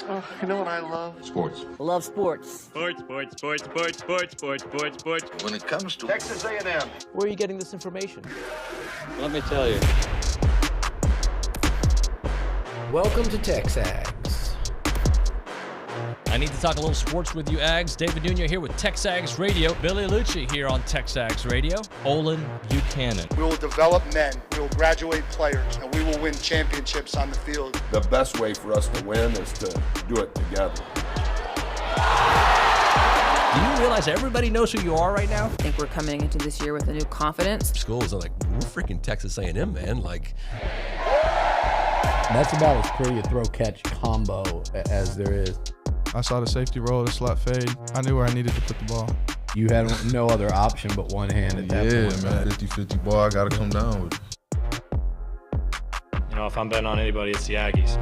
Oh, you know what I love? Sports. Love sports. Sports. When It comes to Texas A&M. Where are you getting this information? Let me tell you. Welcome to TexAgs. I need to talk a little sports with you, Ags. David Nuno here with TexAgs Radio. Billy Lucci here on TexAgs Radio. Olin Buchanan. We will develop men, we will graduate players, and we will win championships on the field. The best way for us to win is to do it together. Do you realize everybody knows who you are right now? I think we're coming into this year with a new confidence. Schools are like, we're freaking Texas A&M, man. Like, that's about as pretty a throw-catch combo as there is. I saw the safety roll, the slot fade. I knew where I needed to put the ball. You had no other option but one hand at that point. Yeah, man, 50-50 ball, I got to come down with it. You know, if I'm betting on anybody, it's the Aggies.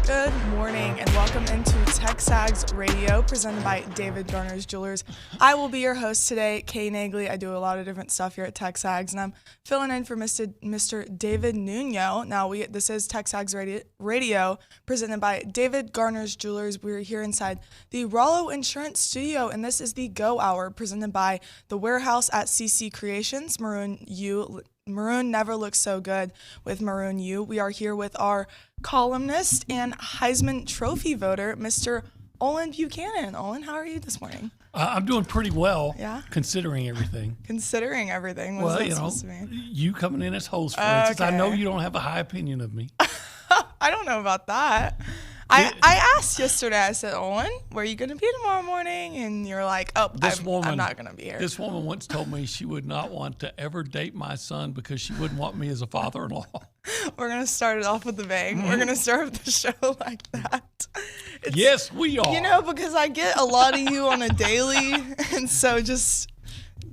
Good morning and welcome into TexAgs Radio, presented by David Garner's Jewelers. I will be your host today, Kay Naegeli. I do a lot of different stuff here at TexAgs, and I'm filling in for Mr. David Nuno. Now, this is TexAgs Radio, presented by David Garner's Jewelers. We're here inside the Rollo Insurance Studio, and this is the Go Hour, presented by the Warehouse at CC Creations, Maroon U. Maroon never looks so good with Maroon U. We are here with our columnist and Heisman Trophy voter, Mr. Olin Buchanan. Olin, how are you this morning? I'm doing pretty well, yeah, considering everything. Considering everything? What's that supposed to mean? You coming in as host, for instance. I know you don't have a high opinion of me. I don't know about that. I asked yesterday, I said, Olin, where are you going to be tomorrow morning? And you're like, I'm not going to be here. This woman once told me she would not want to ever date my son because she wouldn't want me as a father-in-law. We're going to start it off with a bang. Mm-hmm. We're going to start the show like that. Yes, we are. You know, because I get a lot of you on a daily, and so just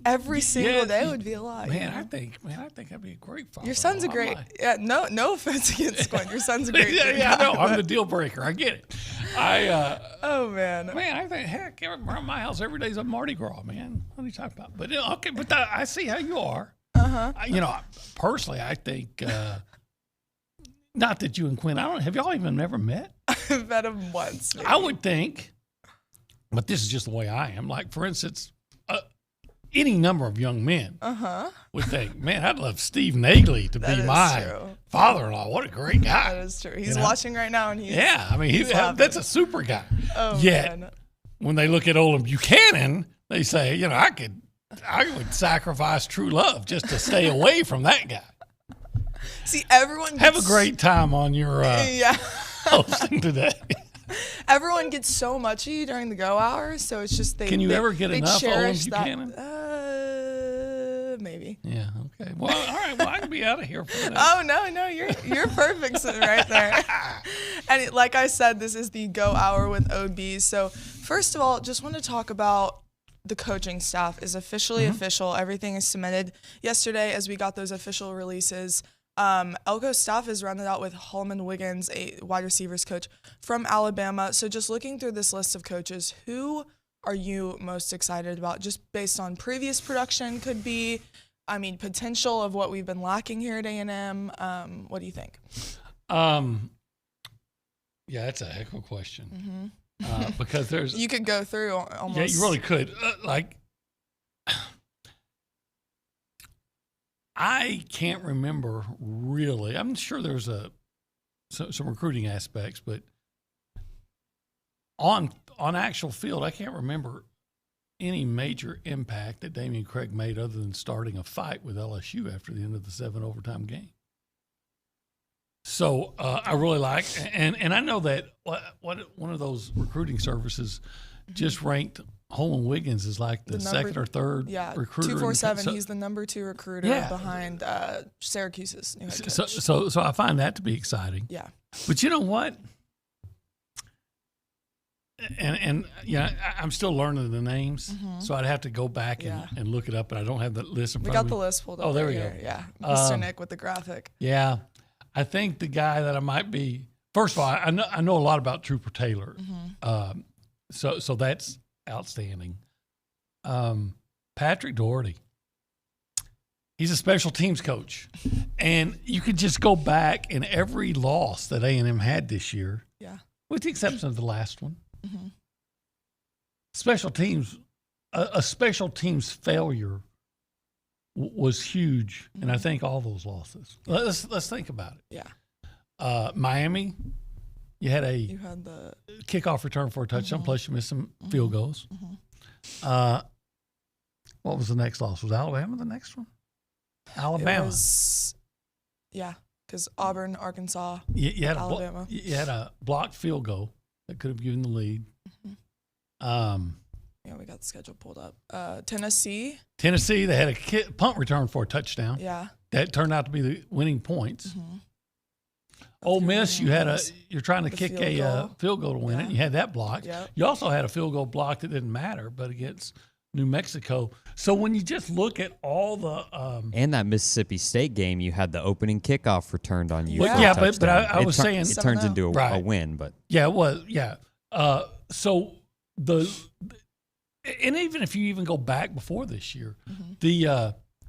every single day would be a lot. Man, I think I'd be a great father. Your son's a great. Yeah, no offense against Glenn. Your son's a great. Yeah, I know. I'm the deal breaker. I get it. Oh man. Man, I think heck, around my house every day's a Mardi Gras, man. What are you talking about? But okay, but I see how you are. You know, personally, I think. Not that you and Quinn. Have y'all even ever met? I've met him once. Maybe. I would think, but this is just the way I am. Like, for instance, any number of young men would think, man, I'd love Steve Naegeli to be my father-in-law. What a great guy. That is true. He's watching right now, and that's a super guy. Oh, yet, man. When they look at Olin Buchanan, they say, you know, I would sacrifice true love just to stay away from that guy. See, everyone have a great time on your hosting today. Everyone gets so much of you during the go hours, so it's just Can you ever get enough Olin Buchanan? Maybe. Yeah. Okay. Well, all right. Well, I can be out of here for that. Oh no, you're perfect sitting right there. And like I said, this is the Go Hour with OBs. So first of all, just want to talk about the coaching staff is officially official. Everything is submitted yesterday as we got those official releases. Elko's staff is rounded out with Holman Wiggins, a wide receivers coach from Alabama. So just looking through this list of coaches, who are you most excited about? Just based on previous production could be, potential of what we've been lacking here at A&M. What do you think? Yeah, that's a heck of a question. Because there's... You could go through almost... Yeah, you really could. I can't remember really. I'm sure there's some recruiting aspects, but on actual field, I can't remember any major impact that Damian Craig made other than starting a fight with LSU after the end of the 7 overtime game. So I really like, and I know that one of those recruiting services just ranked Holman Wiggins is like the second or third recruiter. 247. He's the number 2 recruiter behind Syracuse's new head coach. So I find that to be exciting. Yeah. But you know what? And I'm still learning the names, so I'd have to go back and look it up, but I don't have the list in front of me. We got the list pulled up. Oh, there we go. Yeah. Mr. Nick with the graphic. Yeah. I think the guy that I might be, first of all, I know a lot about Trooper Taylor. So that's outstanding. Patrick Doherty. He's a special teams coach. And you could just go back in every loss that A&M had this year, with the exception of the last one. Mm-hmm. Special teams, a special teams failure was huge, and I think all those losses. Let's think about it. Yeah. Miami, you had the kickoff return for a touchdown, plus you missed some field goals. Mm-hmm. What was the next loss? Was Alabama the next one? Alabama. Because Auburn, Arkansas, you had Alabama. You had a blocked field goal that could have given the lead. We got the schedule pulled up. Tennessee, they had a punt return for a touchdown. Yeah. That turned out to be the winning points. Mm-hmm. Ole Miss, you're trying to kick a field goal to win it. You had that blocked. Yep. You also had a field goal blocked that didn't matter, but against New Mexico. So when you just look at all the and that Mississippi State game, you had the opening kickoff returned on you. Yeah, but I was saying it turns into a win, but it was. So and even if you even go back before this year,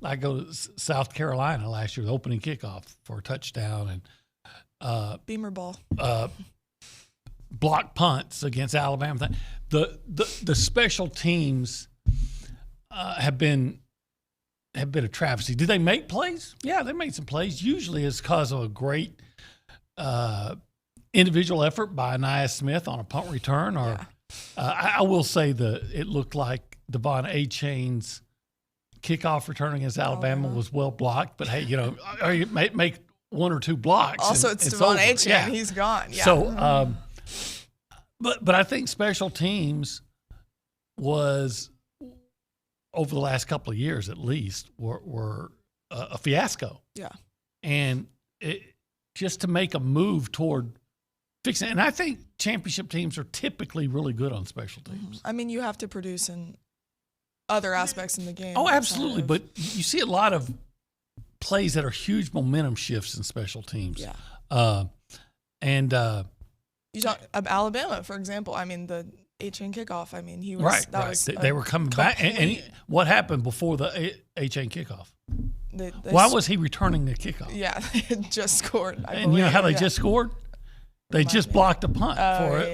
I go to South Carolina last year, the opening kickoff for a touchdown and Beamer ball, block punts against Alabama. The special teams have been a travesty. Did they make plays? Yeah, they made some plays. Usually it's because of a great individual effort by Nia Smith on a punt return, or I will say it looked like Devon A-Chain's kickoff return against Alabama was well blocked. But hey, you make one or two blocks. Also, it's Devon A-Chain. Yeah. He's gone. Yeah. So, but I think special teams was, over the last couple of years at least, were a fiasco. Yeah. And just to make a move toward fixing it. And I think championship teams are typically really good on special teams. I mean, you have to produce in other aspects in the game. Oh, absolutely. But you see a lot of plays that are huge momentum shifts in special teams. Yeah. You talk about Alabama, for example. I mean, the A-Chain kickoff. I mean, he was right. That was they were coming back. And what happened before the A-Chain kickoff? Why was he returning the kickoff? Yeah, they had just scored. And you know how they just scored? They just blocked a punt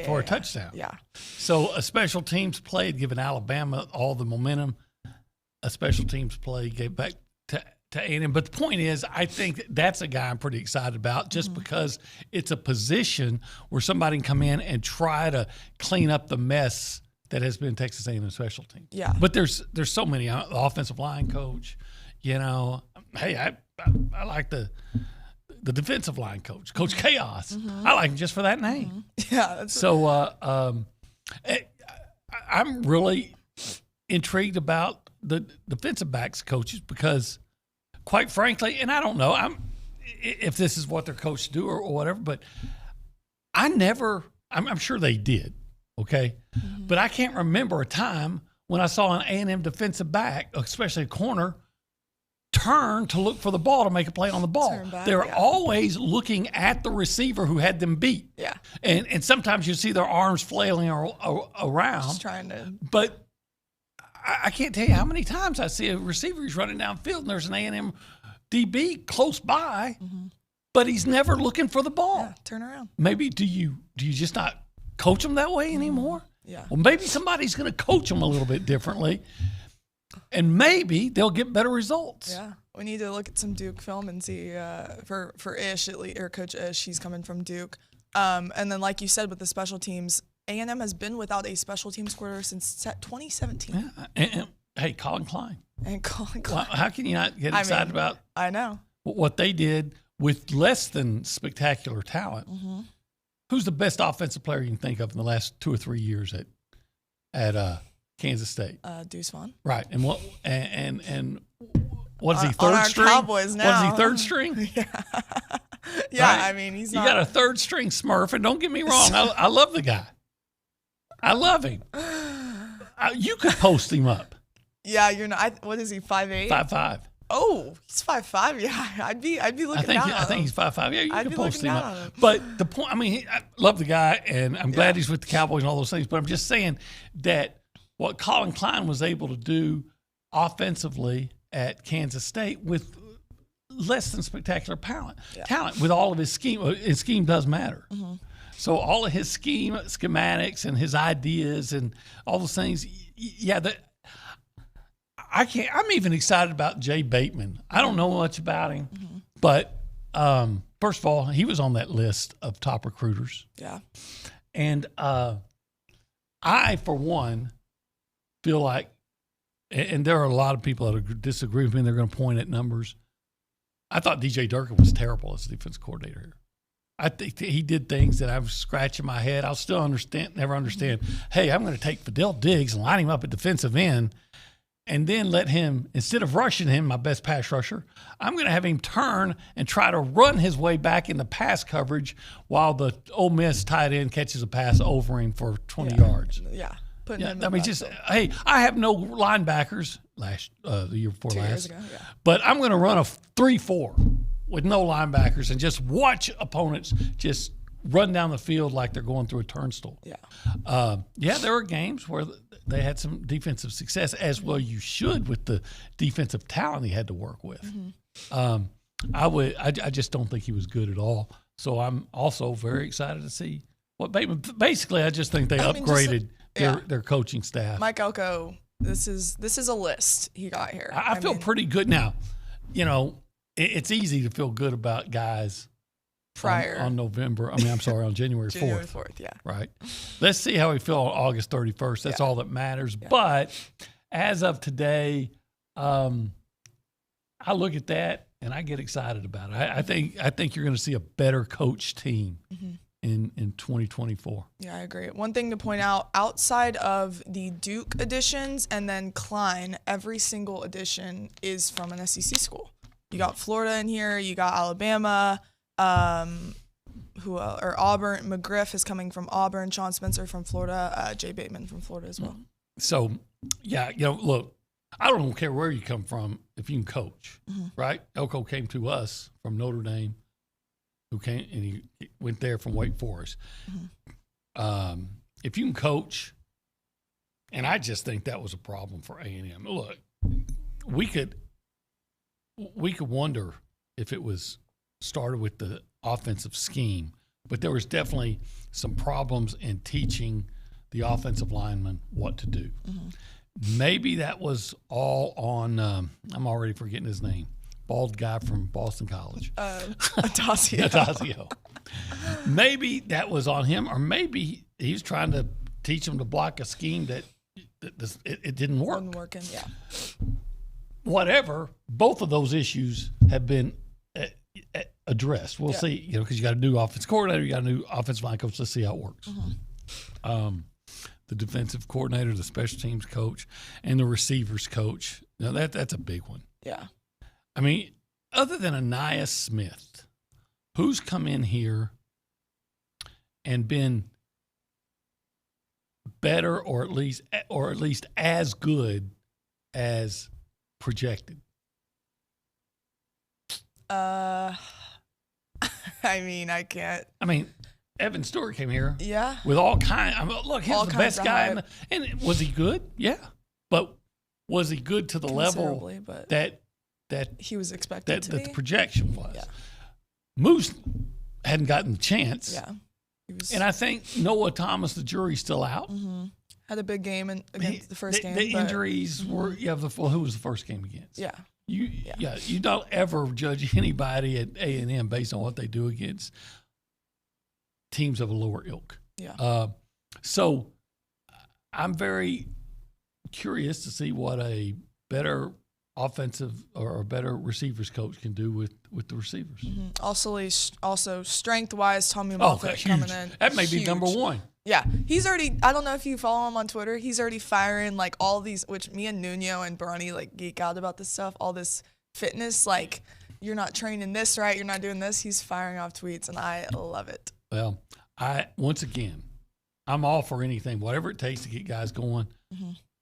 for a touchdown. Yeah. So a special teams play had given Alabama all the momentum. A special teams play gave back to A&M. But the point is, I think that's a guy I'm pretty excited about, just because it's a position where somebody can come in and try to clean up the mess that has been Texas A&M special teams. Yeah. But there's so many. The offensive line coach, hey, I like the defensive line coach, Coach Chaos. I like him just for that name. Yeah. I'm really intrigued about the defensive backs coaches because, quite frankly, and I don't know if this is what their coaches do or whatever, but I'm sure they did, okay? But I can't remember a time when I saw an A&M defensive back, especially a corner, turn to look for the ball to make a play on the ball. They're always looking at the receiver who had them beat. Yeah. And sometimes you see their arms flailing around. Just trying to. But I can't tell you how many times I see a receiver who's running downfield and there's an A&M DB close by, but he's never looking for the ball. Yeah, turn around. Maybe do you just not coach them that way anymore? Yeah. Well, maybe somebody's going to coach them a little bit differently. And maybe they'll get better results. Yeah, we need to look at some Duke film and see for Ish or Coach Ish. He's coming from Duke, and then like you said with the special teams, A&M has been without a special teams quarter since 2017. Yeah. And hey, Colin Klein. And Colin Klein. Well, how can you not get excited about? I know what they did with less than spectacular talent. Who's the best offensive player you can think of in the last 2 or 3 years at Kansas State? Deuce Vaughn. Right. And what is he, third string? Cowboys now. What is he, third string? Yeah. Right? I mean, he's not. You got a third string Smurf, and don't get me wrong, I love the guy. I love him. You could post him up. Yeah, you're not. What is he, 5'8"? 5'5". Oh, he's 5'5". Yeah, I'd be looking down on him. I think he's 5'5". Yeah, you I'd can be post looking him down up. on him. But the point, I love the guy, and I'm glad he's with the Cowboys and all those things. But I'm just saying that what Colin Klein was able to do offensively at Kansas State with less than spectacular talent with all of his scheme. His scheme does matter. So all of his schematics and his ideas and all those things, I'm even excited about Jay Bateman. I don't know much about him, but first of all, he was on that list of top recruiters. Yeah. And I, for one, feel like, and there are a lot of people that disagree with me, and they're going to point at numbers. I thought DJ Durkin was terrible as defense coordinator here. I think he did things that I was scratching my head. I'll still never understand. Hey, I'm going to take Fidel Diggs and line him up at defensive end and then let him, instead of rushing him, my best pass rusher, I'm going to have him turn and try to run his way back in the pass coverage while the Ole Miss tight end catches a pass over him for 20 yards. Yeah. Hey, I have no linebackers the year before 2 last. years ago, but I'm going to run a 3-4 with no linebackers and just watch opponents just run down the field like they're going through a turnstile. There were games where they had some defensive success, as well you should with the defensive talent he had to work with. I just don't think he was good at all. So I'm also very excited to see what Bateman. Basically, I just think they upgraded their coaching staff. Mike Elko, this is a list he got here. I feel pretty good now. You know, it's easy to feel good about guys prior on November. I mean, I'm sorry, on January 4th. January 4th, yeah. Right. Let's see how we feel on August 31st. That's all that matters. Yeah. But as of today, I look at that and I get excited about it. I think you're going to see a better coach team in 2024. Yeah, I agree. One thing to point out, outside of the Duke additions and then Klein, every single addition is from an SEC school. You got Florida in here. You got Alabama. Auburn. McGriff is coming from Auburn. Sean Spencer from Florida. Jay Bateman from Florida as well. So, look, I don't care where you come from if you can coach, right? Elko came to us from Notre Dame, and he went there from Wake Forest. If you can coach, and I just think that was a problem for A&M. Look, we could wonder if it was started with the offensive scheme, but there was definitely some problems in teaching the offensive linemen what to do. Maybe that was all on I'm already forgetting his name, bald guy from Boston College. Atasio. Maybe that was on him, or maybe he was trying to teach them to block a scheme that it didn't work. Wasn't working, yeah. Whatever, both of those issues have been addressed. We'll see, because you got a new offensive coordinator, you got a new offensive line coach. Let's see how it works. The defensive coordinator, the special teams coach, and the receivers coach. Now that's a big one. Yeah. I mean, other than Anais Smith, who's come in here and been better or at least as good as projected? I mean, I can't. I mean, Evan Stewart came here. Yeah. With all kinds. Look, he's the best guy. And was he good? Yeah. But was he good to the level that he was expected to be? That the projection was? Yeah. Moose hadn't gotten the chance. Yeah. And I think Noah Thomas, the jury's still out. Had a big game against the first game. The injuries were. Who was the first game against? Yeah. You don't ever judge anybody at A&M based on what they do against teams of a lower ilk. Yeah. So I'm very curious to see what a better offensive or a better receivers coach can do with the receivers. Also strength-wise, Tommy Moffitt coming in. That may be number one. Yeah, he's already. I don't know if you follow him on Twitter. He's already firing like all these, which me and Nuno and Bernie like geek out about this stuff. All this fitness, like you're not training this right, you're not doing this. He's firing off tweets, and I love it. Well, once again, I'm all for anything, whatever it takes to get guys going.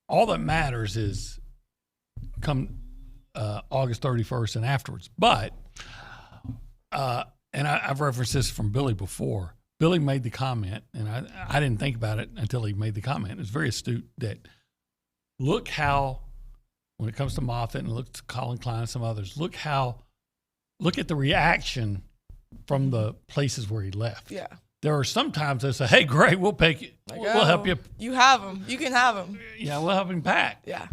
All that matters is come August 31st and afterwards. But and I've referenced this from Billy before. Billy made the comment, and I didn't think about it until he made the comment. It was very astute that look how when it comes to Moffitt and look to Colin Klein and some others, look at the reaction from the places where he left. Yeah. There are some times they say, hey, great, we'll pick you. We'll help you. You have him. You can have him. Yeah, we'll help him pack. Yeah.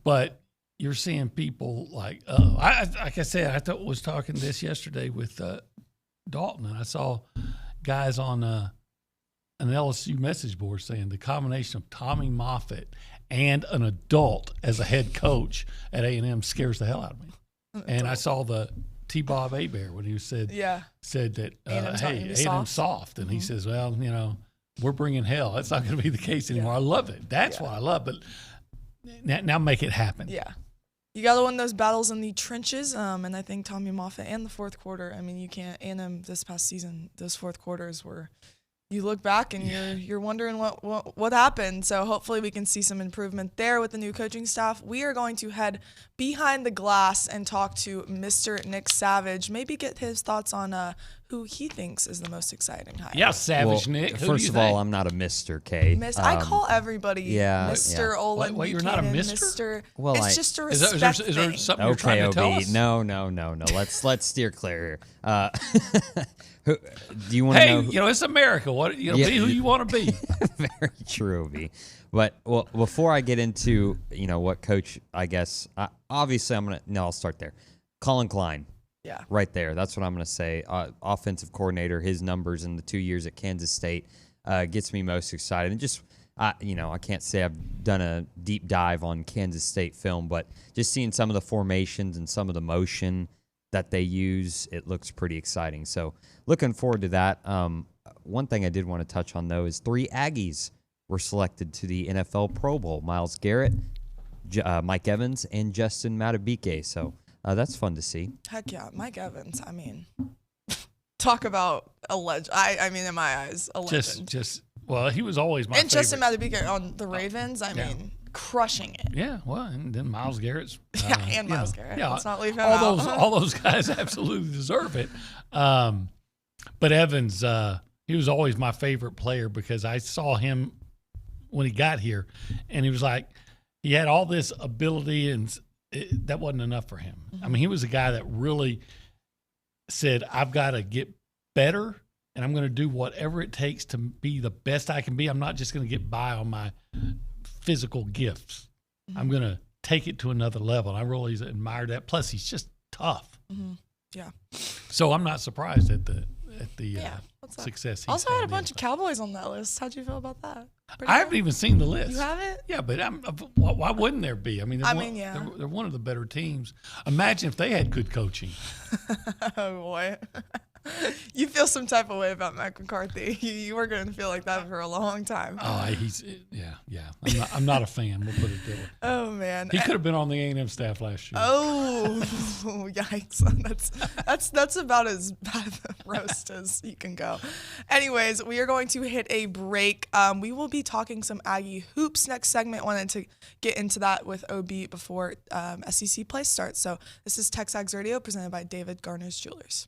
But you're seeing people like I said, I was talking this yesterday with Dalton, and I saw guys on an LSU message board saying the combination of Tommy Moffitt and an adult as a head coach at A&M scares the hell out of me. And I saw the T-Bob Abear when he said that, hey, A&M's soft. And he says, well, we're bringing hell. That's not going to be the case anymore. I love it. That's what I love. But now make it happen. Yeah. You got to win those battles in the trenches, and I think Tommy Moffitt and the fourth quarter. I mean, you can't. A&M this past season, those fourth quarters were. You look back and you're wondering what happened. So hopefully we can see some improvement there with the new coaching staff. We are going to head behind the glass and talk to Mr. Nick Savage. Maybe get his thoughts on who he thinks is the most exciting hire. Yeah, Savage Nick. First of all, I'm not a Mr. K. I call everybody Mr. Olin Buchanan. Wait, you're not a Mr.? Well, it's just a respect thing. Is there something you're trying to tell us? No. Let's steer clear here. Do you want to know? It's America. Be who you want to be. Very true, B. But before I get into what coach, I guess obviously I'll start there. Colin Klein. Yeah. Right there. That's what I'm going to say. Offensive coordinator. His numbers in the 2 years at Kansas State gets me most excited. And just I can't say I've done a deep dive on Kansas State film, but just seeing some of the formations and some of the motion that they use, it looks pretty exciting. So looking forward to that. One thing I did want to touch on, though, is 3 Aggies were selected to the NFL Pro Bowl. Myles Garrett, Mike Evans, and Justin Madubuike. So that's fun to see. Heck yeah. Mike Evans, I mean, talk about a legend. I mean, in my eyes, a legend. Well, he was always my favorite. And Justin Madubuike on the Ravens, I mean, crushing it. Yeah, well, and then Myles Garrett's. Myles Garrett. Yeah, let's not leave him out. All those guys absolutely deserve it. But Evans, he was always my favorite player because I saw him when he got here, and he was like, he had all this ability, and that wasn't enough for him. Mm-hmm. I mean, he was a guy that really said, I've got to get better, and I'm going to do whatever it takes to be the best I can be. I'm not just going to get by on my physical gifts. Mm-hmm. I'm going to take it to another level. And I really admire that. Plus, he's just tough. Mm-hmm. Yeah. So I'm not surprised at the success. Also had a bunch of Cowboys on that list. How'd you feel about that? I haven't even seen the list. You haven't? Yeah, but why wouldn't there be? I mean, they're one of the better teams. Imagine if they had good coaching. Oh boy. You feel some type of way about Mike McCarthy. You were going to feel like that for a long time. Oh, yeah. I'm not a fan. We'll put it that way. Oh man, he could have been on the A&M staff last year. Oh, yikes! That's about as bad of a roast as you can go. Anyways, we are going to hit a break. We will be talking some Aggie hoops next segment. Wanted to get into that with OB before SEC play starts. So this is TexAgs Radio presented by David Garner's Jewelers.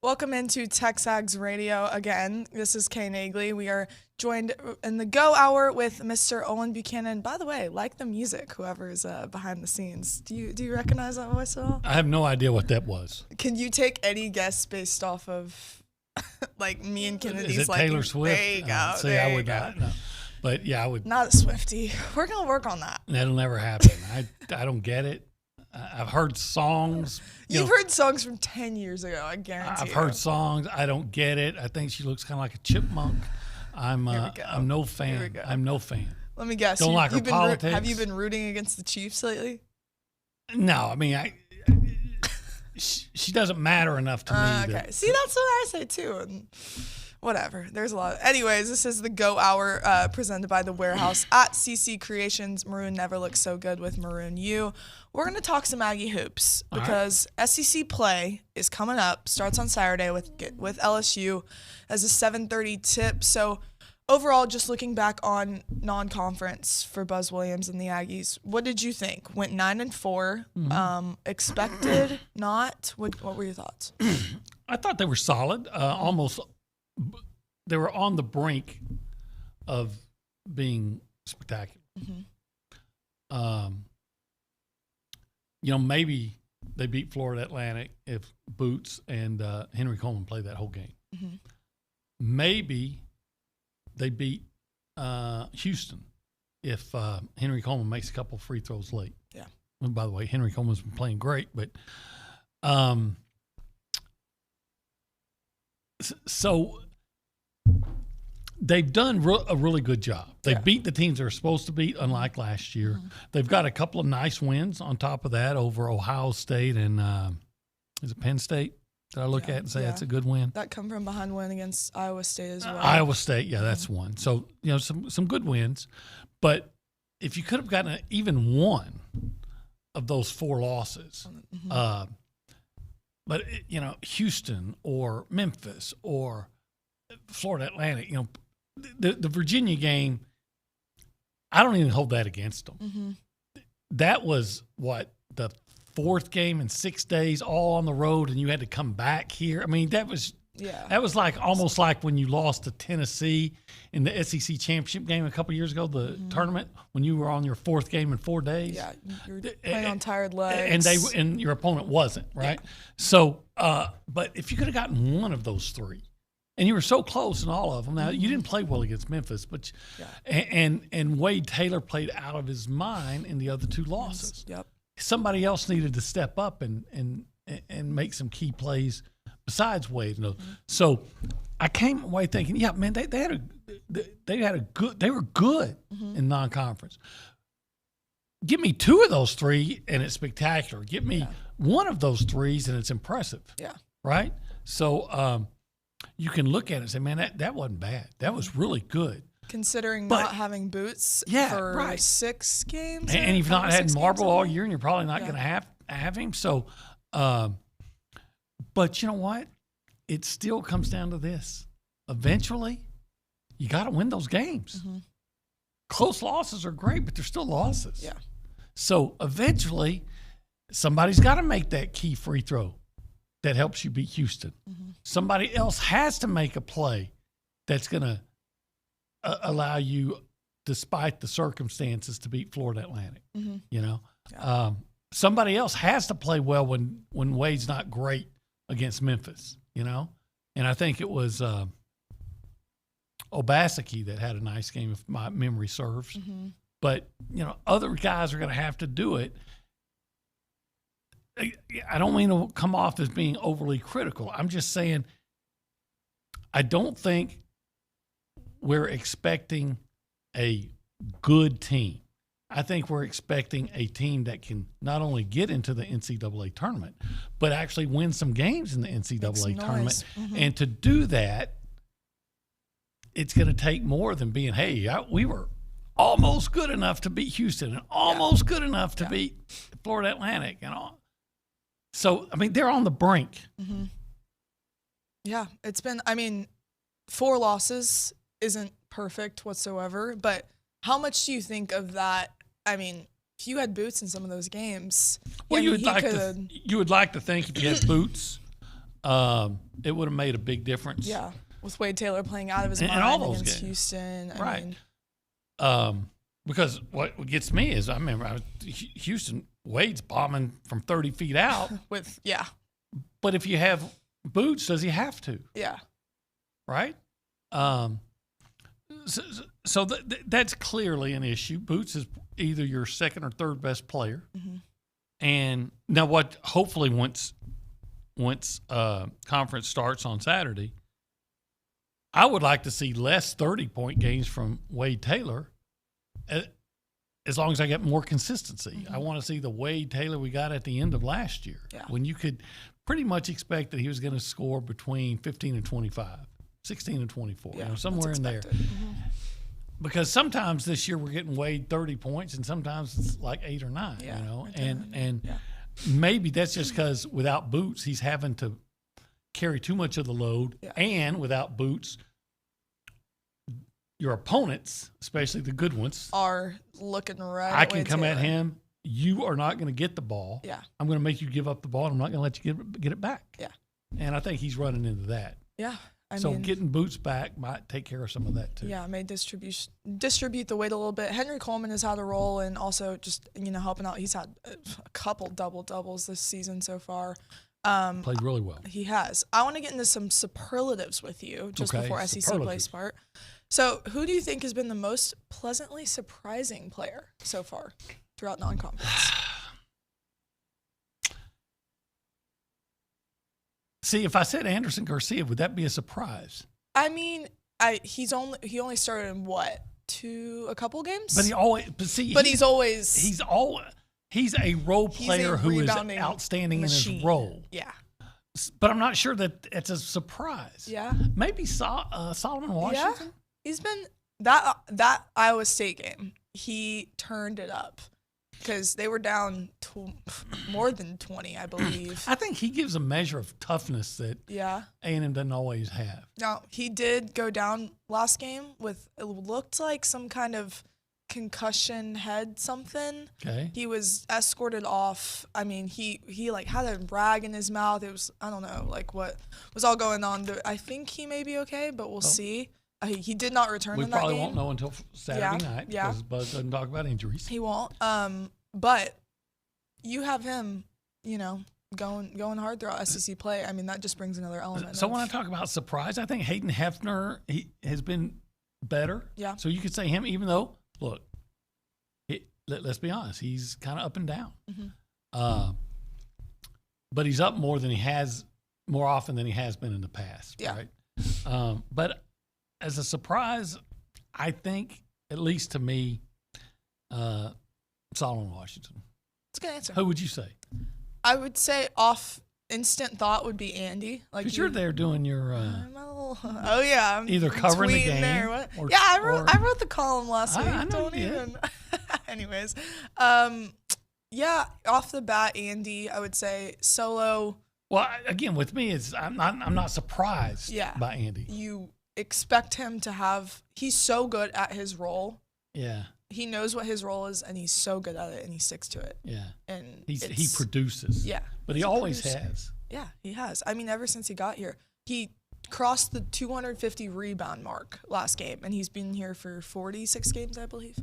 Welcome into TexAgs Radio again. This is Kay Naegeli. We are joined in the Go Hour with Mr. Olin Buchanan. By the way, like the music, whoever's behind the scenes. Do you recognize that voice at all? I have no idea what that was. Can you take any guess based off of like me and Kennedy's? Is it Taylor Swift? There you go. See, I would not. No. But yeah, I would. Not a Swiftie. We're gonna work on that. That'll never happen. I don't get it. I've heard songs. You've heard songs from 10 years ago, I guarantee. I've heard songs. I don't get it. I think she looks kind of like a chipmunk. I'm no fan. I'm no fan. Let me guess. Don't like her politics. Have you been rooting against the Chiefs lately? No, I mean, she doesn't matter enough to me. Okay. See, that's what I say too. And whatever. There's a lot. Anyways, this is the Go Hour presented by The Warehouse at CC Creations. Maroon never looks so good with Maroon U. We're going to talk some Aggie hoops because SEC play is coming up. Starts on Saturday with LSU as a 7:30 tip. So overall, just looking back on non-conference for Buzz Williams and the Aggies, what did you think? Went 9-4. Expected? Not? What were your thoughts? I thought they were solid. Almost. They were on the brink of being spectacular. Maybe they beat Florida Atlantic if Boots and Henry Coleman played that whole game. Maybe they beat Houston if Henry Coleman makes a couple free throws late. Yeah. And by the way, Henry Coleman's been playing great, but so they've done a really good job. They beat the teams they're supposed to beat, unlike last year. They've got a couple of nice wins on top of that over Ohio State and is it Penn State? Did I look at and say that's a good win? That come from behind win against Iowa State as well. Iowa State, that's one. So, some good wins. But if you could have gotten even one of those 4 losses, but, Houston or Memphis or Florida Atlantic, the Virginia game, I don't even hold that against them. That was the 4th game in 6 days, all on the road, and you had to come back here. I mean, that was like almost like when you lost to Tennessee in the SEC championship game a couple years ago, the tournament, when you were on your 4th game in 4 days. Yeah, you were playing on tired legs. And your opponent wasn't, right? Yeah. So, but if you could have gotten one of those 3, and you were so close in all of them. Now, you didn't play well against Memphis, but and Wade Taylor played out of his mind in the other 2 losses. Yep. Somebody else needed to step up and make some key plays besides Wade. So I came away thinking, man, they were good in non-conference. Give me 2 of those 3 and it's spectacular. Give me one of those 3s and it's impressive. Yeah. Right? So you can look at it and say, man, that wasn't bad. That was really good. Considering not having Boots for 6 games. And you've not had Marble all year, and you're probably not going to have him. So, but you know what? It still comes down to this. Eventually, you got to win those games. Close losses are great, but they're still losses. Yeah. So eventually, somebody's got to make that key free throw that helps you beat Houston. Somebody else has to make a play that's going to allow you, despite the circumstances, to beat Florida Atlantic. Somebody else has to play well when Wade's not great against Memphis. And I think it was Obaseki that had a nice game, if my memory serves. But other guys are going to have to do it. I don't mean to come off as being overly critical. I'm just saying I don't think we're expecting a good team. I think we're expecting a team that can not only get into the NCAA tournament, but actually win some games in the NCAA tournament. And to do that, it's going to take more than being, we were almost good enough to beat Houston and almost good enough to beat Florida Atlantic and all. So, I mean, they're on the brink. Yeah, it's been, 4 losses isn't perfect whatsoever, but how much do you think of that? If you had Boots in some of those games, well, you would like to think if you had Boots, it would have made a big difference. Yeah, with Wade Taylor playing out of his mind and all those against games. Houston. Right. I mean, because what gets me is I remember Houston, Wade's bombing from 30 feet out. But if you have Boots, does he have to? Yeah. Right? So that's clearly an issue. Boots is either your second or third best player. Mm-hmm. And now what hopefully once conference starts on Saturday, I would like to see less 30-point games from Wade Taylor as long as I get more consistency. Mm-hmm. I want to see the Wade Taylor we got at the end of last year when you could pretty much expect that he was going to score between 15 and 25, 16 and 24, somewhere in there. Mm-hmm. Because sometimes this year we're getting Wade 30 points and sometimes it's like 8 or 9, and maybe that's just because without Boots, he's having to carry too much of the load. Yeah. And without Boots, your opponents, especially the good ones, are looking right. I can come at him. You are not going to get the ball. Yeah. I'm going to make you give up the ball, and I'm not going to let you get it back. Yeah. And I think he's running into that. Yeah. I mean, mean, getting Boots back might take care of some of that too. Yeah, may distribute the weight a little bit. Henry Coleman has had a role and also just helping out. He's had a couple doubles this season so far. Played really well. He has. I want to get into some superlatives with you just before SEC play start. So, who do you think has been the most pleasantly surprising player so far throughout non-conference? See, if I said Anderson Garcia, would that be a surprise? I mean, he only started in a couple games? But he's a role player who is outstanding in his role. Yeah. But I'm not sure that it's a surprise. Yeah. Maybe Solomon Washington. Yeah. He's been that Iowa State game. He turned it up. Because they were down more than 20, I believe. I think he gives a measure of toughness that A&M doesn't always have. Now, he did go down last game with, it looked like some kind of concussion head something. Okay. He was escorted off. I mean, he had a rag in his mouth. It was, I don't know, what was all going on. I think he may be okay, but we'll see. He did not return in that game. We probably won't know until Saturday night because Buzz doesn't talk about injuries. He won't. But you have him, going hard throughout SEC play. I mean, that just brings another element. So when I talk about surprise, I think Hayden Hefner has been better. Yeah. So you could say him, even though, look, let's be honest, he's kind of up and down. Mm-hmm. But he's up more often than he has been in the past. Yeah. Right. But as a surprise, I think, at least to me, Solomon Washington. That's a good answer. Who would you say? I would say off instant thought would be Andy. Because you're there doing your I'm either covering the game I wrote the column last week. I know Don't even. Anyways, off the bat, Andy. I would say solo. Well, again, with me, I'm not surprised by Andy. You expect him to have. He's so good at his role. Yeah. He knows what his role is, and he's so good at it, and he sticks to it. Yeah. And he produces. Yeah. But he always has. Yeah, he has. I mean, ever since he got here, he crossed the 250 rebound mark last game, and he's been here for 46 games, I believe.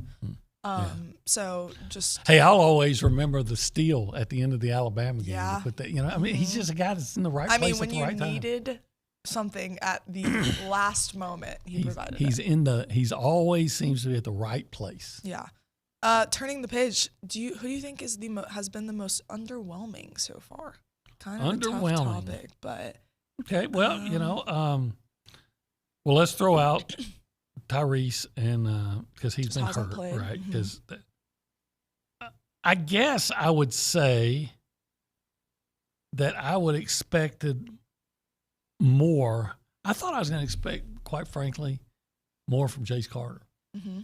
So just. Hey, I'll always remember the steal at the end of the Alabama game. Yeah. But he's just a guy that's in the right place at the right time. When you needed something at the last moment, he provided it. He's always seems to be at the right place. Yeah. Turning the page, who do you think has been the most underwhelming so far? Kind of a tough topic, but okay. Well, well, let's throw out Tyrese and because he's been hurt, played. Right? Because I guess I would say that I would expected more. I thought I was going to expect, quite frankly, more from Jace Carter. Mm-hmm.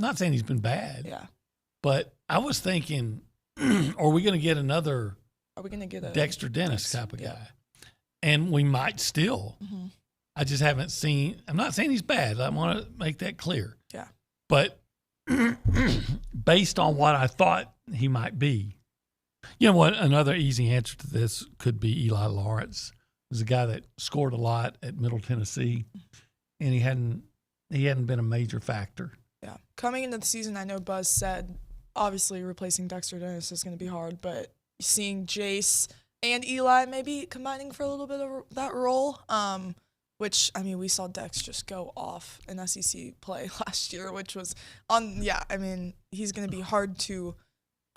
Not saying he's been bad. Yeah. But I was thinking, are we going to get another? Are we going to get a Dexter Dennis type of guy? And we might still. Mm-hmm. I just haven't seen. I'm not saying he's bad. I want to make that clear. Yeah. But based on what I thought he might be, you know what? Another easy answer to this could be Eli Lawrence. was a guy that scored a lot at Middle Tennessee, and he hadn't been a major factor. Yeah. Coming into the season, I know Buzz said, obviously replacing Dexter Dennis is going to be hard, but seeing Jace and Eli maybe combining for a little bit of that role, which, I mean, we saw Dex just go off in SEC play last year, which was he's going to be hard to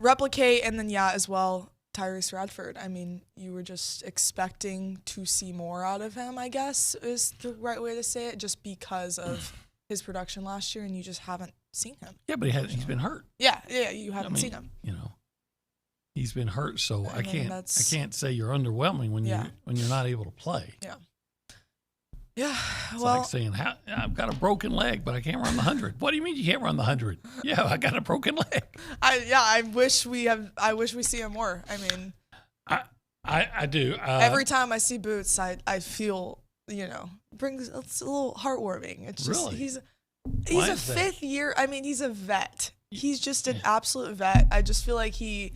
replicate. And then, as well, Tyrese Radford. I mean, you were just expecting to see more out of him, I guess, is the right way to say it, just because of his production last year, and you just haven't seen him. Yeah, but he's been hurt. Yeah, you haven't seen him. He's been hurt, so I can't say you're underwhelming when you're not able to play. Yeah. Yeah, it's like saying, I've got a broken leg, but I can't run the 100. What do you mean you can't run the 100? Yeah, I got a broken leg. I wish we see him more. I mean, I do. Every time I see Boots, I feel, it's a little heartwarming. It's just really? he's a fifth year. I mean, he's a vet. He's just an absolute vet. I just feel like he,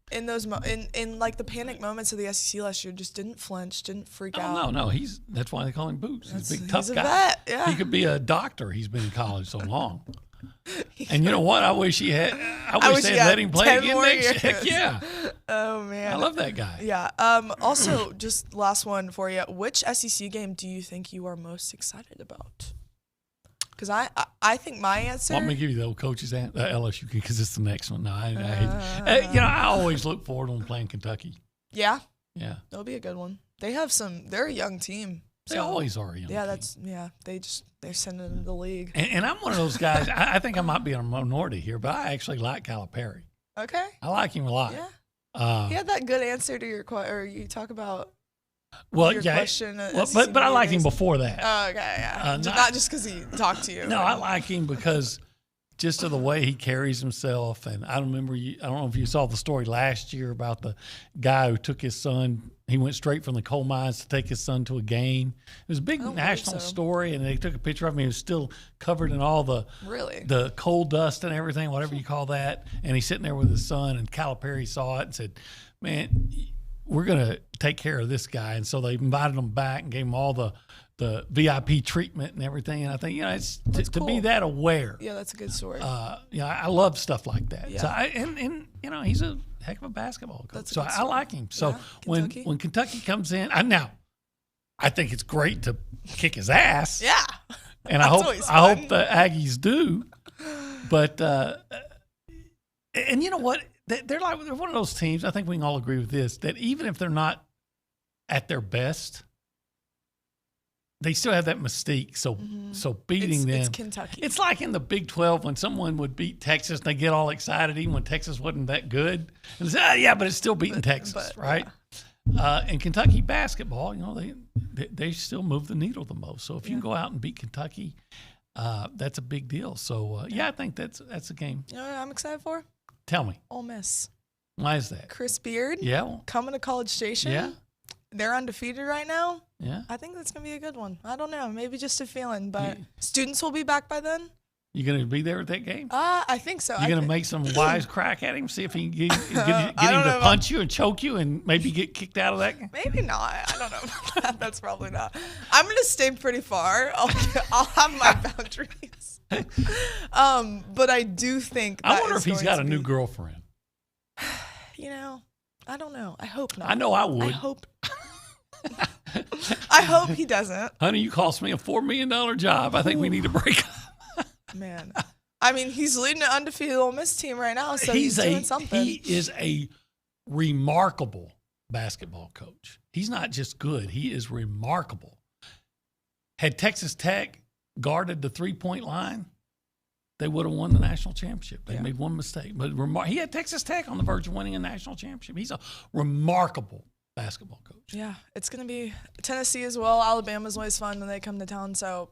in those in like the panic moments of the SEC last year, just didn't flinch, didn't freak out. No. That's why they call him Boots. He's a big tough guy. Vet, yeah. He could be a doctor. He's been in college so long. And you know what? I wish they had let him play again next year. Yeah. Oh man. I love that guy. Yeah. Also, just last one for you. Which SEC game do you think you are most excited about? Because I think my answer. Let me give you the old coach's answer, LSU, because it's the next one. No, I always look forward to them playing Kentucky. Yeah. Yeah. That'll be a good one. They're a young team. They always are a young team. They're sending them to the league. And I'm one of those guys, I think I might be in a minority here, but I actually like Calipari. Okay. I like him a lot. Yeah. He had that good answer to your question, or you talk about question. But I liked him before that. Oh, okay, yeah. Not just because he talked to you. No, I like him because just of the way he carries himself. And I don't know if you saw the story last year about the guy who took his son. He went straight from the coal mines to take his son to a game. It was a big national story, and they took a picture of him. He was still covered in all the coal dust and everything, whatever you call that. And he's sitting there with his son, and Calipari saw it and said, man, we're going to take care of this guy. And so they invited him back and gave him all the VIP treatment and everything. And I think, it's to be that aware. Yeah, that's a good story. I love stuff like that. Yeah. So he's a heck of a basketball coach. So I like him. So when Kentucky comes in, I think it's great to kick his ass. Yeah. And I hope the Aggies do. But and you know what? They're one of those teams, I think we can all agree with this, that even if they're not at their best, they still have that mystique. So beating them. It's Kentucky. It's like in the Big 12 when someone would beat Texas and they get all excited even when Texas wasn't that good. And say, but it's still beating Texas, right? Yeah. And Kentucky basketball, they still move the needle the most. So if you can go out and beat Kentucky, that's a big deal. So, I think that's a game. You know what I'm excited for? Tell me. Ole Miss. Why is that? Chris Beard. Yeah. Coming to College Station. Yeah. They're undefeated right now. Yeah. I think that's going to be a good one. I don't know. Maybe just a feeling, but students will be back by then. You going to be there at that game? I think so. You going to make some wise crack at him, see if he can get him to punch you and choke you and maybe get kicked out of that game? Maybe not. I don't know about that. That's probably not. I'm going to stay pretty far. I'll have my boundaries. But I do think I wonder if he's got a new girlfriend. I don't know. I hope not. I know I would. I hope he doesn't. Honey, you cost me a $4 million job. I think we need to break up. Man. I mean, he's leading an undefeated Ole Miss team right now, so he's doing something. He is a remarkable basketball coach. He's not just good. He is remarkable. Had Texas Tech guarded the three-point line, they would have won the national championship. They made one mistake. But he had Texas Tech on the verge of winning a national championship. He's a remarkable basketball coach. Yeah, it's going to be Tennessee as well. Alabama's always fun when they come to town. So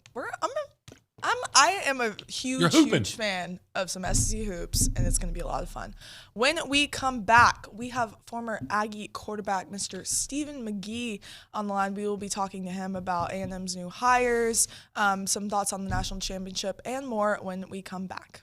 I am a huge fan of some SEC hoops, and it's going to be a lot of fun. When we come back, we have former Aggie quarterback Mr. Stephen McGee on the line. We will be talking to him about A&M's new hires, some thoughts on the national championship, and more when we come back.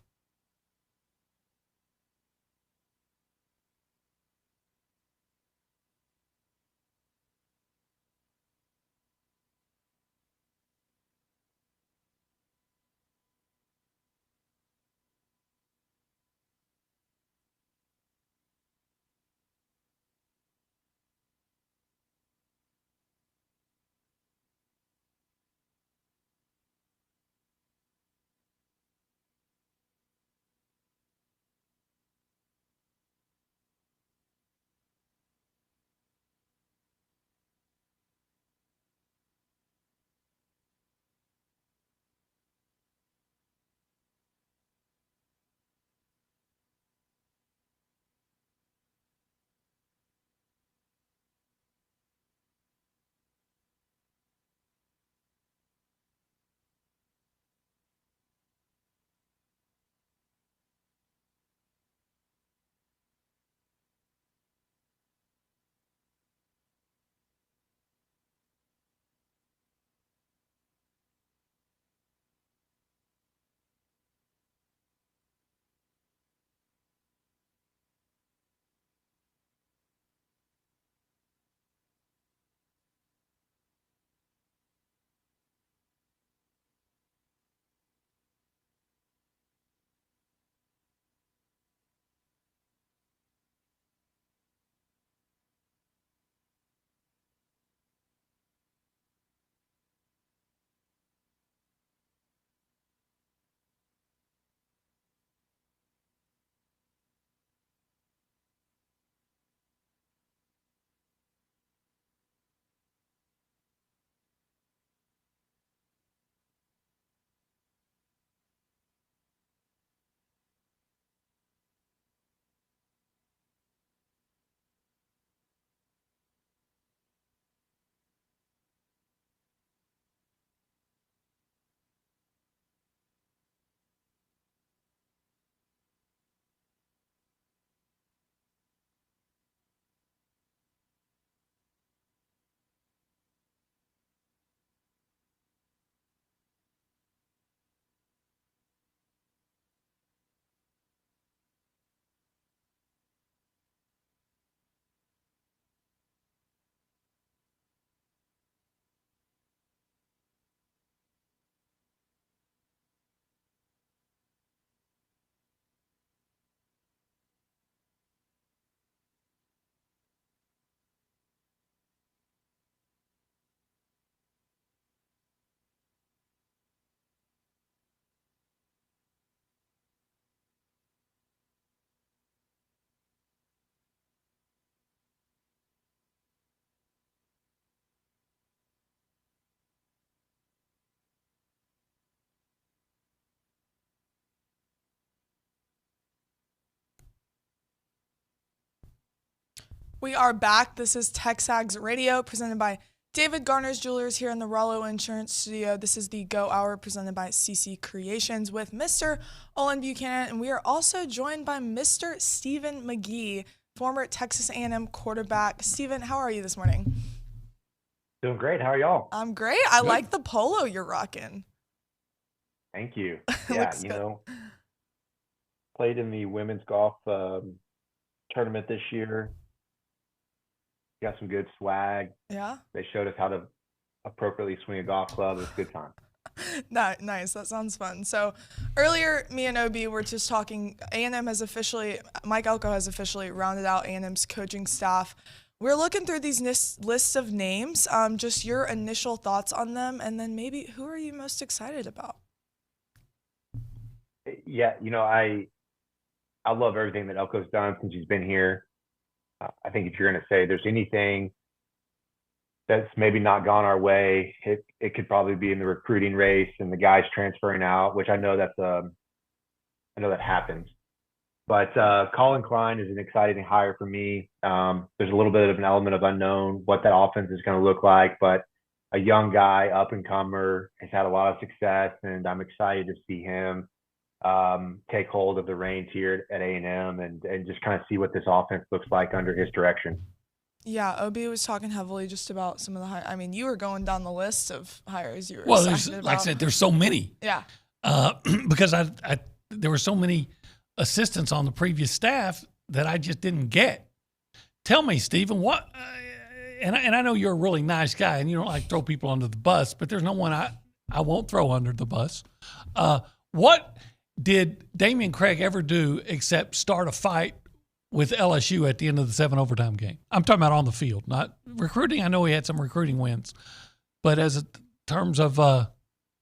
We are back. This is TexAgs Radio, presented by David Garner's Jewelers here in the Rollo Insurance Studio. This is the Go Hour presented by CC Creations with Mr. Olin Buchanan, and we are also joined by Mr. Stephen McGee, former Texas A&M quarterback. Stephen, how are you this morning? Doing great. How are y'all? I'm great. I like the polo you're rocking. Thank you. Yeah, played in the women's golf tournament this year. Got some good swag. Yeah. They showed us how to appropriately swing a golf club. It was a good time. Nice. That sounds fun. So earlier, me and Obi were just talking. A&M has officially, Mike Elko has officially rounded out A&M's coaching staff. We're looking through these lists of names. Just your initial thoughts on them, and then maybe who are you most excited about? Yeah, I love everything that Elko's done since he's been here. I think if you're going to say there's anything that's maybe not gone our way, it could probably be in the recruiting race and the guys transferring out, which I know that happens. But Colin Klein is an exciting hire for me. There's a little bit of an element of unknown what that offense is going to look like, but a young guy, up and comer, has had a lot of success, and I'm excited to see him take hold of the reins here at A&M and just kind of see what this offense looks like under his direction. Yeah, Obi was talking heavily just about some of the hires. I mean, you were going down the list of hires you were excited about. Like I said, there's so many. Yeah. Because there were so many assistants on the previous staff that I just didn't get. Tell me, Stephen, what? And I know you're a really nice guy and you don't like to throw people under the bus, but there's no one I won't throw under the bus. What did Damian Craig ever do except start a fight with LSU at the end of the 7 overtime game? I'm talking about on the field, not recruiting. I know he had some recruiting wins, but as terms of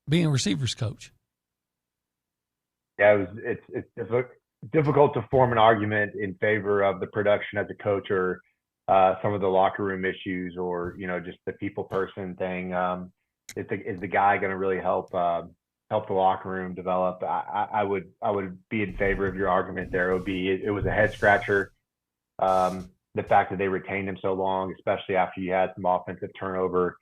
being a receivers coach. Yeah, it's difficult to form an argument in favor of the production as a coach or some of the locker room issues or just the people person thing. Is the guy going to really help the locker room develop? I would be in favor of your argument there. It was a head scratcher. The fact that they retained him so long, especially after you had some offensive turnover,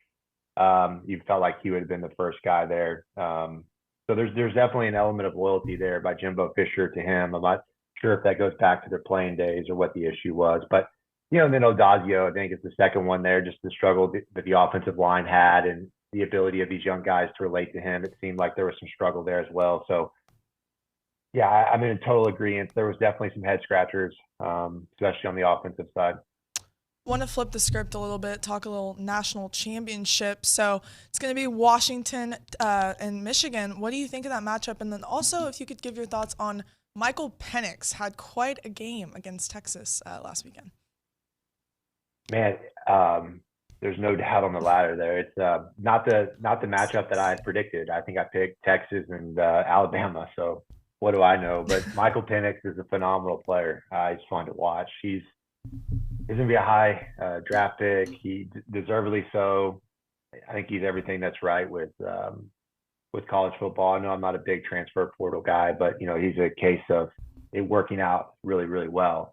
you felt like he would have been the first guy there. So there's definitely an element of loyalty there by Jimbo Fisher to him. I'm not sure if that goes back to their playing days or what the issue was, but and then Odazio, I think, is the second one there. Just the struggle that the offensive line had and the ability of these young guys to relate to him. It seemed like there was some struggle there as well. So, yeah, I'm in total agreement. There was definitely some head scratchers, especially on the offensive side. Want to flip the script a little bit, talk a little national championship. So it's going to be Washington and Michigan. What do you think of that matchup? And then also, if you could give your thoughts on Michael Penix, had quite a game against Texas last weekend. Man, there's no doubt on the latter there. It's not the matchup that I had predicted. I think I picked Texas and Alabama. So what do I know? But Michael Penix is a phenomenal player. He's fun to watch. He's going to be a high draft pick. He deservedly so. I think he's everything that's right with college football. I know I'm not a big transfer portal guy, but he's a case of it working out really, really well.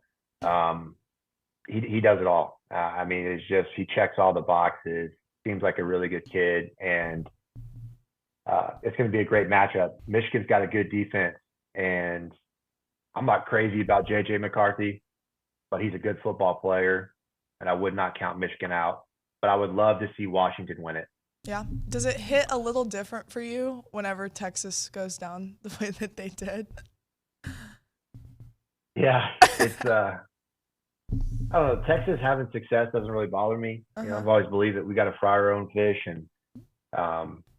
He does it all. I mean, it's just he checks all the boxes. Seems like a really good kid, and it's going to be a great matchup. Michigan's got a good defense, and I'm not crazy about J.J. McCarthy, but he's a good football player, and I would not count Michigan out. But I would love to see Washington win it. Yeah. Does it hit a little different for you whenever Texas goes down the way that they did? Yeah, it's I don't know. Texas having success doesn't really bother me. I've always believed that we got to fry our own fish, and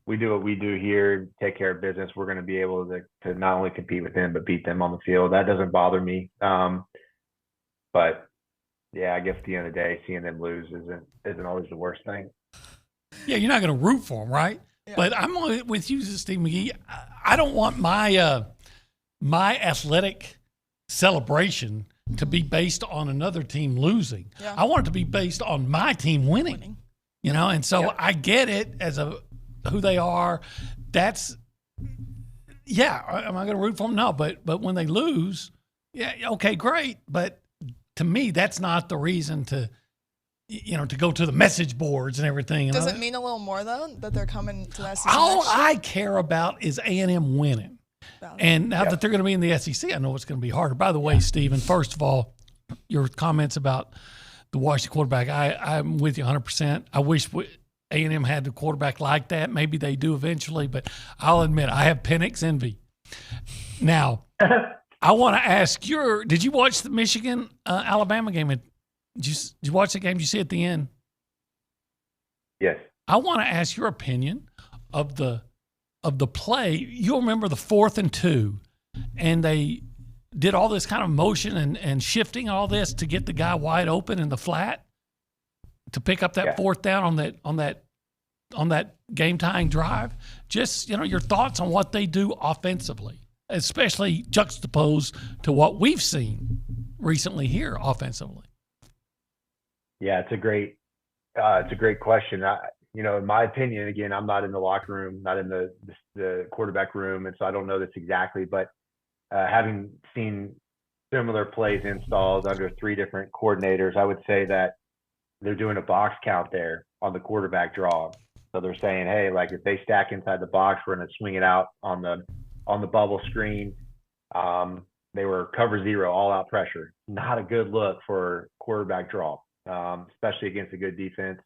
we do what we do here, take care of business. We're going to be able to not only compete with them but beat them on the field. That doesn't bother me. But yeah, I guess at the end of the day, seeing them lose isn't always the worst thing. Yeah, you're not going to root for them, right? Yeah. But I'm with you, Steve McGee. I don't want my my athletic celebration to be based on another team losing. Yeah. I want it to be based on my team winning. And so I get it as who they are. That's am I going to root for them? No, but when they lose, yeah, okay, great. But to me, that's not the reason to go to the message boards and everything. Does it mean a little more, though, that they're coming to the SEC? All I care about is A&M winning. And now that they're going to be in the SEC, I know it's going to be harder. By the way, Stephen, first of all, your comments about the Washington quarterback, I'm with you 100%. I wish A&M had the quarterback like that. Maybe they do eventually, but I'll admit I have Penix envy. Now, I want to ask did you watch the Michigan-Alabama game? Did you watch the game? Did you see at the end? Yes. I want to ask your opinion of the play. You'll remember the 4th and 2, and they did all this kind of motion and shifting all this to get the guy wide open in the flat to pick up that 4th down on that game tying drive. Just your thoughts on what they do offensively, especially juxtaposed to what we've seen recently here offensively. Yeah, it's a great question. In my opinion, again, I'm not in the locker room, not in the quarterback room, and so I don't know this exactly. But having seen similar plays installed under 3 different coordinators, I would say that they're doing a box count there on the quarterback draw. So they're saying, hey, like if they stack inside the box, we're going to swing it out on the bubble screen. They were cover 0, all out pressure. Not a good look for quarterback draw. Especially against a good defense.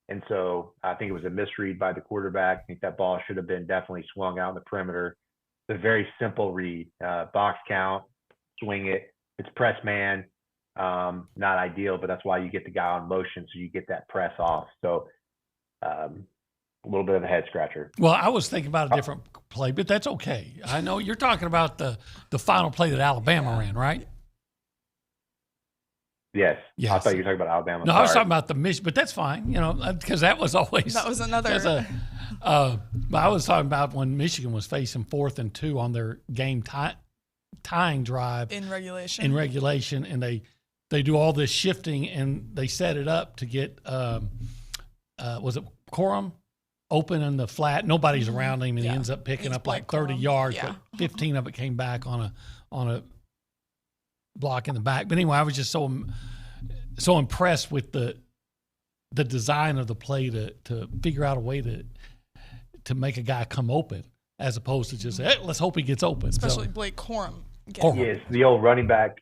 And so I think it was a misread by the quarterback. I think that ball should have been definitely swung out in the perimeter. It's a very simple read, box count, swing it. It's press man, not ideal, but that's why you get the guy on motion, so you get that press off. So a little bit of a head scratcher. Well, I was thinking about a different play, but that's okay. I know you're talking about the final play that Alabama ran, right? Yes. I thought you were talking about Alabama. No, I was talking about the Michigan, but that's fine, because that was always. That was another. But I was talking about when Michigan was facing 4th and 2 on their game tying drive. In regulation. And they do all this shifting, and they set it up to get, was it Corum open in the flat? Nobody's around him, and he ends up picking up like 30 yards, but 15 of it came back on a block in the back. But anyway, I was just so impressed with the design of the play to figure out a way to make a guy come open, as opposed to just hey, let's hope he gets open. Especially Blake Corum. Yes, the old running back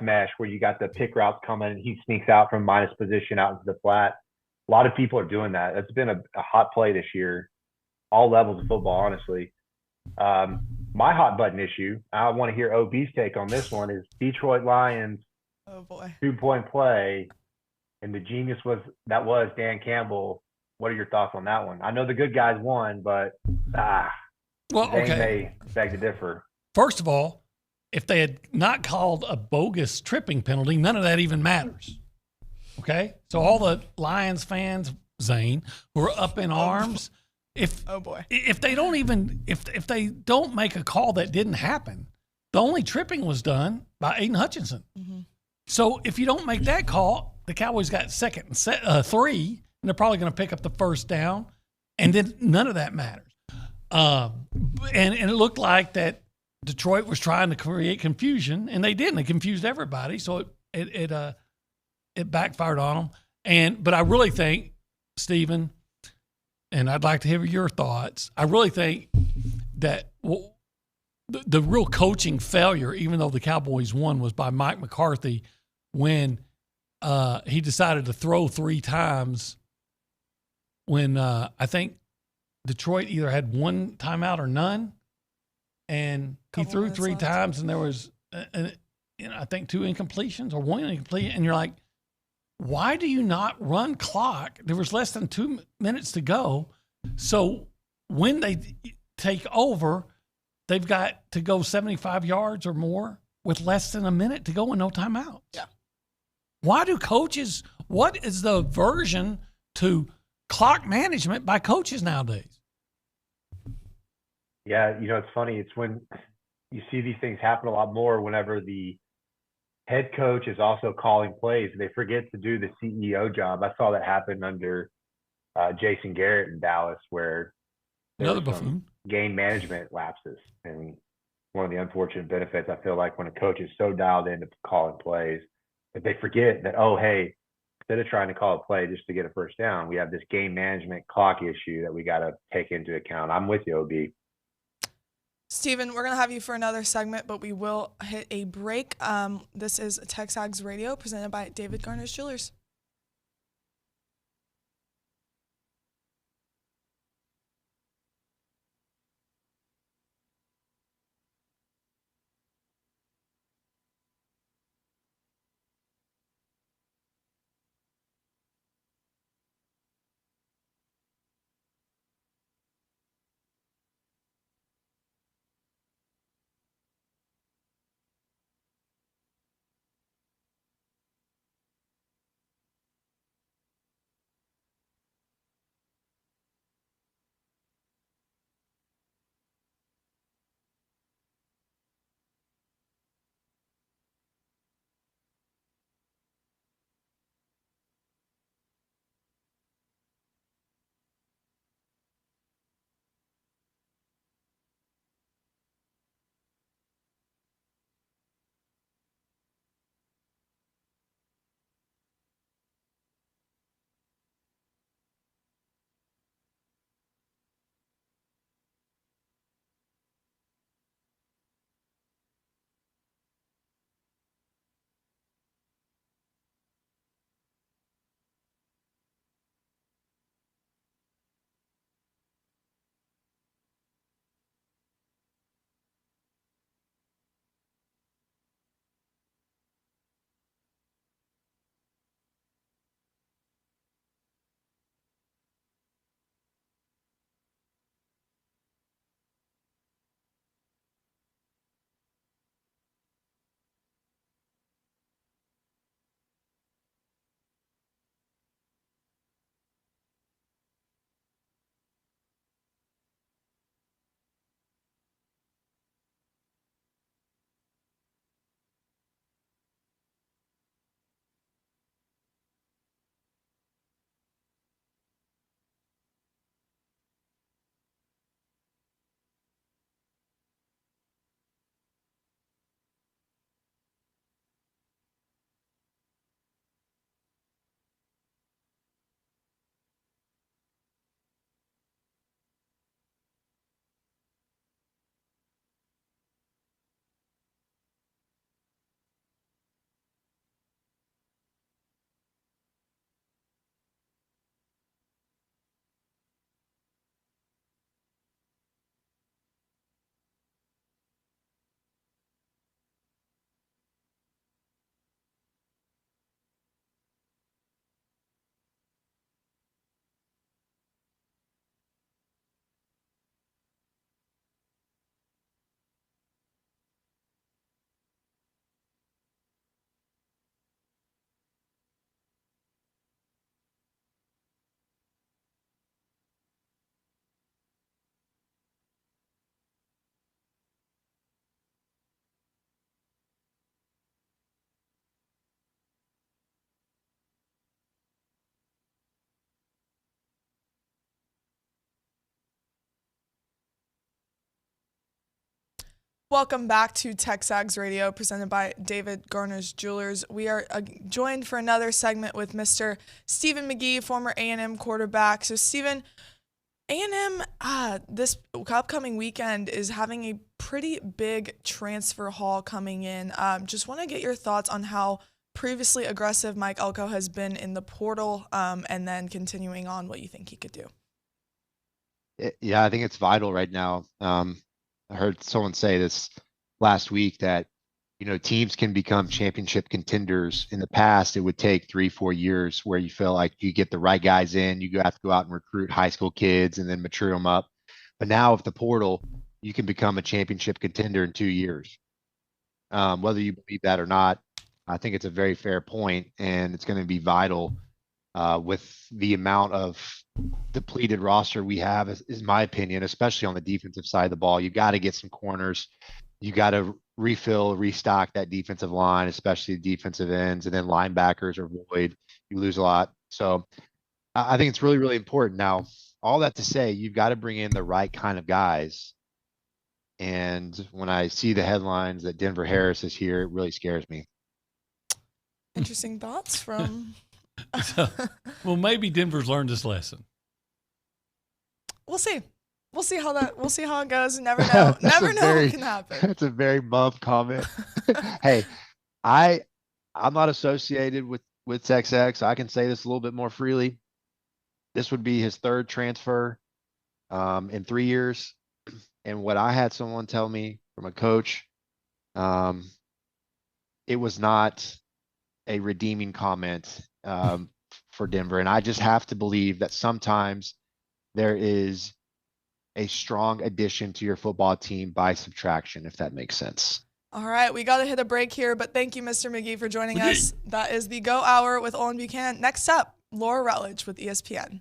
mesh where you got the pick routes coming, and he sneaks out from minus position out into the flat. A lot of people are doing that. That's been a hot play this year, all levels of football, honestly. My hot button issue, I want to hear OB's take on this one, is Detroit Lions 2-point play, and the genius was Dan Campbell. What are your thoughts on that one? I know the good guys won, but they beg to differ. First of all, if they had not called a bogus tripping penalty, none of that even matters. Okay? So all the Lions fans, Zane, who are up in arms, if they don't make a call that didn't happen, the only tripping was done by Aiden Hutchinson. Mm-hmm. So if you don't make that call, the Cowboys got 2nd and 3, and they're probably going to pick up the 1st down, and then none of that matters. And it looked like that Detroit was trying to create confusion, and they didn't. They confused everybody, so it backfired on them. But I really think, Stephen, and I'd like to hear your thoughts, I really think that the real coaching failure, even though the Cowboys won, was by Mike McCarthy when he decided to throw 3 times when I think Detroit either had 1 timeout or none, and he threw 3 times, and there was, I think, 2 incompletions or 1 incomplete, and you're like, why do you not run clock? There was less than 2 minutes to go. So when they take over, they've got to go 75 yards or more with less than a minute to go and no timeouts. Yeah. Why do coaches, what is the aversion to clock management by coaches nowadays? Yeah, it's funny. It's when you see these things happen a lot more whenever the head coach is also calling plays. They forget to do the CEO job. I saw that happen under Jason Garrett in Dallas, where there another was some buffoon game management lapses. And one of the unfortunate benefits. I feel like when a coach is so dialed into calling plays that they forget that, oh, hey, instead of trying to call a play just to get a first down, we have this game management clock issue that we got to take into account. I'm with you, OB. Steven, we're going to have you for another segment, but we will hit a break. This is TexAgs Radio presented by David Garner's Jewelers. Welcome back to TexAgs Radio, presented by David Garner's Jewelers. We are joined for another segment with Mr. Stephen McGee, former A&M quarterback. So, Stephen, A&M this upcoming weekend is having a pretty big transfer haul coming in. Just want to get your thoughts on how previously aggressive Mike Elko has been in the portal, and then continuing on what you think he could do. Yeah, I think it's vital right now. I heard someone say this last week that, teams can become championship contenders. In the past, it would take 3-4 years where you feel like you get the right guys in, you have to go out and recruit high school kids and then mature them up. But now with the portal, you can become a championship contender in 2 years. Whether you believe that or not, I think it's a very fair point, and it's going to be vital with the amount of depleted roster we have, is my opinion, especially on the defensive side of the ball. You got to get some corners. You got to restock that defensive line, especially the defensive ends, and then linebackers are void. You lose a lot. So I think it's really, really important. Now, all that to say, you've got to bring in the right kind of guys And when I see the headlines that Denver Harris is here, it really scares me. Interesting thoughts from. Well, maybe Denver's learned this lesson. We'll see. We'll see how it goes. You never know. Never know what can happen. That's a very mum comment. Hey, I'm not associated with TexAgs, so I can say this a little bit more freely. This would be his third transfer in 3 years. And what I had someone tell me from a coach, it was not a redeeming comment for Denver. And I just have to believe that sometimes there is a strong addition to your football team by subtraction, if that makes sense. All right, we got to hit a break here, but thank you, Mr. McGee, for joining us. That is the Go Hour with Olin Buchanan. Next up, Laura Rutledge with ESPN.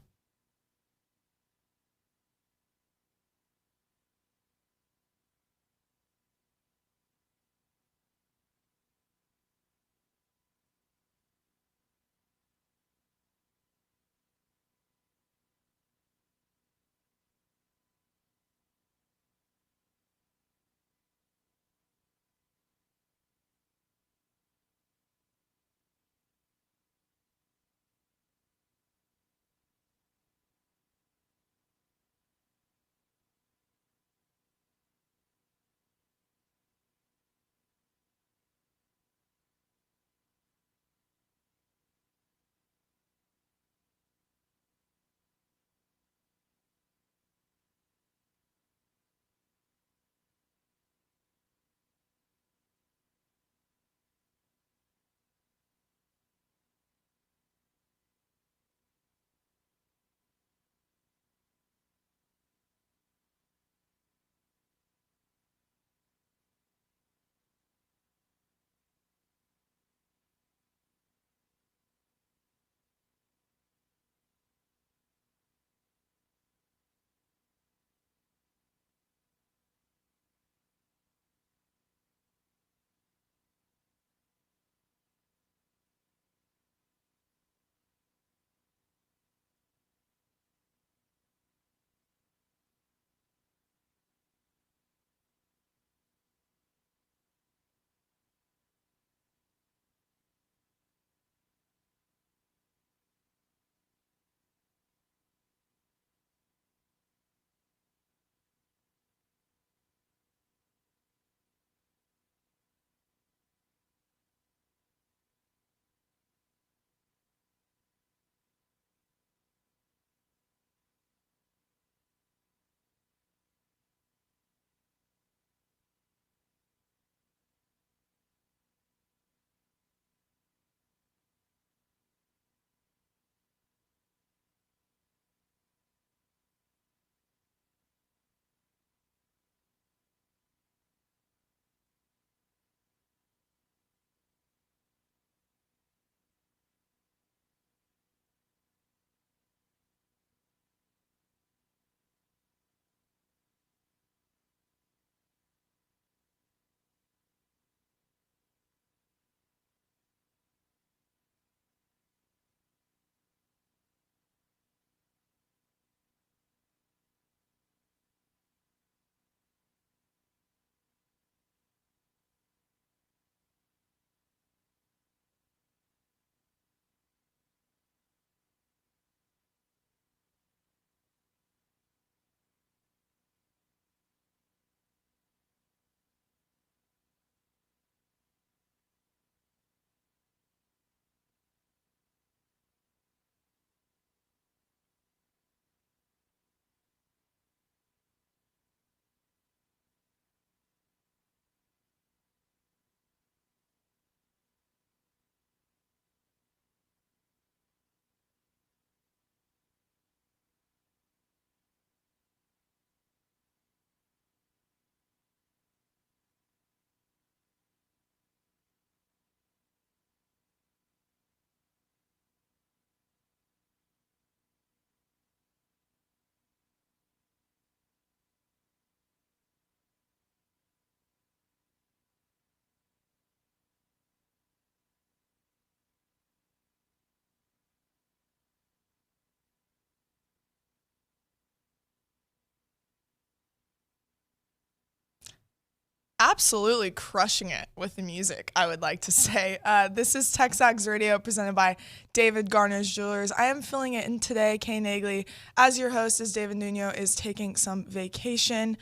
absolutely crushing it with the music, I would like to say. This is TexAgs Radio presented by David Garner's Jewelers. I am filling it in today, Kay Naegeli, as your host, as David Nuno is taking some vacation.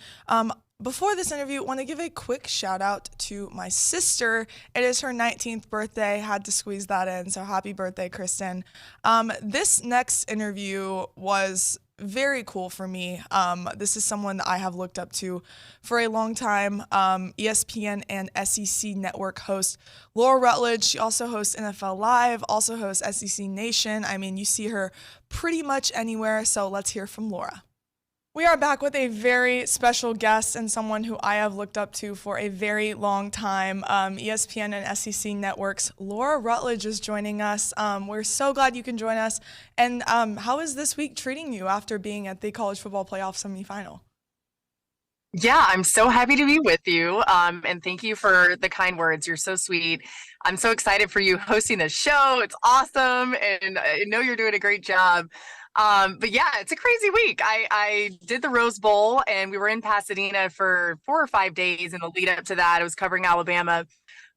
Before this interview, I want to give a quick shout out to my sister. It is her 19th birthday. Had to squeeze that in, so happy birthday, Kristen. This next interview was very cool for me. This is someone that I have looked up to for a long time. ESPN and SEC Network host Laura Rutledge. She also hosts NFL Live, also hosts SEC Nation. I mean, you see her pretty much anywhere, so let's hear from Laura. We are back with a very special guest and someone who I have looked up to for a very long time. ESPN and SEC Network's Laura Rutledge is joining us. We're so glad you can join us. And how is this week treating you after being at the college football playoff semifinal? Yeah, I'm so happy to be with you. And thank you for the kind words. You're so sweet. I'm so excited for you hosting this show. It's awesome. And I know you're doing a great job. But yeah, it's a crazy week. I did the Rose Bowl and we were in Pasadena for 4 or 5 days in the lead up to that. I was covering Alabama.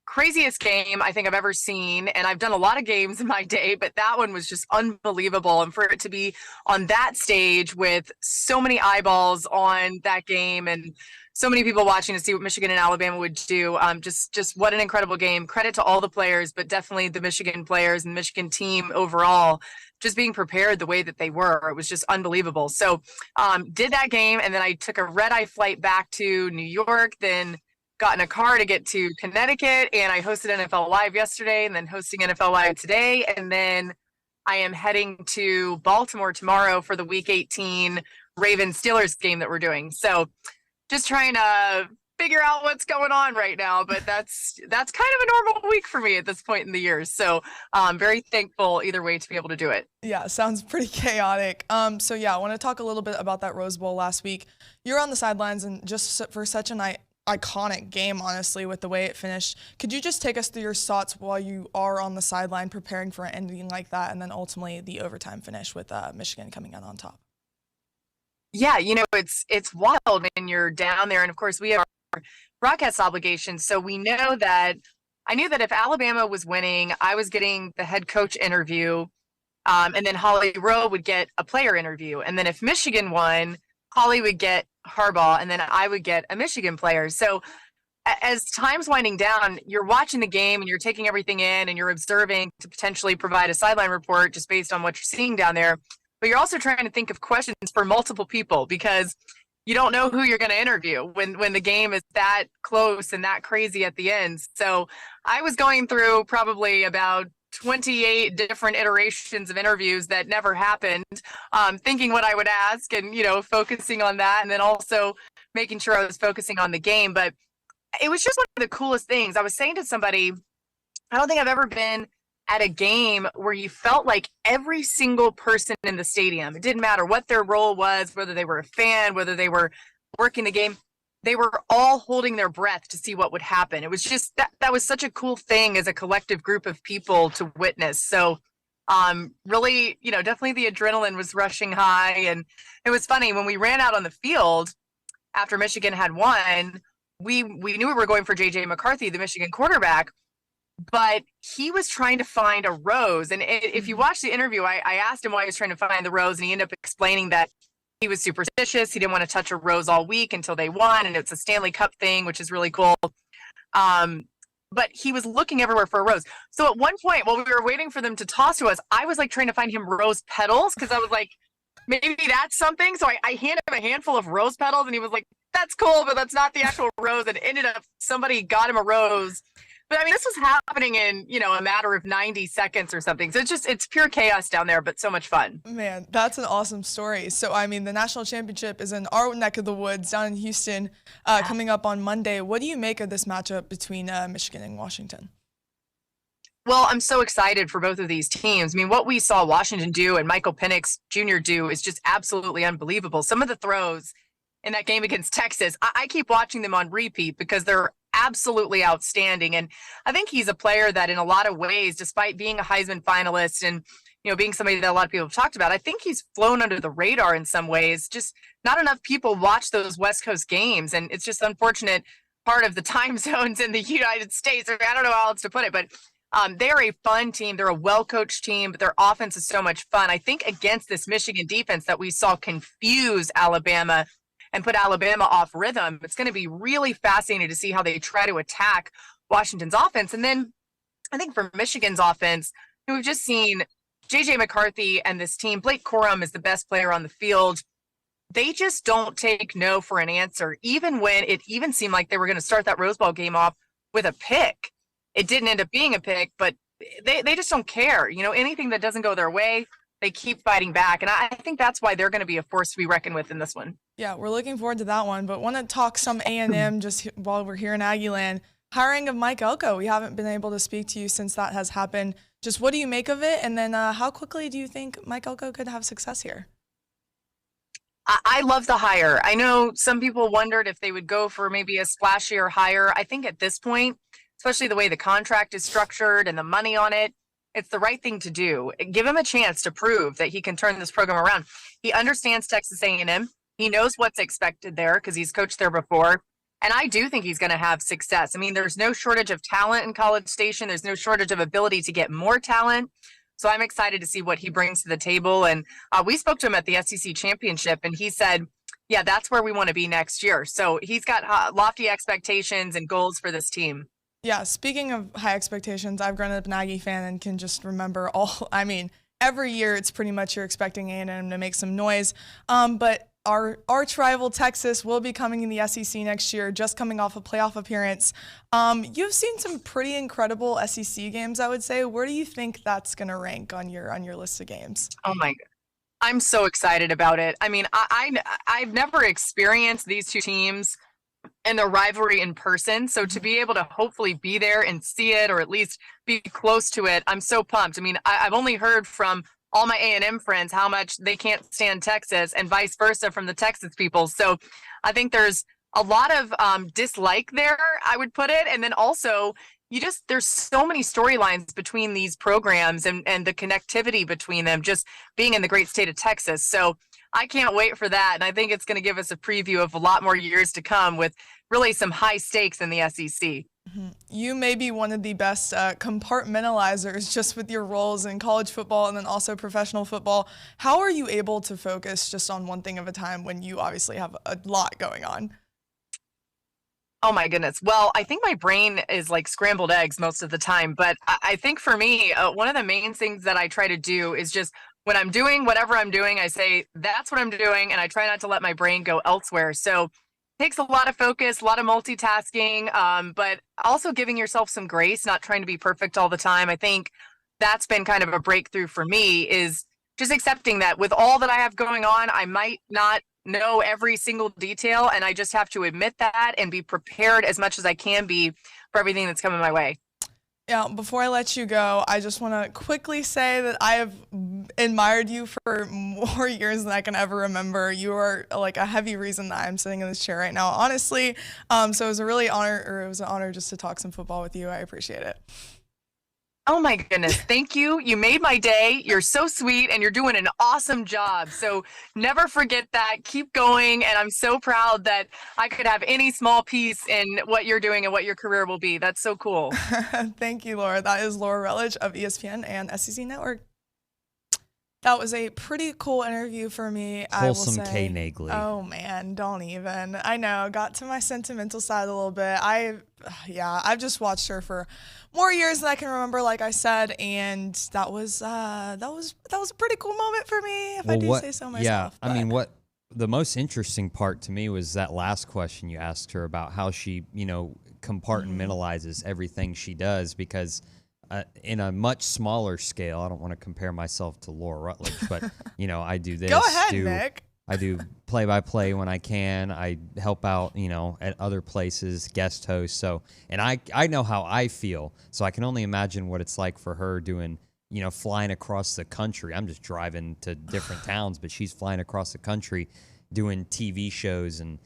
Craziest game I think I've ever seen. And I've done a lot of games in my day, but that one was just unbelievable. And for it to be on that stage with so many eyeballs on that game and so many people watching to see what Michigan and Alabama would do. Just what an incredible game. Credit to all the players, but definitely the Michigan players and the Michigan team overall, just being prepared the way that they were. It was just unbelievable. So did that game, and then I took a red-eye flight back to New York, then got in a car to get to Connecticut, and I hosted NFL Live yesterday and then hosting NFL Live today. And then I am heading to Baltimore tomorrow for the Week 18 Ravens-Steelers game that we're doing. So just trying to figure out what's going on right now, but that's kind of a normal week for me at this point in the year. So I'm very thankful either way to be able to do it. Yeah, sounds pretty chaotic. So yeah, I want to talk a little bit about that Rose Bowl last week. You're on the sidelines, and just for such an iconic game, honestly, with the way it finished. Could you just take us through your thoughts while you are on the sideline preparing for an ending like that, and then ultimately the overtime finish with Michigan coming out on top? Yeah, it's wild when you're down there, and of course we have our broadcast obligations. So I knew that if Alabama was winning, I was getting the head coach interview, and then Holly Rowe would get a player interview. And then if Michigan won, Holly would get Harbaugh, and then I would get a Michigan player. So as time's winding down, you're watching the game and you're taking everything in and you're observing to potentially provide a sideline report just based on what you're seeing down there. But you're also trying to think of questions for multiple people because you don't know who you're going to interview when the game is that close and that crazy at the end. So I was going through probably about 28 different iterations of interviews that never happened, thinking what I would ask and, focusing on that. And then also making sure I was focusing on the game. But it was just one of the coolest things. I was saying to somebody, I don't think I've ever been at a game where you felt like every single person in the stadium, it didn't matter what their role was, whether they were a fan, whether they were working the game, they were all holding their breath to see what would happen. It was just that was such a cool thing as a collective group of people to witness. So really, definitely the adrenaline was rushing high. And it was funny when we ran out on the field after Michigan had won, we knew we were going for JJ McCarthy, the Michigan quarterback, but he was trying to find a rose. And if you watch the interview, I asked him why he was trying to find the rose, and he ended up explaining that he was superstitious. He didn't want to touch a rose all week until they won, and it's a Stanley Cup thing, which is really cool. But he was looking everywhere for a rose. So at one point, while we were waiting for them to toss to us, I was like trying to find him rose petals because I was like, maybe that's something. So I handed him a handful of rose petals, and he was like, that's cool, but that's not the actual rose. And ended up somebody got him a rose. But I mean, this was happening in, a matter of 90 seconds or something. So it's pure chaos down there, but so much fun. Man, that's an awesome story. So, I mean, the national championship is in our neck of the woods down in Houston coming up on Monday. What do you make of this matchup between Michigan and Washington? Well, I'm so excited for both of these teams. I mean, what we saw Washington do and Michael Penix Jr. do is just absolutely unbelievable. Some of the throws in that game against Texas, I keep watching them on repeat because they're absolutely outstanding. And I think he's a player that in a lot of ways, despite being a Heisman finalist and, being somebody that a lot of people have talked about, I think he's flown under the radar in some ways. Just not enough people watch those West Coast games. And it's just unfortunate part of the time zones in the United States. I don't know how else to put it, but they're a fun team. They're a well-coached team, but their offense is so much fun. I think against this Michigan defense that we saw confuse Alabama and put Alabama off rhythm, it's going to be really fascinating to see how they try to attack Washington's offense. And then I think for Michigan's offense, we've just seen J.J. McCarthy and this team. Blake Corum is the best player on the field. They just don't take no for an answer, even when it even seemed like they were going to start that Rose Bowl game off with a pick. It didn't end up being a pick, but they just don't care. You know, anything that doesn't go their way, they keep fighting back. And I think that's why they're going to be a force to be reckoned with in this one. Yeah, we're looking forward to that one. But want to talk some A&M just while we're here in Aggieland. Hiring of Mike Elko. We haven't been able to speak to you since that has happened. Just what do you make of it? And then how quickly do you think Mike Elko could have success here? I love the hire. I know some people wondered if they would go for maybe a splashier hire. I think at this point, especially the way the contract is structured and the money on it, it's the right thing to do. Give him a chance to prove that he can turn this program around. He understands Texas A&M. He knows what's expected there because he's coached there before. And I do think he's going to have success. I mean, there's no shortage of talent in College Station. There's no shortage of ability to get more talent. So I'm excited to see what he brings to the table. And we spoke to him at the SEC Championship, and he said, yeah, that's where we want to be next year. So he's got lofty expectations and goals for this team. Yeah, speaking of high expectations, I've grown up an Aggie fan and can just remember every year it's pretty much you're expecting A&M to make some noise. But our arch rival Texas will be coming in the SEC next year, just coming off a playoff appearance. You've seen some pretty incredible SEC games, I would say. Where do you think that's going to rank on your list of games? Oh my God. I'm so excited about it. I mean, I've never experienced these two teams and the rivalry in person. So to be able to hopefully be there and see it, or at least be close to it, I'm so pumped. I mean, I've only heard from all my A&M friends how much they can't stand Texas, and vice versa from the Texas people. So I think there's a lot of dislike there, I would put it. And then also there's so many storylines between these programs and the connectivity between them, just being in the great state of Texas. So I can't wait for that. And I think it's going to give us a preview of a lot more years to come with really some high stakes in the SEC. Mm-hmm. You may be one of the best compartmentalizers just with your roles in college football and then also professional football. How are you able to focus just on one thing at a time when you obviously have a lot going on? Oh my goodness. Well, I think my brain is like scrambled eggs most of the time, but I think for me, one of the main things that I try to do is just when I'm doing whatever I'm doing, I say, that's what I'm doing. And I try not to let my brain go elsewhere. So it takes a lot of focus, a lot of multitasking, but also giving yourself some grace, not trying to be perfect all the time. I think that's been kind of a breakthrough for me, is just accepting that with all that I have going on, I might not know every single detail, and I just have to admit that and be prepared as much as I can be for everything that's coming my way. Yeah, before I let you go, I just want to quickly say that I have admired you for more years than I can ever remember. You are like a heavy reason that I'm sitting in this chair right now, honestly. So it was an honor just to talk some football with you. I appreciate it. Oh my goodness. Thank you. You made my day. You're so sweet and you're doing an awesome job. So never forget that. Keep going. And I'm so proud that I could have any small piece in what you're doing and what your career will be. That's so cool. Thank you, Laura. That is Laura Rutledge of ESPN and SEC Network. That was a pretty cool interview for me. Wholesome Kay Naegeli. Oh man, don't even. I know, got to my sentimental side a little bit. I've just watched her for more years than I can remember, like I said, and that was a pretty cool moment for me, if I do say so myself. Yeah, I mean, what the most interesting part to me was that last question you asked her about how she, compartmentalizes everything she does, because in a much smaller scale, I don't want to compare myself to Laura Rutledge, but, I do this. Go ahead, Nick. I do play-by-play when I can. I help out, at other places, guest host. So, and I know how I feel, so I can only imagine what it's like for her doing, flying across the country. I'm just driving to different towns, but she's flying across the country doing TV shows and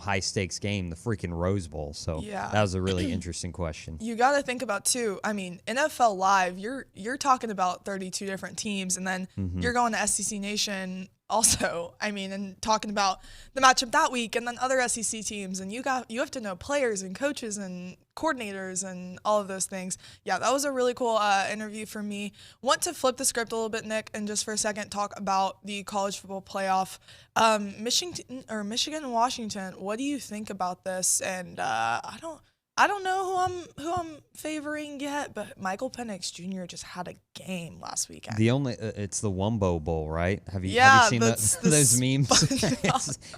high-stakes game, the freaking Rose Bowl. So that was a really interesting question. You got to think about, too, I mean, NFL Live, you're talking about 32 different teams, and then you're going to SEC Nation also, I mean, and talking about the matchup that week and then other SEC teams, and you have to know players and coaches and coordinators and all of those things. Yeah, that was a really cool interview for me. Want to flip the script a little bit, Nick, and just for a second talk about the college football playoff. Michigan and Washington. What do you think about this? And I don't know who I'm favoring yet, but Michael Penix Jr. just had a game last weekend. The only it's the Wombo Bowl, right? Have you seen those memes?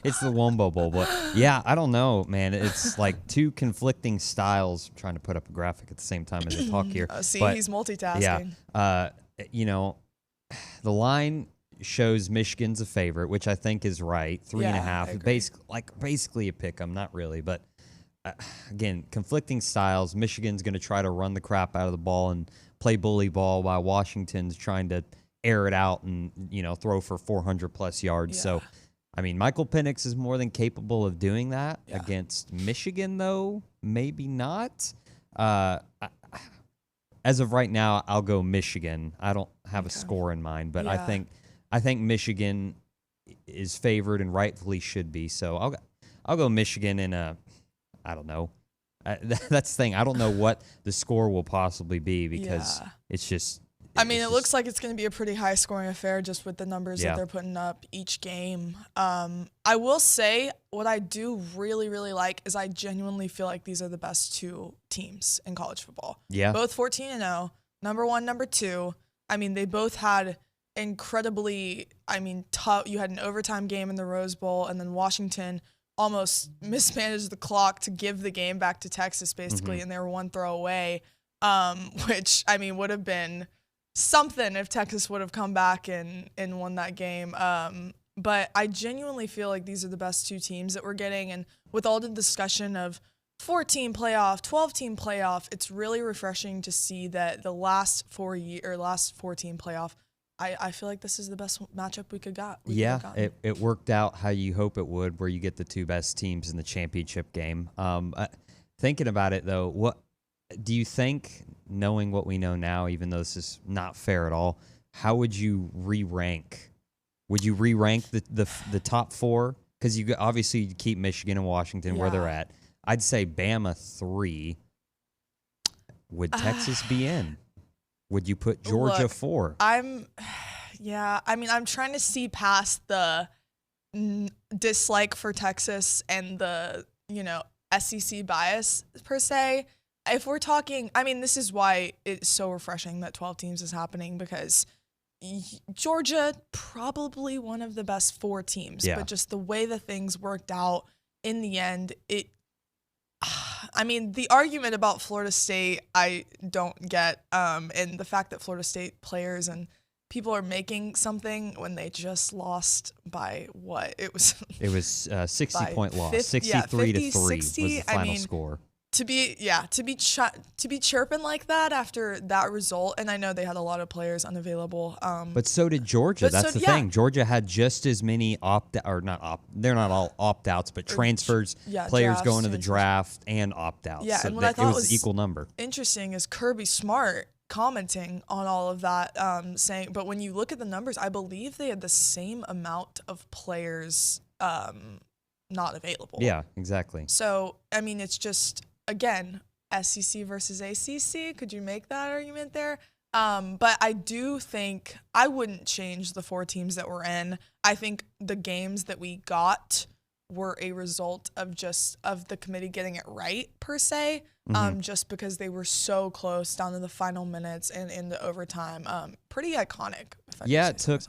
it's the Wombo Bowl, but yeah, I don't know, man. It's like two conflicting styles. I'm trying to put up a graphic at the same time as I talk here. He's multitasking. Yeah, the line shows Michigan's a favorite, which I think is right. 3.5, basically a pick 'em, not really, but. Again, conflicting styles. Michigan's going to try to run the crap out of the ball and play bully ball, while Washington's trying to air it out and throw for 400+ yards. So, I mean, Michael Penix is more than capable of doing that against Michigan, though maybe not. As of right now, I'll go Michigan. I don't have a score in mind, but I think Michigan is favored and rightfully should be. So I'll go Michigan in a. I don't know. That's the thing. I don't know what the score will possibly be because it's just. It looks like it's going to be a pretty high-scoring affair just with the numbers that they're putting up each game. I will say what I do really, really like is I genuinely feel like these are the best two teams in college football. Yeah. Both 14-0, number 1, number 2. I mean, they both had incredibly, tough. You had an overtime game in the Rose Bowl, and then Washington almost mismanaged the clock to give the game back to Texas, basically, and they were one throw away, which, would have been something if Texas would have come back and won that game. But I genuinely feel like these are the best two teams that we're getting, and with all the discussion of 14 playoff, 12-team playoff, it's really refreshing to see that the last 14 playoff, I feel like this is the best matchup we could got. It worked out how you hope it would, where you get the two best teams in the championship game. Thinking about it, though, what do you think, knowing what we know now, even though this is not fair at all, how would you re-rank? Would you re-rank the top 4? Because you obviously keep Michigan and Washington where they're at. I'd say Bama 3. Would Texas be in? Would you put Georgia 4? I'm trying to see past the dislike for Texas and the, SEC bias per se. If we're talking, this is why it's so refreshing that 12 teams is happening, because Georgia, probably one of the best 4 teams, but just the way the things worked out in the end, the argument about Florida State, I don't get, and the fact that Florida State players and people are making something when they just lost by what? It was 60-point loss, 63-3 was the final score. To be chirping like that after that result, and I know they had a lot of players unavailable. But so did Georgia. That's the thing. Georgia had just as many they're not all opt-outs, but transfers, players going to the draft and opt-outs. Yeah, so and what I thought it was an equal number. Interesting is Kirby Smart commenting on all of that, saying, but when you look at the numbers, I believe they had the same amount of players not available. Yeah, exactly. So, it's just, again, SEC versus ACC. Could you make that argument there? But I do think I wouldn't change the 4 teams that we're in. I think the games that we got were a result of the committee getting it right, per se, just because they were so close down to the final minutes and in the overtime. Pretty iconic. It took,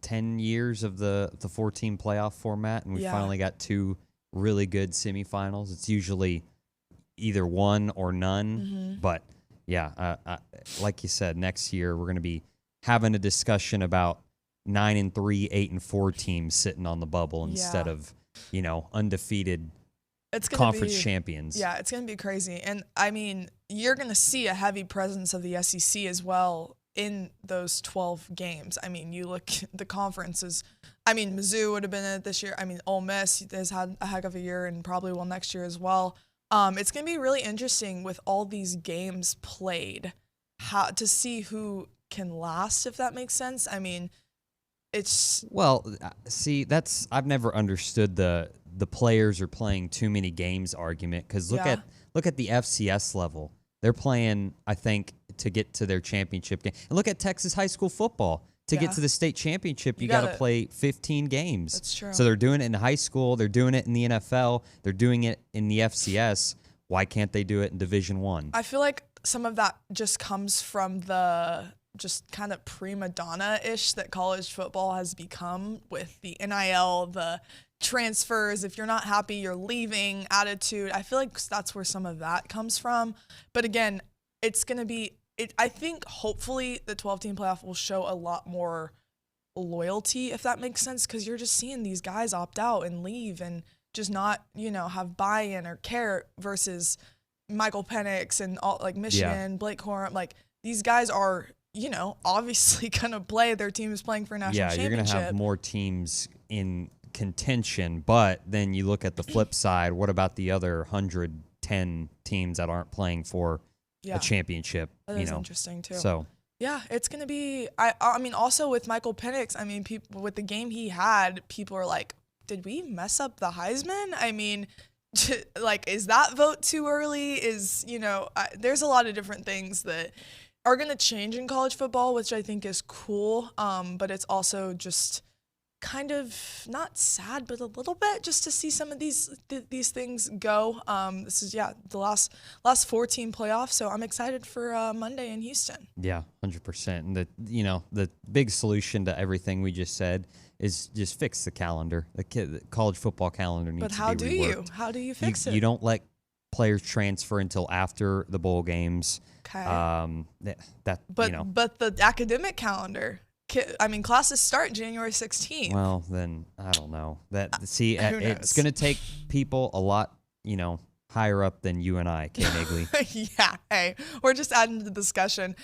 10 years of the 4-team playoff format, and we finally got 2 really good semifinals. It's usually either one or none, but like you said, next year we're going to be having a discussion about 9-3, 8-4 teams sitting on the bubble instead of undefeated conference champions. Yeah, it's going to be crazy, and you're going to see a heavy presence of the SEC as well in those 12 games. You look, the conferences, Mizzou would have been in it this year. Ole Miss has had a heck of a year and probably will next year as well. It's going to be really interesting with all these games played, how to see who can last, if that makes sense. it's see, I've never understood the players are playing too many games argument, because look at the FCS level. They're playing, I think, to get to their championship game. And look at Texas high school football. To get to the state championship, you got to play 15 games. That's true. So they're doing it in high school. They're doing it in the NFL. They're doing it in the FCS. Why can't they do it in Division I? I feel like some of that just comes from the just kind of prima donna-ish that college football has become with the NIL, the transfers. If you're not happy, you're leaving attitude. I feel like that's where some of that comes from. But again, it's going to be, I think hopefully the 12-team playoff will show a lot more loyalty, if that makes sense, because you're just seeing these guys opt out and leave and just not, have buy-in or care versus Michael Penix and all, like Michigan, Blake Corum. Like, these guys are, obviously going to play. Their team is playing for a national championship. Yeah, you're going to have more teams in contention, but then you look at the flip side. What about the other 110 teams that aren't playing for a championship? That is interesting too. So yeah, it's gonna be. I mean, also with Michael Penix. I mean, people with the game he had, people are like, did we mess up the Heisman? I mean, like, is that vote too early? There's a lot of different things that are gonna change in college football, which I think is cool. But it's also just kind of not sad, but a little bit, just to see some of these things go. This is the last 4-team playoff, so I'm excited for Monday in Houston. Yeah, 100%. And the big solution to everything we just said is just fix the calendar. The college football calendar needs to be reworked. How do you fix it? You don't let players transfer until after the bowl games. Okay. But the academic calendar. I mean, classes start January 16th. Well, then I don't know. It's going to take people a lot, higher up than you and I, Kay Naegeli. Yeah, hey, we're just adding to the discussion.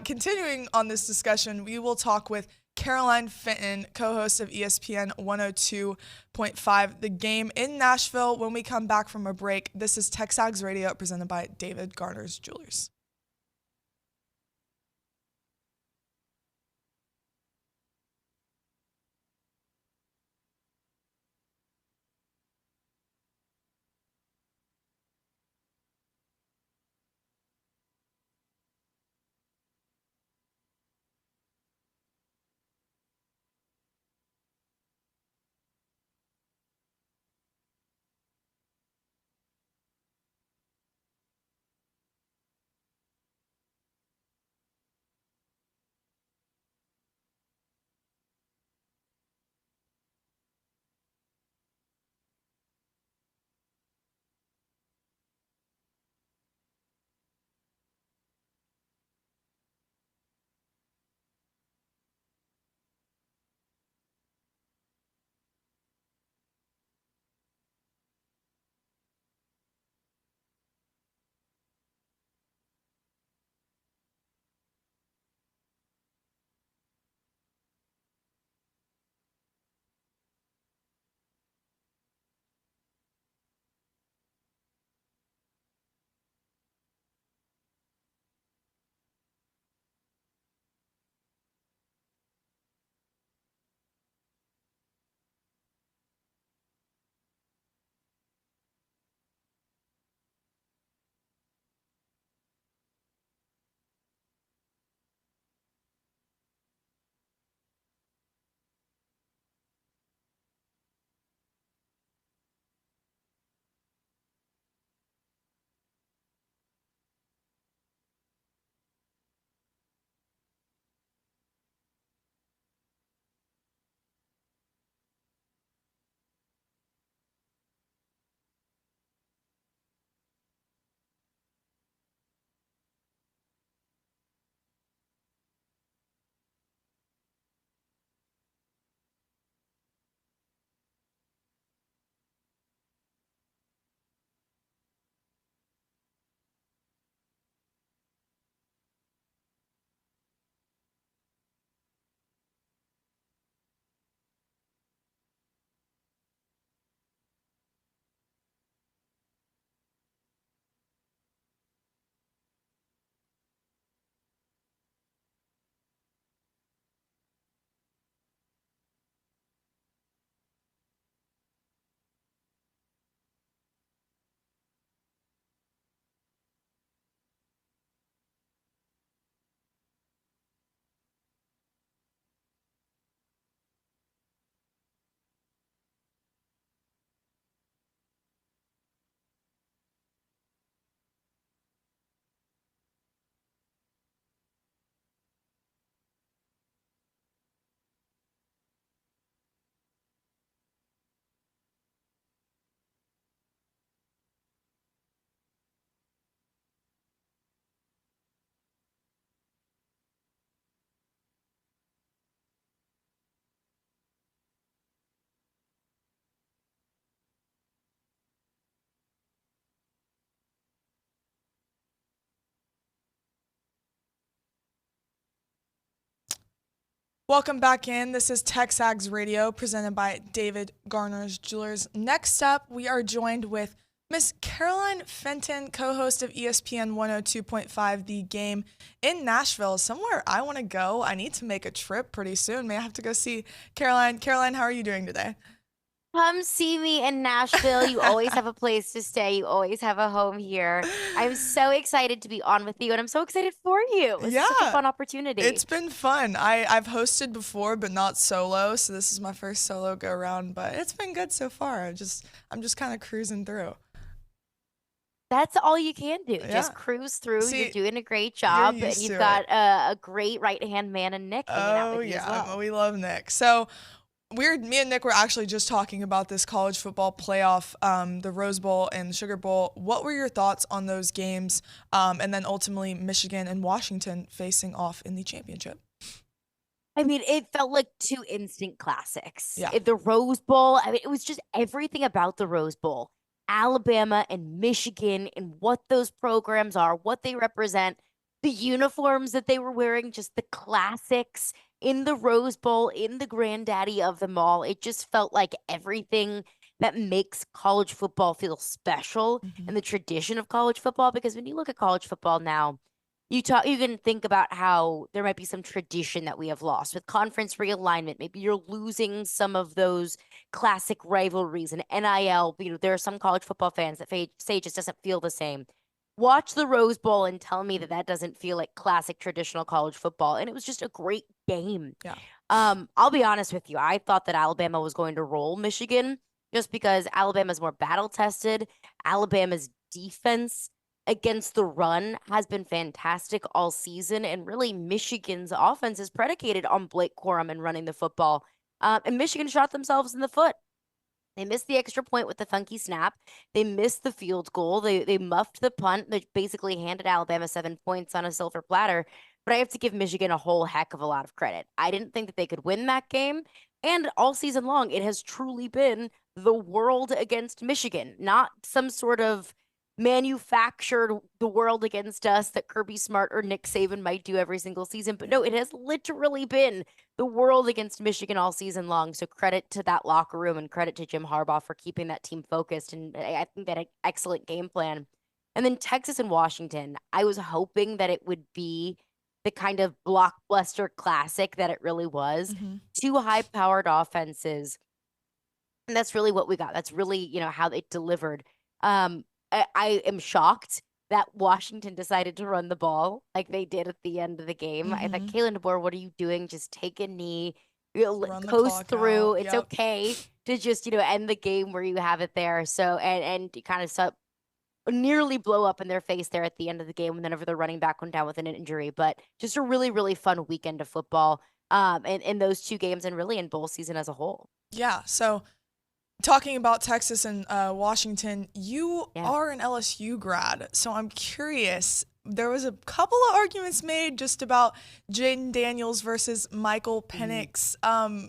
Continuing on this discussion, we will talk with Caroline Fenton, co-host of ESPN 102.5, The Game in Nashville, when we come back from a break. This is TexAgs Radio, presented by David Garner's Jewelers. Welcome back in. This is TexAgs Radio presented by David Garner's Jewelers. Next up, we are joined with Miss Caroline Fenton, co-host of ESPN 102.5 The Game in Nashville, somewhere I want to go. I need to make a trip pretty soon. May I have to go see Caroline? Caroline, how are you doing today? Come see me in Nashville. You always have a place to stay. You always have a home here. I'm so excited to be on with you, and I'm so excited for you. It's such a fun opportunity. It's been fun. I've hosted before, but not solo, so this is my first solo go-around, but it's been good so far. I'm just kind of cruising through. That's all you can do. Yeah. Just cruise through. See, you're doing a great job, and you've got a great right-hand man in Nick hanging out with you as well. We love Nick. So me and Nick were actually just talking about this college football playoff, the Rose Bowl and the Sugar Bowl. What were your thoughts on those games? And then ultimately Michigan and Washington facing off in the championship. I mean, it felt like two instant classics. Yeah. The Rose Bowl, I mean, it was just everything about the Rose Bowl. Alabama and Michigan and what those programs are, what they represent, the uniforms that they were wearing, just the classics in the Rose Bowl, in the granddaddy of them all. It just felt like everything that makes college football feel special and the tradition of college football. Because when you look at college football now, you can think about how there might be some tradition that we have lost with conference realignment. Maybe you're losing some of those classic rivalries and NIL. There are some college football fans that say it just doesn't feel the same. Watch the Rose Bowl and tell me that doesn't feel like classic traditional college football. And it was just a great game. Yeah. I'll be honest with you. I thought that Alabama was going to roll Michigan just because Alabama's more battle tested. Alabama's defense against the run has been fantastic all season. And really Michigan's offense is predicated on Blake Corum and running the football. And Michigan shot themselves in the foot. They missed the extra point with the funky snap. They missed the field goal. They muffed the punt that basically handed Alabama 7 points on a silver platter. But I have to give Michigan a whole heck of a lot of credit. I didn't think that they could win that game. And all season long, it has truly been the world against Michigan, not some sort of manufactured the world against us that Kirby Smart or Nick Saban might do every single season. But no, it has literally been the world against Michigan all season long. So credit to that locker room and credit to Jim Harbaugh for keeping that team focused. And I think that an excellent game plan. And then Texas and Washington, I was hoping that it would be the kind of blockbuster classic that it really was. Two high-powered offenses. And that's really what we got. That's really, how they delivered. I am shocked that Washington decided to run the ball like they did at the end of the game. I thought, Kalen DeBoer, what are you doing? Just take a knee, coast through. It's okay to just, end the game where you have it there. So, and kind of nearly blow up in their face there at the end of the game whenever the running back went down with an injury. But just a really, really fun weekend of football in those two games and really in bowl season as a whole. Yeah, so talking about Texas and Washington, you are an LSU grad, so I'm curious. There was a couple of arguments made just about Jaden Daniels versus Michael Penix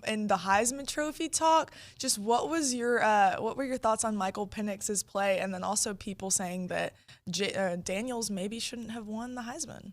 in the Heisman Trophy talk. Just what were your thoughts on Michael Penix's play, and then also people saying that Daniels maybe shouldn't have won the Heisman?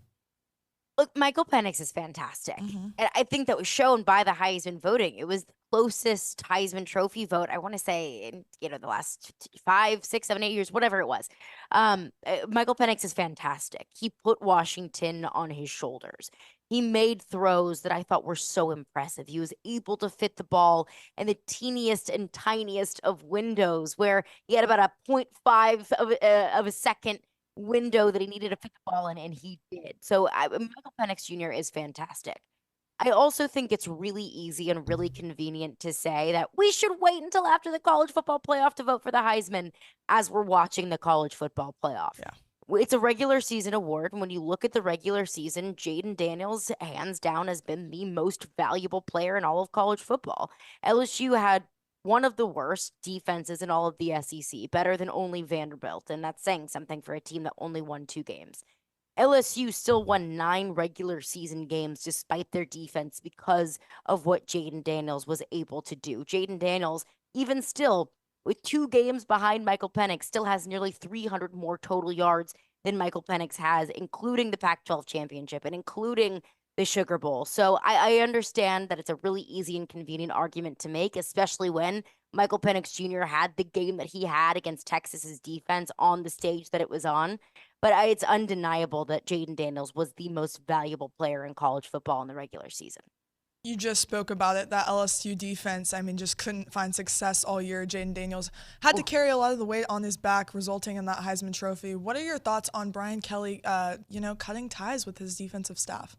Look, Michael Penix is fantastic. And I think that was shown by the Heisman voting. It was the closest Heisman Trophy vote, I want to say, in the last 5, 6, 7, 8 years, whatever it was. Michael Penix is fantastic. He put Washington on his shoulders. He made throws that I thought were so impressive. He was able to fit the ball in the teeniest and tiniest of windows, where he had about a 0.5 of a second window that he needed to fit the ball in, and he did. So Michael Penix Jr. is fantastic. I also think it's really easy and really convenient to say that we should wait until after the college football playoff to vote for the Heisman as we're watching the college football playoff. Yeah. It's a regular season award. And when you look at the regular season, Jaden Daniels, hands down, has been the most valuable player in all of college football. LSU had one of the worst defenses in all of the SEC, better than only Vanderbilt, and that's saying something for a team that only won 2 games. LSU still won 9 regular season games despite their defense because of what Jaden Daniels was able to do. Jaden Daniels, even still, with 2 games behind Michael Penix, still has nearly 300 more total yards than Michael Penix has, including the Pac-12 championship and including the Sugar Bowl. So I understand that it's a really easy and convenient argument to make, especially when Michael Penix Jr. had the game that he had against Texas's defense on the stage that it was on. But it's undeniable that Jaden Daniels was the most valuable player in college football in the regular season. You just spoke about it, that LSU defense, I mean, just couldn't find success all year. Jaden Daniels had to carry a lot of the weight on his back, resulting in that Heisman Trophy. What are your thoughts on Brian Kelly, cutting ties with his defensive staff?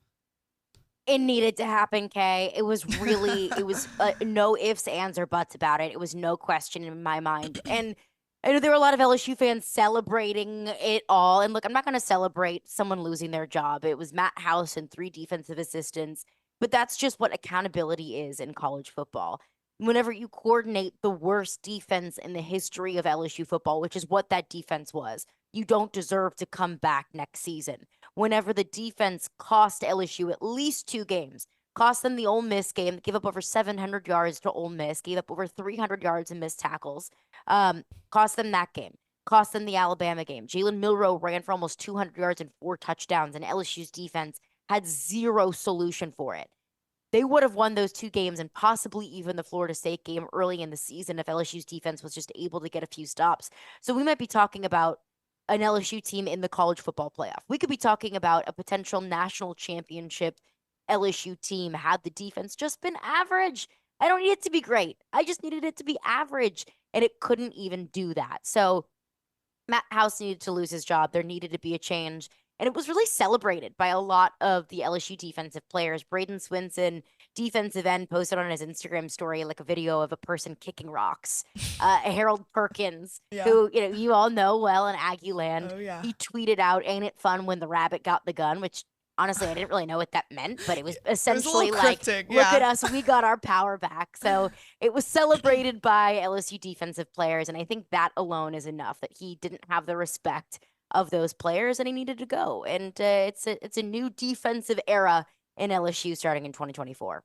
It needed to happen, Kay. It was really, it was no ifs, ands, or buts about it. It was no question in my mind. And I know there were a lot of LSU fans celebrating it all. And look, I'm not going to celebrate someone losing their job. It was Matt House and 3 defensive assistants. But that's just what accountability is in college football. Whenever you coordinate the worst defense in the history of LSU football, which is what that defense was, you don't deserve to come back next season. Whenever the defense cost LSU at least 2 games, cost them the Ole Miss game, gave up over 700 yards to Ole Miss, gave up over 300 yards and missed tackles, cost them that game, cost them the Alabama game. Jalen Milroe ran for almost 200 yards and 4 touchdowns, and LSU's defense had zero solution for it. They would have won those 2 games and possibly even the Florida State game early in the season if LSU's defense was just able to get a few stops. So we might be talking about an LSU team in the college football playoff. We could be talking about a potential national championship LSU team had the defense just been average. I don't need it to be great. I just needed it to be average, and it couldn't even do that. So Matt House needed to lose his job. There needed to be a change. And it was really celebrated by a lot of the LSU defensive players. Braden Swinson, defensive end, posted on his Instagram story like a video of a person kicking rocks. Harold Perkins, who you all know well in Aggie land, he tweeted out, "Ain't it fun when the rabbit got the gun?" Which honestly, I didn't really know what that meant, but it was essentially like, look at us, we got our power back. So it was celebrated by LSU defensive players, and I think that alone is enough that he didn't have the respect of those players and he needed to go. And it's a new defensive era in LSU starting in 2024.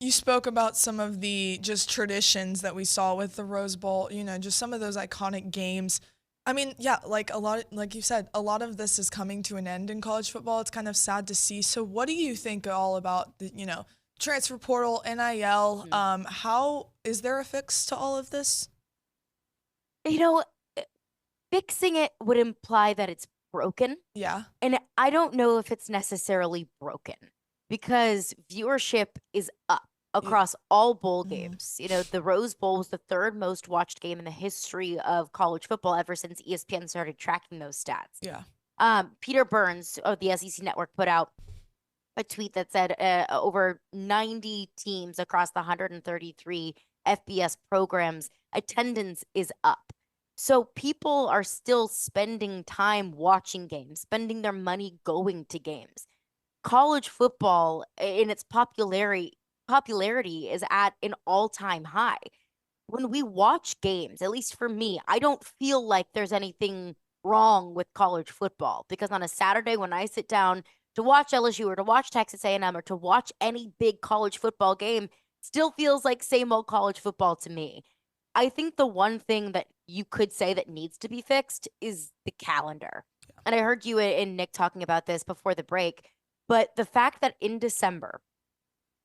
You spoke about some of the just traditions that we saw with the Rose Bowl, just some of those iconic games. I mean, like you said, a lot of this is coming to an end in college football. It's kind of sad to see. So what do you think all about the, transfer portal, NIL? How is there a fix to all of this? Fixing it would imply that it's broken. Yeah. And I don't know if it's necessarily broken because viewership is up across all bowl games. The Rose Bowl was the 3rd most watched game in the history of college football ever since ESPN started tracking those stats. Yeah. Peter Burns of the SEC Network put out a tweet that said over 90 teams across the 133 FBS programs, attendance is up. So people are still spending time watching games, spending their money going to games. College football in its popularity is at an all-time high. When we watch games, at least for me, I don't feel like there's anything wrong with college football because on a Saturday when I sit down to watch LSU or to watch Texas A&M or to watch any big college football game, it still feels like same old college football to me. I think the one thing that you could say that needs to be fixed is the calendar. And I heard you and Nick talking about this before the break, but the fact that in December,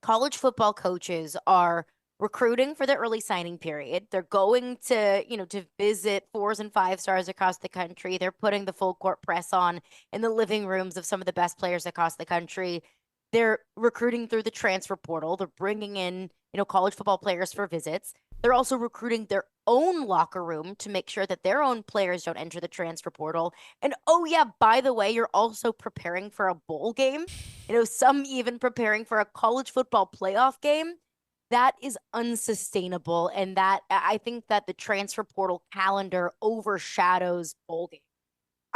college football coaches are recruiting for the early signing period. They're going to visit 4s and 5 stars across the country. They're putting the full court press on in the living rooms of some of the best players across the country. They're recruiting through the transfer portal. They're bringing in, college football players for visits. They're also recruiting their own locker room to make sure that their own players don't enter the transfer portal. And by the way, you're also preparing for a bowl game. Some even preparing for a college football playoff game. That is unsustainable. And that I think that the transfer portal calendar overshadows bowl games.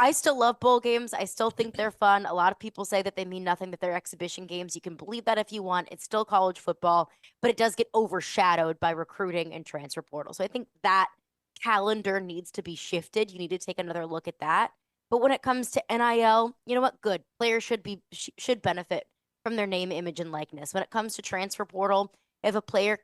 I still love bowl games. I still think they're fun. A lot of people say that they mean nothing, that they're exhibition games. You can believe that if you want. It's still college football, but it does get overshadowed by recruiting and transfer portal. So I think that calendar needs to be shifted. You need to take another look at that. But when it comes to NIL, you know what? Good. Players should benefit from their name, image, and likeness. When it comes to transfer portal, if a player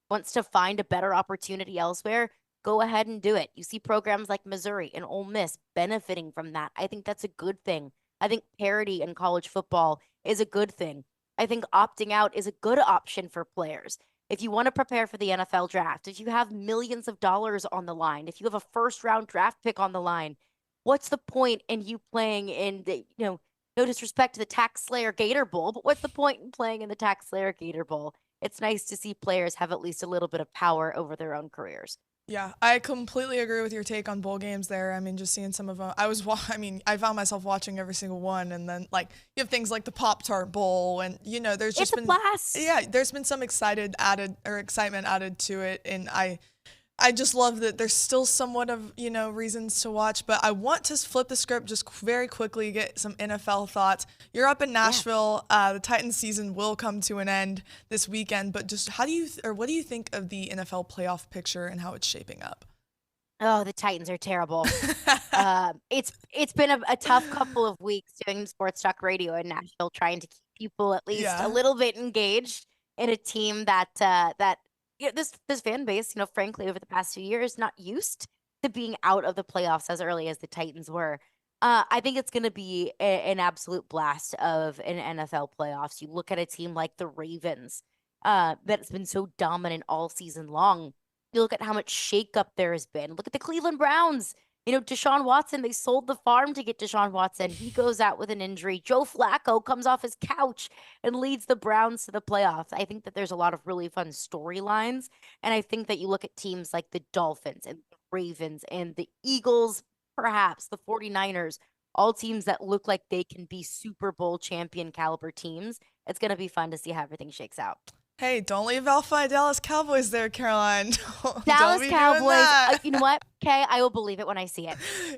wants to find a better opportunity elsewhere, go ahead and do it. You see programs like Missouri and Ole Miss benefiting from that. I think that's a good thing. I think parity in college football is a good thing. I think opting out is a good option for players. If you want to prepare for the NFL draft, if you have millions of dollars on the line, if you have a first round draft pick on the line, what's the point in you playing in the, no disrespect to the Tax Slayer Gator Bowl, but what's the point in playing in the Tax Slayer Gator Bowl? It's nice to see players have at least a little bit of power over their own careers. Yeah, I completely agree with your take on bowl games there. I mean, just seeing some of them, I found myself watching every single one, and then like you have things like the Pop-Tart Bowl, and there's just been blast. Yeah, there's been some excitement added to it, and I just love that there's still somewhat of, reasons to watch, but I want to flip the script just very quickly, get some NFL thoughts. You're up in Nashville. Yeah. The Titans season will come to an end this weekend, but just what do you think of the NFL playoff picture and how it's shaping up? Oh, the Titans are terrible. It's been a tough couple of weeks doing sports talk radio in Nashville, trying to keep people at least a little bit engaged in a team that this fan base, frankly, over the past few years, not used to being out of the playoffs as early as the Titans were. I think it's going to be an absolute blast of an NFL playoffs. You look at a team like the Ravens, that's been so dominant all season long. You look at how much shakeup there has been. Look at the Cleveland Browns. Deshaun Watson, they sold the farm to get Deshaun Watson. He goes out with an injury. Joe Flacco comes off his couch and leads the Browns to the playoffs. I think that there's a lot of really fun storylines. And I think that you look at teams like the Dolphins and the Ravens and the Eagles, perhaps the 49ers, all teams that look like they can be Super Bowl champion caliber teams. It's going to be fun to see how everything shakes out. Hey, don't leave out my Dallas Cowboys there, Caroline. Dallas Cowboys. You know what, Kay? I will believe it when I see it.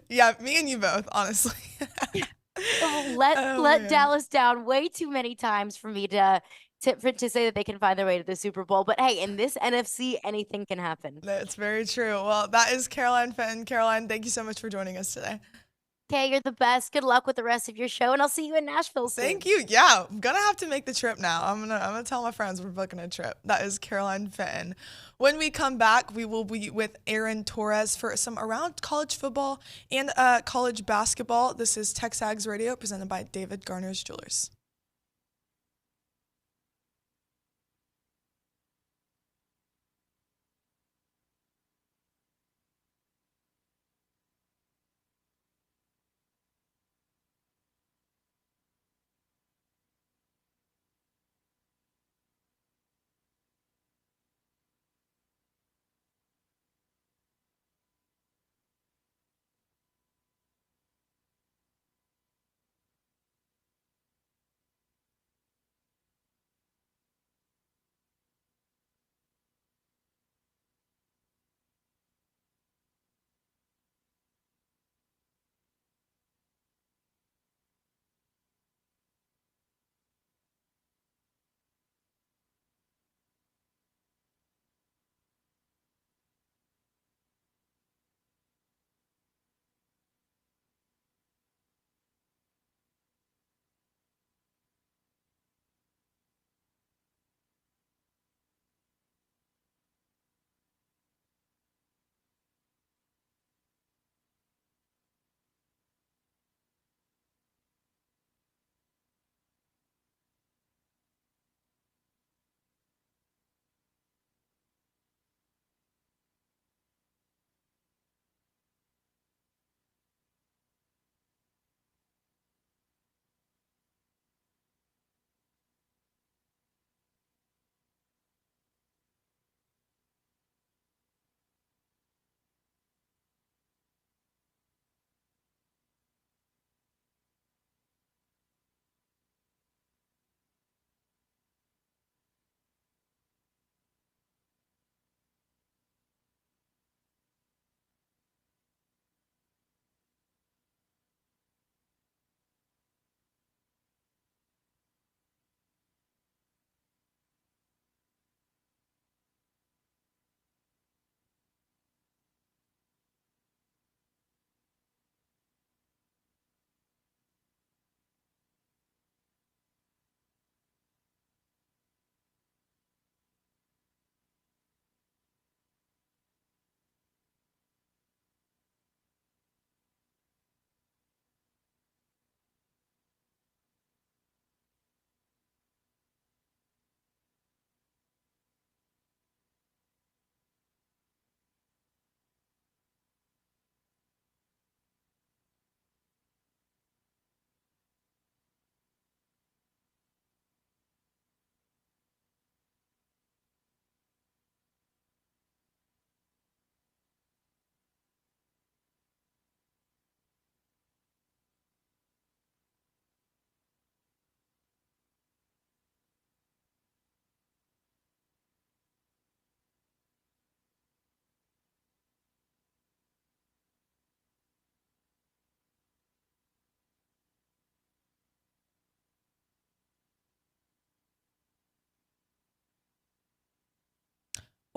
Yeah, me and you both, honestly. Let Dallas down way too many times for me to say that they can find their way to the Super Bowl. But hey, in this NFC, anything can happen. That's very true. Well, that is Caroline Fenton. Caroline, thank you so much for joining us today. Okay, you're the best. Good luck with the rest of your show, and I'll see you in Nashville soon. Thank you. Yeah, I'm gonna have to make the trip now. I'm gonna tell my friends we're booking a trip. That is Caroline Fenton. When we come back, we will be with Aaron Torres for some around college football and college basketball. This is TexAgs Radio, presented by David Garner's Jewelers.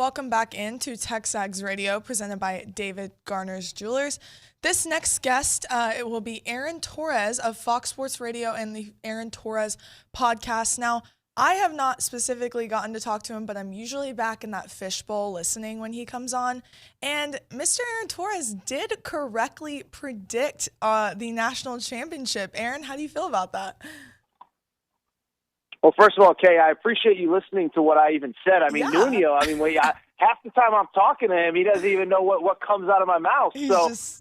Welcome back into TexAgs Radio, presented by David Garner's Jewelers. This next guest, it will be Aaron Torres of Fox Sports Radio and the Aaron Torres podcast. Now, I have not specifically gotten to talk to him, but I'm usually back in that fishbowl listening when he comes on. And Mr. Aaron Torres did correctly predict the national championship. Aaron, how do you feel about that? Well, first of all, Kay, I appreciate you listening to what I even said. I mean, Nuno, half the time I'm talking to him, he doesn't even know what comes out of my mouth.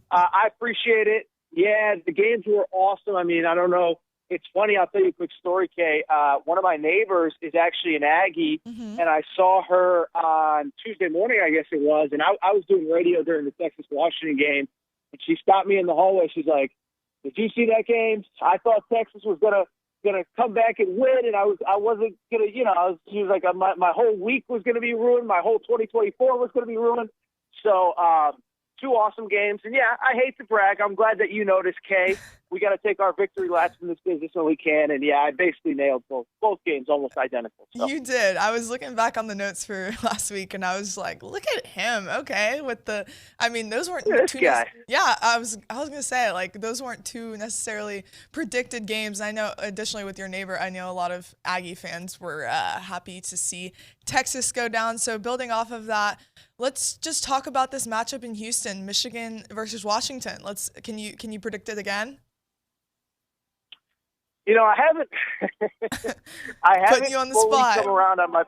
I appreciate it. Yeah, the games were awesome. I mean, I don't know. It's funny. I'll tell you a quick story, Kay. One of my neighbors is actually an Aggie, and I saw her on Tuesday morning, I guess it was, and I was doing radio during the Texas-Washington game, and she stopped me in the hallway. She's like, "Did you see that game? I thought Texas was gonna come back and win, and I wasn't gonna, she was like, my whole week was gonna be ruined, my whole 2024 was gonna be ruined." So 2 awesome games, and yeah, I hate to brag. I'm glad that you noticed, Kay. We got to take our victory laps in this business when we can, and yeah, I basically nailed both games, almost identical. So. You did. I was looking back on the notes for last week, and I was like, "Look at him." Okay, those weren't this guy. Yeah, I was gonna say, like, those weren't 2 necessarily predicted games. I know. Additionally, with your neighbor, I know a lot of Aggie fans were happy to see Texas go down. So building off of that, let's just talk about this matchup in Houston, Michigan versus Washington. Can you predict it again? I haven't. I haven't putting you on the fully spot. Come around on my.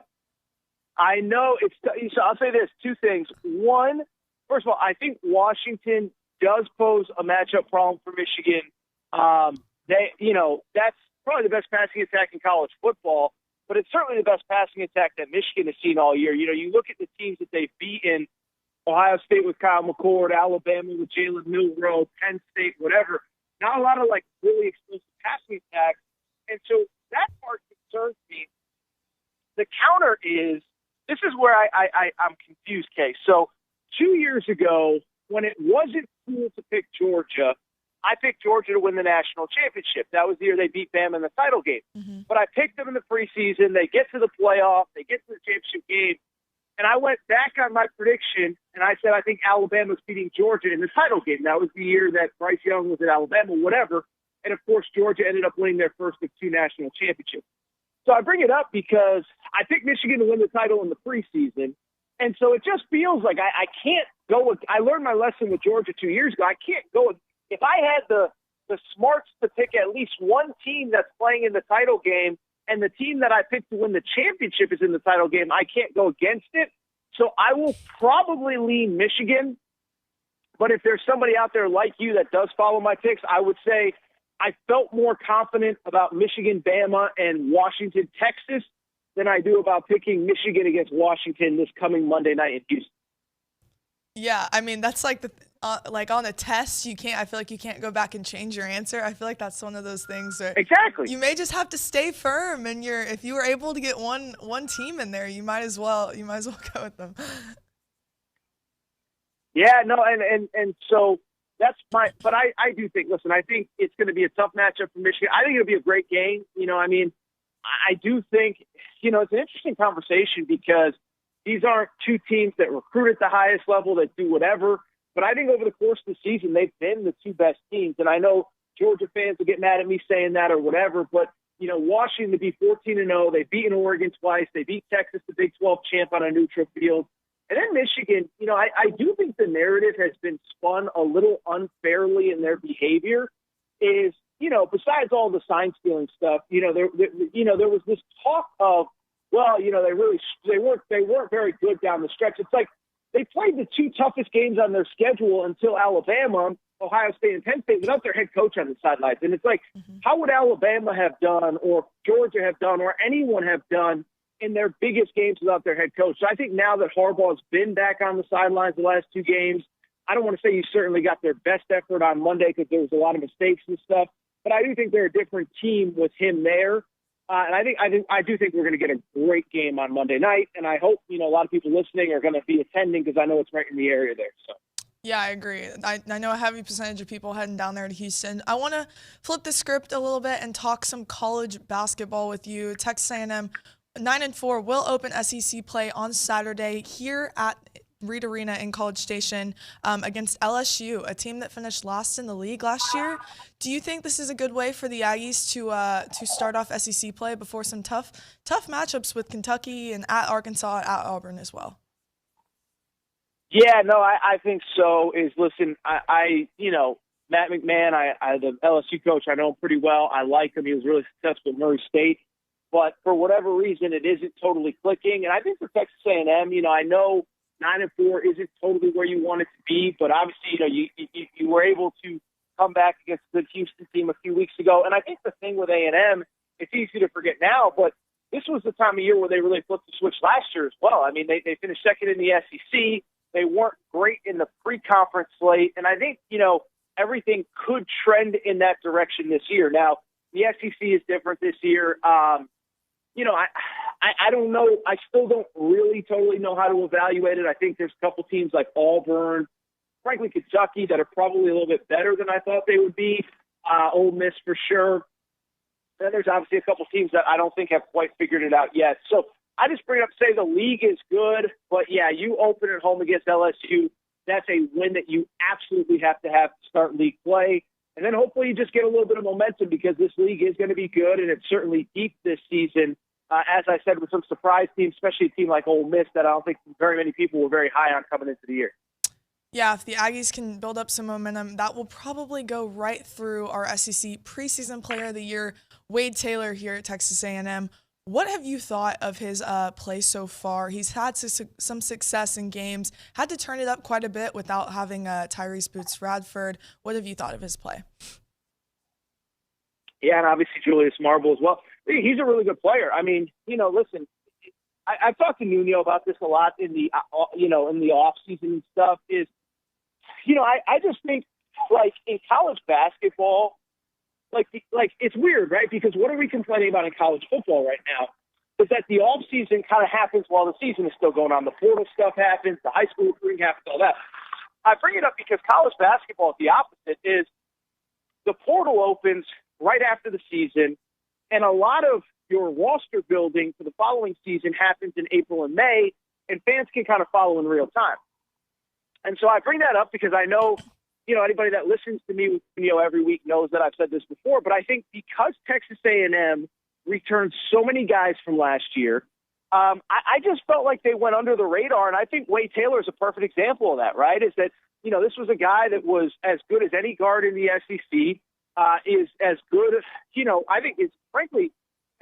I know it's. So I'll say this: 2 things. One, first of all, I think Washington does pose a matchup problem for Michigan. That's probably the best passing attack in college football, but it's certainly the best passing attack that Michigan has seen all year. You look at the teams that they've beaten: Ohio State with Kyle McCord, Alabama with Jalen Milroe, Penn State, whatever. Not a lot of really explosive passing attacks, and so that part concerns me. The counter is this is where I'm confused, Kay. So 2 years ago, when it wasn't cool to pick Georgia, I picked Georgia to win the national championship. That was the year they beat Bama in the title game. Mm-hmm. But I picked them in the preseason. They get to the playoff. They get to the championship game. And I went back on my prediction, and I said I think Alabama's beating Georgia in the title game. That was the year that Bryce Young was at Alabama, whatever. And, of course, Georgia ended up winning their first of 2 national championships. So I bring it up because I picked Michigan to win the title in the preseason. And so it just feels like I can't go with – I learned my lesson with Georgia 2 years ago. I can't go with – if I had the smarts to pick at least one team that's playing in the title game and the team that I picked to win the championship is in the title game, I can't go against it. So I will probably lean Michigan. But if there's somebody out there like you that does follow my picks, I would say I felt more confident about Michigan, Bama, and Washington, Texas than I do about picking Michigan against Washington this coming Monday night in Houston. Yeah, I mean, that's like on a test, I feel like you can't go back and change your answer. I feel like that's one of those things where exactly you may just have to stay firm, and if you were able to get one team in there, you might as well go with them. Yeah, no, and so that's but I do think, listen, I think it's going to be a tough matchup for Michigan. I think it'll be a great game. I do think, it's an interesting conversation because these aren't 2 teams that recruit at the highest level, that do whatever. But I think over the course of the season, they've been the 2 best teams. And I know Georgia fans will get mad at me saying that or whatever, but, Washington to be 14-0, they've beaten Oregon twice, they beat Texas, the Big 12 champ, on a neutral field. And then Michigan, I do think the narrative has been spun a little unfairly in their behavior is, besides all the sign-stealing stuff, there was this talk of, well, they weren't very good down the stretch. It's like they played the 2 toughest games on their schedule until Alabama, Ohio State, and Penn State without their head coach on the sidelines. And it's like, how would Alabama have done, or Georgia have done, or anyone have done in their biggest games without their head coach? So I think now that Harbaugh's been back on the sidelines the last 2 games, I don't want to say you certainly got their best effort on Monday because there was a lot of mistakes and stuff, but I do think they're a different team with him there. And I do think we're going to get a great game on Monday night, and I hope a lot of people listening are going to be attending because I know it's right in the area there. So. Yeah, I agree. I know a heavy percentage of people heading down there to Houston. I want to flip the script a little bit and talk some college basketball with you. Texas A&M 9-4 will open SEC play on Saturday here at Reed Arena in College Station against LSU, a team that finished last in the league last year. Do you think this is a good way for the Aggies to start off SEC play before some tough matchups with Kentucky and at Arkansas, at Auburn as well? Yeah, no, I think so. Listen, Matt McMahon, the LSU coach, I know him pretty well. I like him. He was really successful at Murray State. But for whatever reason, it isn't totally clicking. And I think for Texas A&M, I know 9-4 isn't totally where you want it to be, but obviously, you were able to come back against the Houston team a few weeks ago. And I think the thing with A&M, it's easy to forget now, but this was the time of year where they really flipped the switch last year as well. I mean, they finished second in the SEC. They weren't great in the pre-conference slate. And I think, everything could trend in that direction this year. Now, the SEC is different this year. I don't know. I still don't really totally know how to evaluate it. I think there's a couple teams like Auburn, frankly, Kentucky, that are probably a little bit better than I thought they would be. Ole Miss for sure. Then there's obviously a couple teams that I don't think have quite figured it out yet. So I just bring it up to say the league is good, but yeah, you open at home against LSU. That's a win that you absolutely have to start league play. And then hopefully you just get a little bit of momentum because this league is going to be good, and it's certainly deep this season. As I said, with some surprise teams, especially a team like Ole Miss that I don't think very many people were very high on coming into the year. Yeah, if the Aggies can build up some momentum, that will probably go right through our SEC preseason player of the year, Wade Taylor here at Texas A&M. What have you thought of his play so far? He's had some success in games, had to turn it up quite a bit without having Tyrese Boots Radford. What have you thought of his play? Yeah, and obviously Julius Marble as well. He's a really good player. I mean, listen, I've talked to Nuno about this a lot in the off season and stuff. I just think like in college basketball. Like it's weird, right? Because what are we complaining about in college football right now? Is that the off season kind of happens while the season is still going on. The portal stuff happens, the high school recruiting happens, all that. I bring it up because college basketball is the opposite. Is the portal opens right after the season, and a lot of your roster building for the following season happens in April and May, and fans can kind of follow in real time. And so I bring that up because I know. Anybody that listens to me every week knows that I've said this before, but I think because Texas A&M returned so many guys from last year, I just felt like they went under the radar, and I think Wade Taylor is a perfect example of that, right? Is that, this was a guy that was as good as any guard in the SEC, is as good as, I think is frankly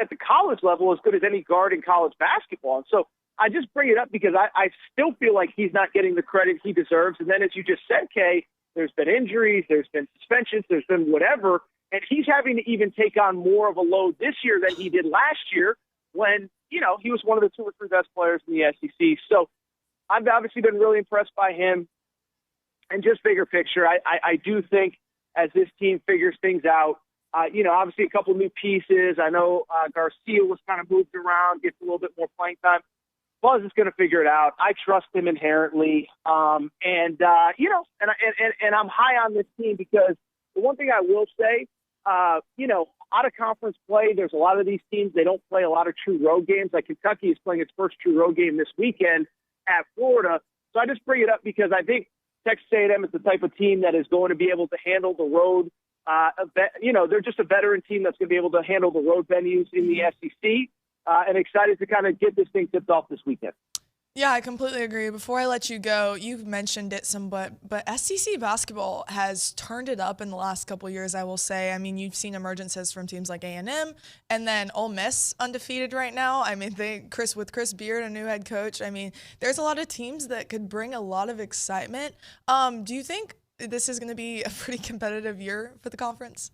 at the college level as good as any guard in college basketball. And so I just bring it up because I still feel like he's not getting the credit he deserves. And then as you just said, Kay, there's been injuries, there's been suspensions, there's been whatever, and he's having to even take on more of a load this year than he did last year when, he was one of the 2 or 3 best players in the SEC. So I've obviously been really impressed by him. And just bigger picture, I do think as this team figures things out, obviously a couple new pieces. I know Garcia was kind of moved around, gets a little bit more playing time. Buzz is going to figure it out. I trust him inherently. And I'm high on this team because the one thing I will say, out of conference play, there's a lot of these teams, they don't play a lot of true road games. Like Kentucky is playing its first true road game this weekend at Florida. So I just bring it up because I think Texas A&M is the type of team that is going to be able to handle the road. They're just a veteran team that's going to be able to handle the road venues in the SEC. And excited to kind of get this thing tipped off this weekend. Yeah, I completely agree. Before I let you go, you've mentioned it somewhat, but SEC basketball has turned it up in the last couple of years, I will say. I mean, you've seen emergences from teams like A&M and then Ole Miss undefeated right now. I mean, with Chris Beard, a new head coach. I mean, there's a lot of teams that could bring a lot of excitement. Do you think this is going to be a pretty competitive year for the conference?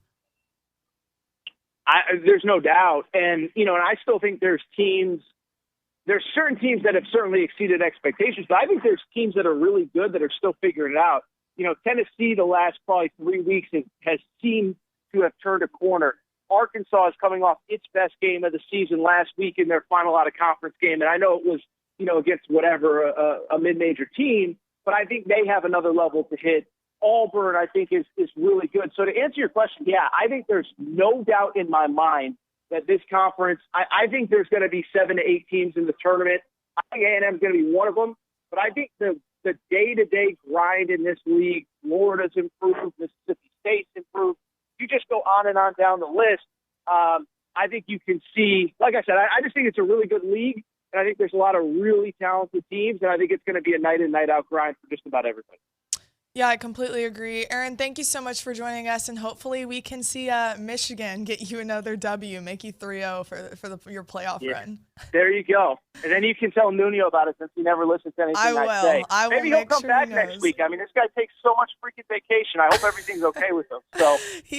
There's no doubt. And, and I still think there's certain teams that have certainly exceeded expectations, but I think there's teams that are really good that are still figuring it out. Tennessee, the last probably 3 weeks has seemed to have turned a corner. Arkansas is coming off its best game of the season last week in their final out of conference game. And I know it was, against a mid-major team, but I think they have another level to hit. Auburn, I think, is really good. So to answer your question, yeah, I think there's no doubt in my mind that this conference, I think there's going to be 7 to 8 teams in the tournament. I think A&M is going to be one of them, but I think the day-to-day grind in this league, Florida's improved, Mississippi State's improved. You just go on and on down the list. I think you can see, like I said, I just think it's a really good league, and I think there's a lot of really talented teams, and I think it's going to be a night in, night out grind for just about everybody. Yeah, I completely agree. Aaron, thank you so much for joining us, and hopefully we can see Michigan get you another W, make you 3-0 for your playoff run. There you go. And then you can tell Nuno about it since he never listens to anything I say. Maybe he'll come back next week. I mean, this guy takes so much freaking vacation. I hope everything's okay with him. So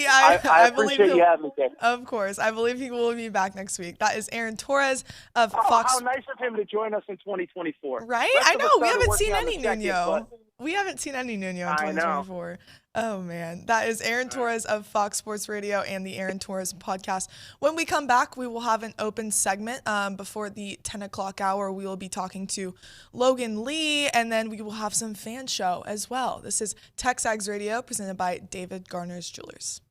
I appreciate you having me there. Of course. I believe he will be back next week. That is Aaron Torres of Fox. How nice of him to join us in 2024. Right? I know. We haven't seen any Nuno. We haven't seen any Nuno in 2024. Oh, man. That is Aaron Torres of Fox Sports Radio and the Aaron Torres podcast. When we come back, we will have an open segment before the 10 o'clock hour. We will be talking to Logan Lee, and then we will have some fan show as well. This is TexAgs Radio presented by David Garner's Jewelers.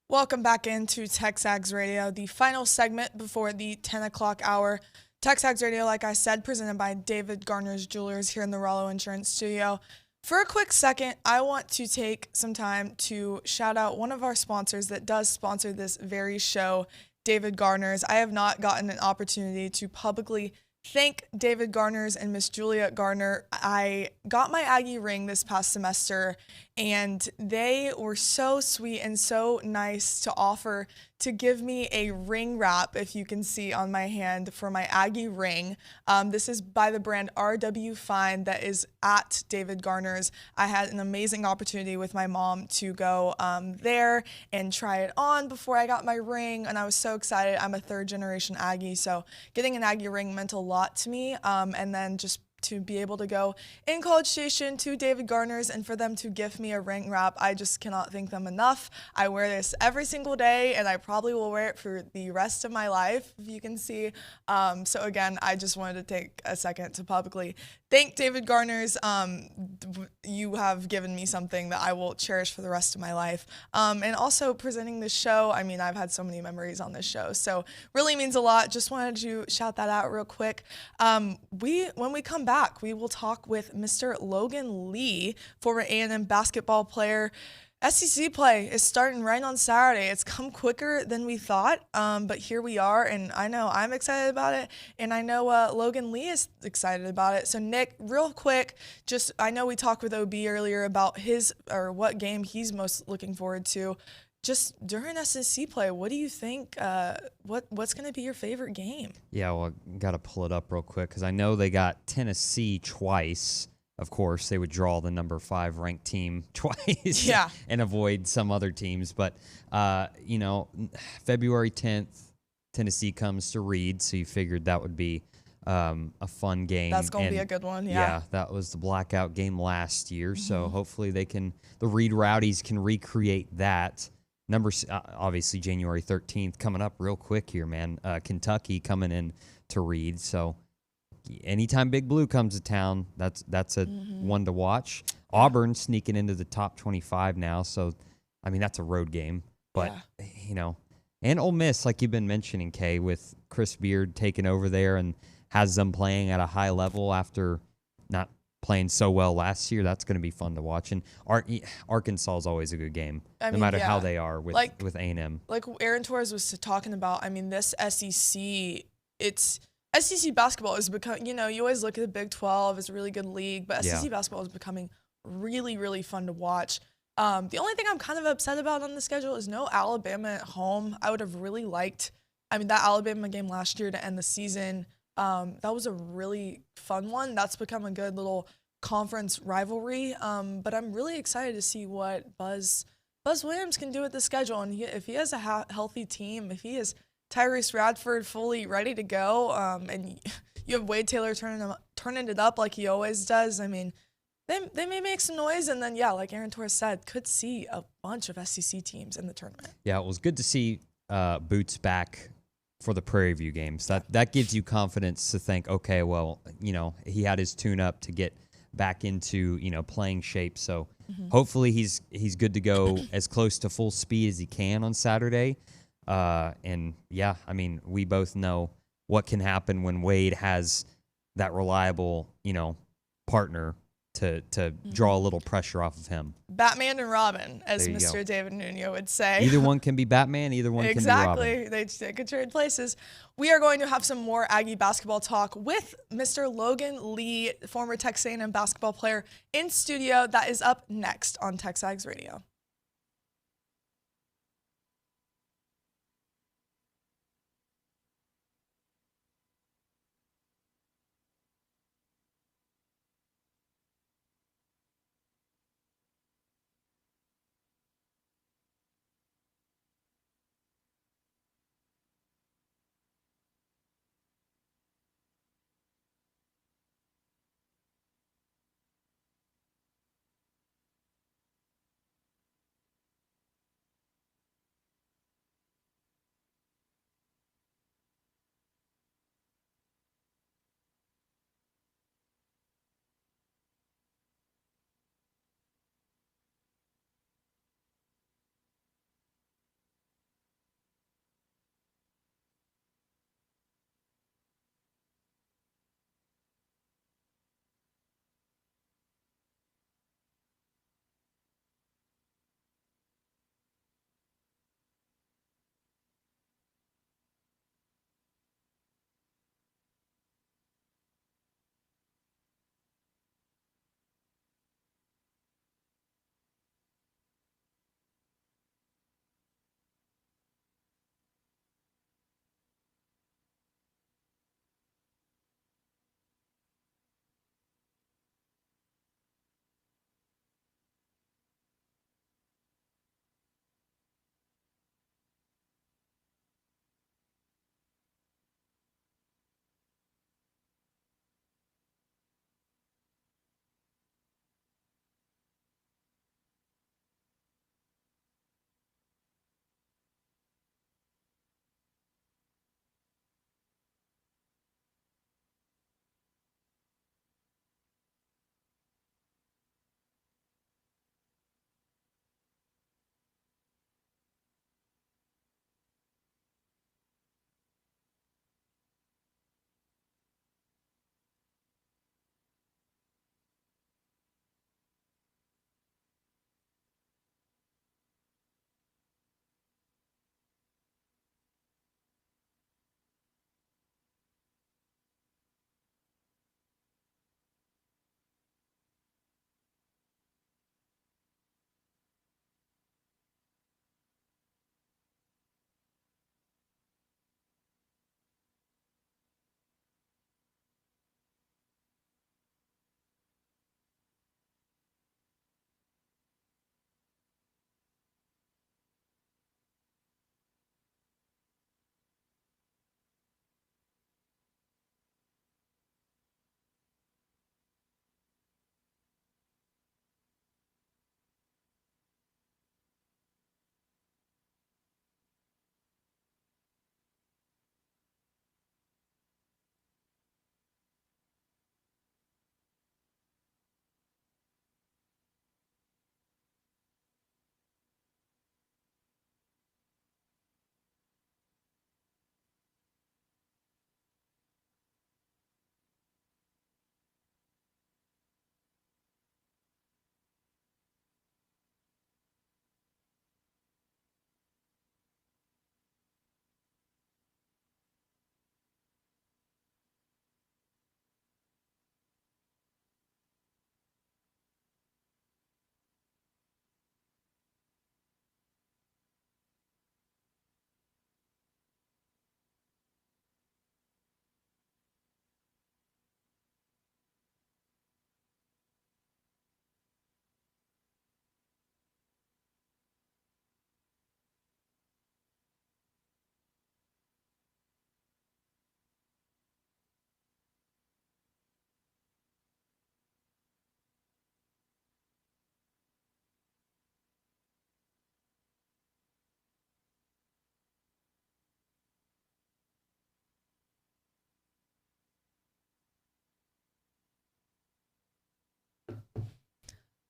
Welcome back into TexAgs Radio, the final segment before the 10 o'clock hour. TexAgs Radio, like I said, presented by David Garner's Jewelers here in the Rollo Insurance Studio. For a quick second, I want to take some time to shout out one of our sponsors that does sponsor this very show, David Garner's. I have not gotten an opportunity to publicly thank David Garner's and Miss Julia Garner. I got my Aggie ring this past semester, and they were so sweet and so nice to offer to give me a ring wrap, if you can see on my hand, for my Aggie ring. This is by the brand RW Fine that is at David Garner's. I had an amazing opportunity with my mom to go there and try it on before I got my ring, and I was so excited. I'm a third generation Aggie, so getting an Aggie ring meant a lot to me, and then just to be able to go in College Station to David Garner's and for them to gift me a ring wrap, I just cannot thank them enough. I wear this every single day, and I probably will wear it for the rest of my life, if you can see. So again, I just wanted to take a second to publicly thank David Garner's. You have given me something that I will cherish for the rest of my life. And also presenting this show, I mean, I've had so many memories on this show, so really means a lot. Just wanted to shout that out real quick. When we come back, we will talk with Mr. Logan Lee, former A&M basketball player. SEC play is starting right on Saturday. It's come quicker than we thought, but here we are, and I know I'm excited about it, and I know Logan Lee is excited about it. So Nick, real quick, just I know we talked with OB earlier about what game he's most looking forward to. Just during SEC play, what do you think? What's going to be your favorite game? Yeah, well, I got to pull it up real quick because I know they got Tennessee twice. Of course, they would draw the number 5 ranked team twice, yeah, and avoid some other teams. But February 10th, Tennessee comes to Reed, so you figured that would be a fun game. That's going to be a good one. Yeah, that was the blackout game last year. Mm-hmm. So hopefully the Reed Rowdies can recreate that. Numbers, obviously, January 13th coming up real quick here, man. Kentucky coming in to Reed. So anytime Big Blue comes to town, that's a one to watch. Auburn sneaking into the top 25 now. So, I mean, that's a road game. But, and Ole Miss, like you've been mentioning, Kay, with Chris Beard taking over there and has them playing at a high level after not playing so well last year. That's going to be fun to watch. And Arkansas is always a good game, no matter how they are with A&M. Like Aaron Torres was talking about, I mean, this SEC, SEC basketball is becoming, you always look at the Big 12 as a really good league, but SEC basketball is becoming really, really fun to watch. The only thing I'm kind of upset about on the schedule is no Alabama at home. I would have really liked, that Alabama game last year to end the season. That was a really fun one. That's become a good little conference rivalry. But I'm really excited to see what Buzz Williams can do with the schedule. And if he has a healthy team, if he is Tyrese Radford fully ready to go, and you have Wade Taylor turning it up like he always does, they may make some noise. And then, like Aaron Torres said, could see a bunch of SEC teams in the tournament. Yeah, it was good to see Boots back for the Prairie View games. That gives you confidence to think, okay, well, he had his tune-up to get back into, playing shape. So hopefully he's good to go as close to full speed as he can on Saturday. And we both know what can happen when Wade has that reliable, partner to draw a little pressure off of him. Batman and Robin, as Mr. David Nuno would say. Either one can be Batman, either one can be Robin. Exactly. They could trade places. We are going to have some more Aggie basketball talk with Mr. Logan Lee, former Texas A&M basketball player, in studio. That is up next on TexAgs Radio.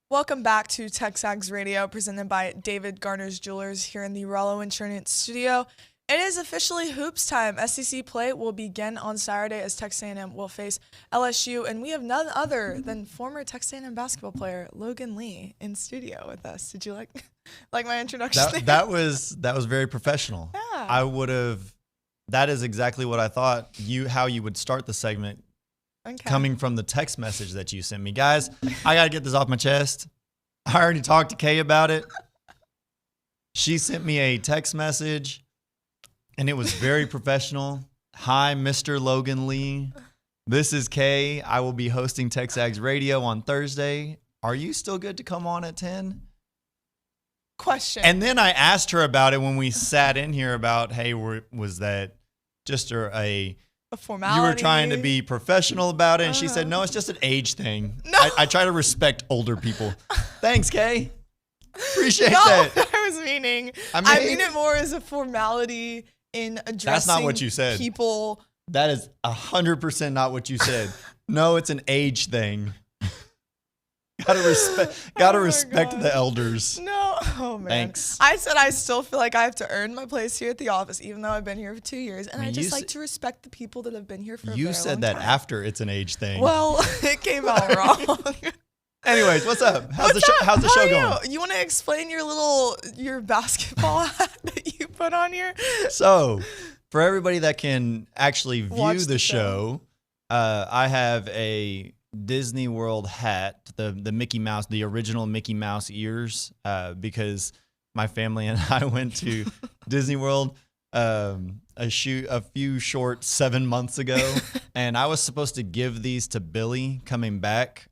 Welcome back to TexAgs Radio, presented by David Garner's Jewelers here in the Rollo Insurance Studio. It is officially hoops time. SEC play will begin on Saturday as Texas A&M will face LSU, and we have none other than former Texas A&M basketball player Logan Lee in studio with us. Did you like my introduction? That was very professional. Yeah. I would have. That is exactly what I thought how you would start the segment. Okay. Coming from the text message that you sent me. Guys, I got to get this off my chest. I already talked to Kay about it. She sent me a text message, and it was very professional. Hi, Mr. Logan Lee. This is Kay. I will be hosting TexAgs Radio on Thursday. Are you still good to come on at 10? Question. And then I asked her about it when we sat in here about, hey, was that just a formality? You were trying to be professional about it, and she said, no, it's just an age thing. No. I try to respect older people. Thanks, Kay. Appreciate that. I was meaning. I mean it more as a formality in addressing That's not what you said. People. That is 100% not what you said. No, it's an age thing. Gotta respect the elders. No. Oh, man. Thanks. I said I still feel like I have to earn my place here at the office, even though I've been here for 2 years. And I just like to respect the people that have been here for a very long time. You said that after it's an age thing. Well, it came out wrong. Anyways, what's up? How's the show going? You want to explain your basketball hat that you put on here? So, for everybody that can actually view Watch the show, I have a Disney World hat, the Mickey Mouse, the original Mickey Mouse ears, because my family and I went to Disney World a few short 7 months ago, and I was supposed to give these to Billy coming back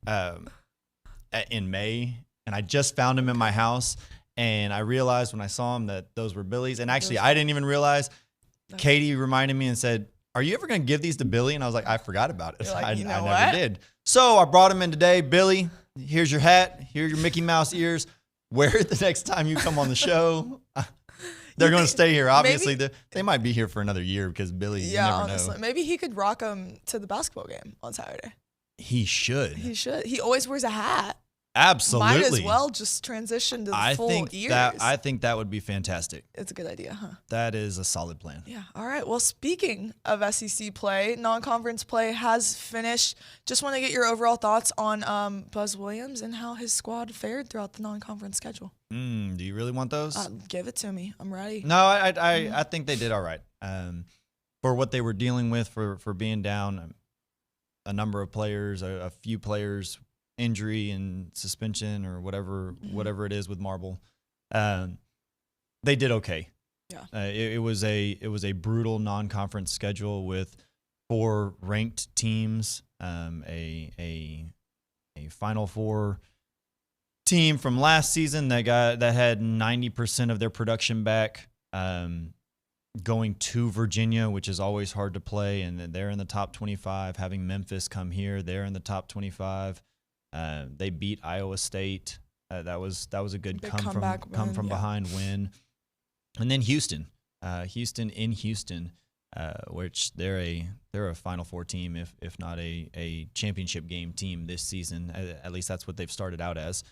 in May, and I just found them in my house, and I realized when I saw them that those were Billy's, and actually I didn't even realize. Katie reminded me and said, are you ever going to give these to Billy? And I was like, I forgot about it. I never did. So I brought him in today. Billy, here's your hat. Here's your Mickey Mouse ears. Wear it the next time you come on the show. They're going to stay here. Obviously, they might be here for another year because Billy, you never know. Maybe he could rock them to the basketball game on Saturday. He should. He always wears a hat. Absolutely. Might as well just transition to the full ears. I think that would be fantastic. It's a good idea, huh? That is a solid plan. Yeah. All right. Well, speaking of SEC play, non-conference play has finished. Just want to get your overall thoughts on Buzz Williams and how his squad fared throughout the non-conference schedule. Do you really want those? Give it to me. I'm ready. No, I think they did all right. For what they were dealing with, for being down a number of players, a few players, injury and suspension or whatever it is with Marble, they did okay. Yeah. It was a brutal non-conference schedule with 4 ranked teams, a Final Four team from last season that had 90% of their production back, going to Virginia, which is always hard to play, and they're in the top 25. Having Memphis come here, they're in the top 25. They beat Iowa State. That was a good come from behind win. And then Houston, which they're a Final Four team, if not a championship game team this season. At least that's what they've started out as.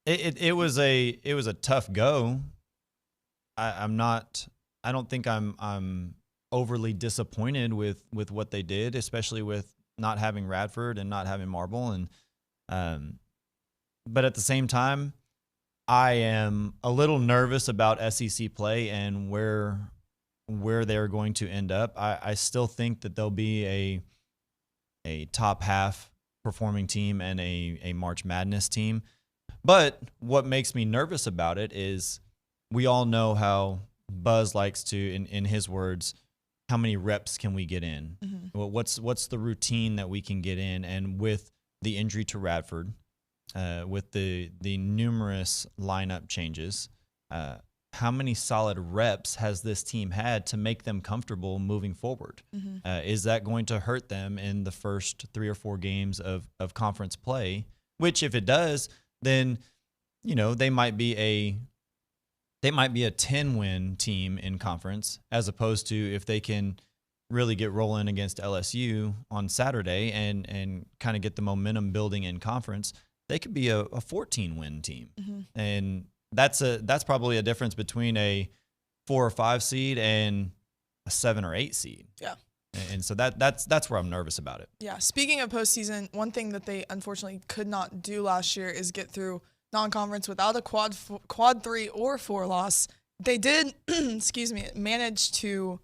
It was a tough go. I don't think I'm overly disappointed with what they did, especially with not having Radford and not having Marble, and but at the same time, I am a little nervous about SEC play and where they're going to end up. I still think that they'll be a top half performing team and a March Madness team. But what makes me nervous about it is we all know how Buzz likes to, in his words, how many reps can we get in? Mm-hmm. Well, what's the routine that we can get in? And with the injury to Radford, with the numerous lineup changes, how many solid reps has this team had to make them comfortable moving forward? Mm-hmm. Is that going to hurt them in the first 3 or 4 games of conference play? Which, if it does, then they might be a 10-win team in conference, as opposed to if they can really get rolling against LSU on Saturday and kind of get the momentum building in conference, they could be a 14-win team. And that's probably a difference between a 4 or 5 seed and a 7 or 8 seed. Yeah. And so that's where I'm nervous about it. Yeah. Speaking of postseason, one thing that they unfortunately could not do last year is get through non-conference without a quad 3 or 4 loss. They did, manage to,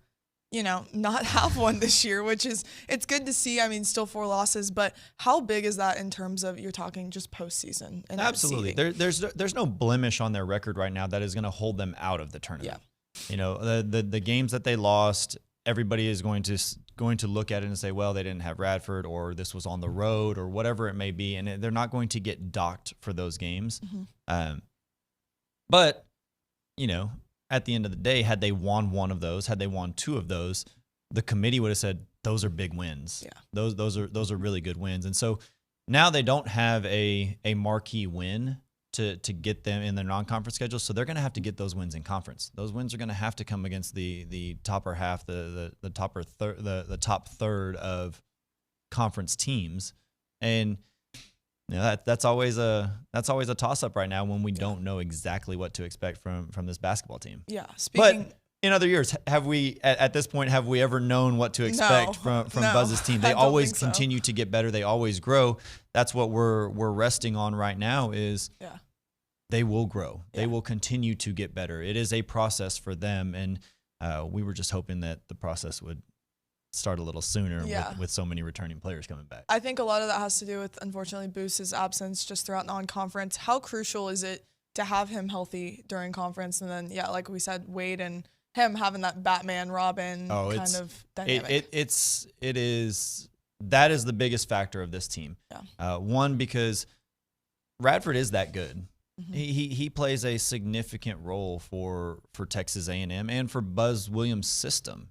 not have one this year, which is, it's good to see. I mean, still 4 losses, but how big is that in terms of, you're talking just postseason? And absolutely. There's no blemish on their record right now that is going to hold them out of the tournament. Yeah. The games that they lost, everybody is going to look at it and say, well, they didn't have Radford, or this was on the road, or whatever it may be, and they're not going to get docked for those games. But at the end of the day, had they won one of those, had they won 2 of those, the committee would have said those are big wins. Yeah, those are really good wins. And so now they don't have a marquee win to get them in their non-conference schedule, so they're going to have to get those wins in conference. Those wins are going to have to come against the topper half, the top third of conference teams, and that's always a toss-up right now when we don't know exactly what to expect from this basketball team. Yeah. But in other years, have we at this point ever known what to expect from Buzz's team? They always continue to get better. They always grow. That's what we're resting on right now is they will grow. They will continue to get better. It is a process for them, and we were just hoping that the process would start a little sooner with so many returning players coming back. I think a lot of that has to do with, unfortunately, Booth's absence just throughout non-conference. How crucial is it to have him healthy during conference? And then, like we said, Wade and him having that Batman Robin kind of dynamic. That is the biggest factor of this team. Yeah. One, because Radford is that good. He plays a significant role for Texas A&M and for Buzz Williams' system.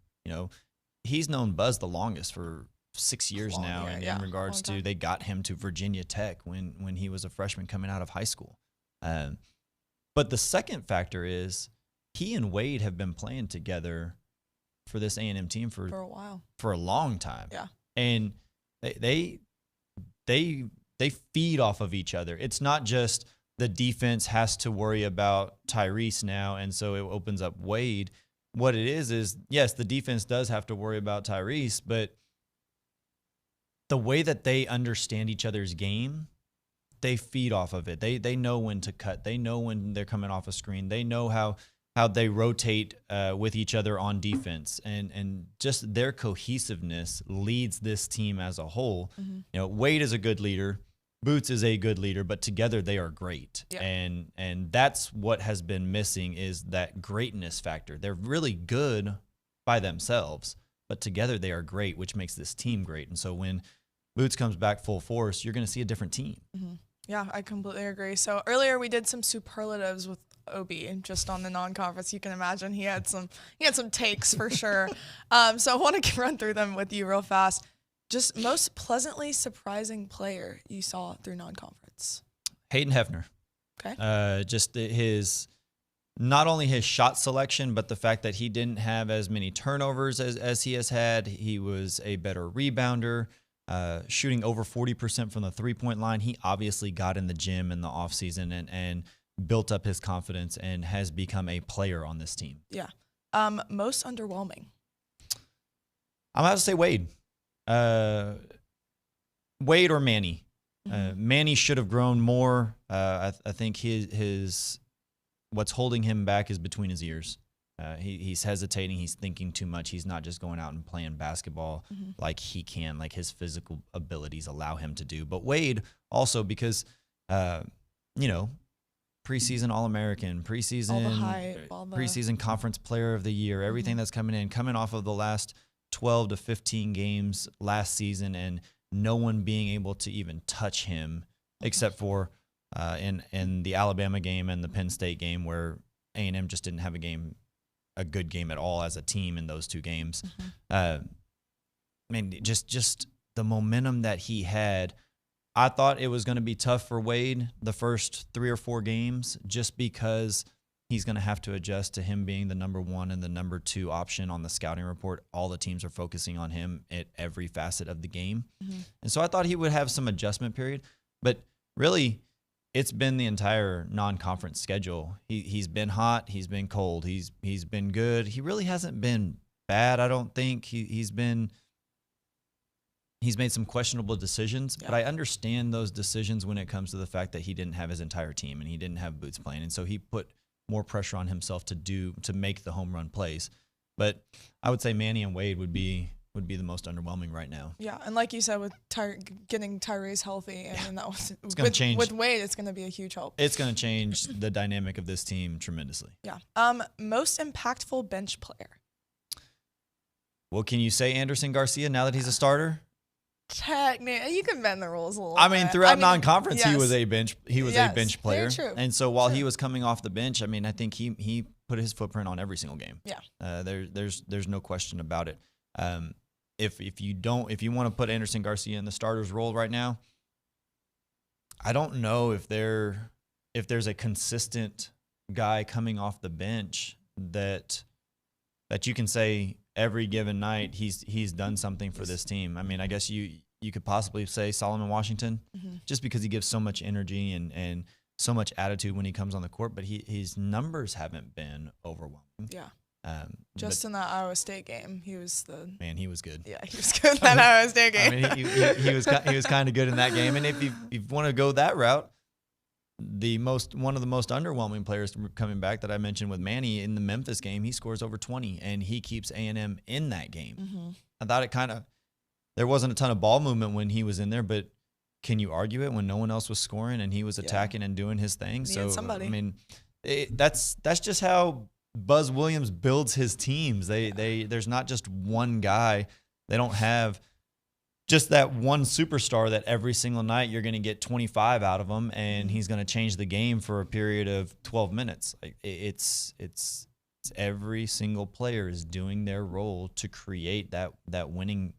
He's known Buzz the longest, for 6 years now, in regards to they got him to Virginia Tech when he was a freshman coming out of high school. But the second factor is he and Wade have been playing together for this A&M team for a while, for a long time. Yeah, and they feed off of each other. It's not just the defense has to worry about Tyrese now, and so it opens up Wade. What it is yes, the defense does have to worry about Tyrese, but the way that they understand each other's game, they feed off of it. They know when to cut. They know when they're coming off a screen. They know how they rotate with each other on defense, and just their cohesiveness leads this team as a whole. Wade is a good leader. Boots is a good leader, but together they are great. Yeah. And that's what has been missing, is that greatness factor. They're really good by themselves, but together they are great, which makes this team great. And so when Boots comes back full force, you're going to see a different team. Yeah, I completely agree. So earlier we did some superlatives with Obi, and just on the non-conference, you can imagine he had some takes for sure. So I want to run through them with you real fast. Just most pleasantly surprising player you saw through non-conference? Hayden Hefner. Okay. Just not only his shot selection, but the fact that he didn't have as many turnovers as he has had. He was a better rebounder, shooting over 40% from the three-point line. He obviously got in the gym in the offseason and built up his confidence and has become a player on this team. Yeah. Most underwhelming? I'm about to say Wade. Wade or Manny. Manny should have grown more. I think his what's holding him back is between his ears. He's hesitating. He's thinking too much. He's not just going out and playing basketball like he can, like his physical abilities allow him to do. But Wade also, because preseason All-American, preseason Conference Player of the Year, everything that's coming off of the last 12 to 15 games last season, and no one being able to even touch him except for in the Alabama game and the Penn State game, where A&M just didn't have a good game at all as a team in those 2 games. Just the momentum that he had. I thought it was going to be tough for Wade the first 3 or 4 games, just because he's going to have to adjust to him being the number 1 and the number 2 option on the scouting report. All the teams are focusing on him at every facet of the game. And so I thought he would have some adjustment period. But really, it's been the entire non-conference schedule. He's been hot. He's been cold. He's been good. He really hasn't been bad. I don't think he's made some questionable decisions, but I understand those decisions when it comes to the fact that he didn't have his entire team and he didn't have Boots playing, and so he put more pressure on himself to make the home run plays. But I would say Manny and Wade would be the most underwhelming right now. Yeah, and like you said, with getting Tyrese healthy, and that was it's going to change. With Wade, it's going to be a huge help. It's going to change the dynamic of this team tremendously. Yeah. Most impactful bench player. Well, can you say Anderson Garcia now that he's a starter? Technically, you can bend the rules a little. I mean, bit. throughout non-conference, yes. he was a bench. He was a bench player, very true. And so while he was coming off the bench, I mean, I think he put his footprint on every single game. Yeah. There's no question about it. If you want to put Anderson Garcia in the starter's role right now, I don't know if there's a consistent guy coming off the bench that you can say every given night he's done something for this team. I mean, I guess you could possibly say Solomon Washington, just because he gives so much energy and so much attitude when he comes on the court, but his numbers haven't been overwhelming. Yeah. Just in that Iowa State game, he was he was good. Yeah, he was good in that Iowa State game. I mean, he was kind of good in that game. And if you want to go that route, one of the most underwhelming players coming back that I mentioned with Manny in the Memphis game, he scores over 20, and he keeps A&M in that game. I thought there wasn't a ton of ball movement when he was in there, but can you argue it when no one else was scoring and he was attacking and doing his thing? Somebody. I mean, that's just how Buzz Williams builds his teams. There's not just one guy. They don't have just that one superstar that every single night you're going to get 25 out of him, and he's going to change the game for a period of 12 minutes. It's every single player is doing their role to create that winning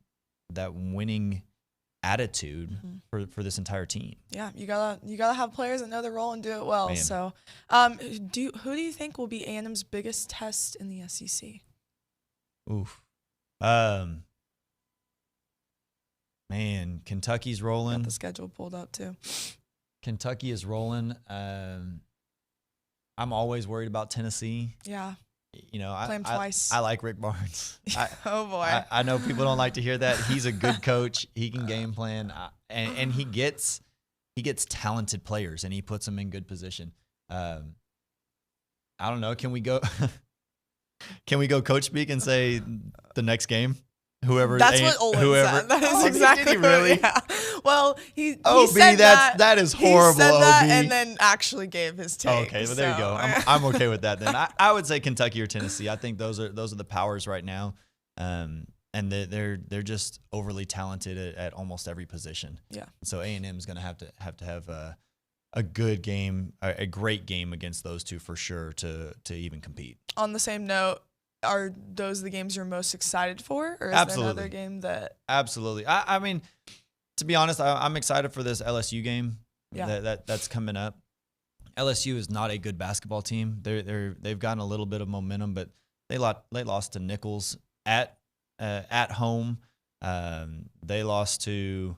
attitude for this entire team. Yeah, you gotta have players that know their role and do it well. Man. So, who do you think will be A&M's biggest test in the SEC? Oof. Man, Kentucky's rolling. Got the schedule pulled up too. Kentucky is rolling. I'm always worried about Tennessee. Yeah. You know, Play him twice. I like Rick Barnes. Oh boy. I know people don't like to hear that. He's a good coach. He can game plan, and he gets talented players and he puts them in good position. I don't know. Can we go coach speak and say the next game? That's what Olin said. That is exactly did he really? Yeah. Well, he OB, said that is horrible. He said that OB. and then actually gave his take. Okay, well there you go. I'm okay with that then. I would say Kentucky or Tennessee. I think those are the powers right now, and they're just overly talented at almost every position. Yeah. So A&M is going to have to have a good game, a great game against those two for sure to even compete. On the same note, are those the games you're most excited for, or is Absolutely. there another game that? Absolutely. I mean, to be honest, I'm excited for this LSU game. Yeah. That's coming up. LSU is not a good basketball team. They've gotten a little bit of momentum, but they lost to Nichols at home. They lost to,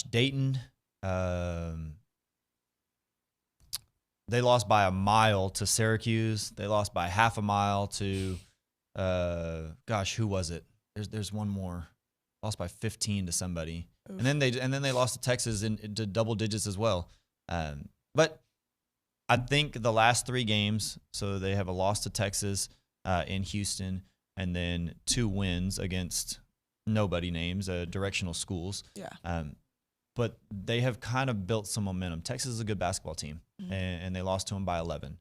Dayton. They lost by a mile to Syracuse. They lost by half a mile to, who was it? There's one more. Lost by 15 to somebody. Oof. And then they lost to Texas into double digits as well. But I think the last three games, so they have a loss to Texas in Houston, and then 2 wins against nobody names, directional schools. Yeah. But they have kind of built some momentum. Texas is a good basketball team, and they lost to them by 11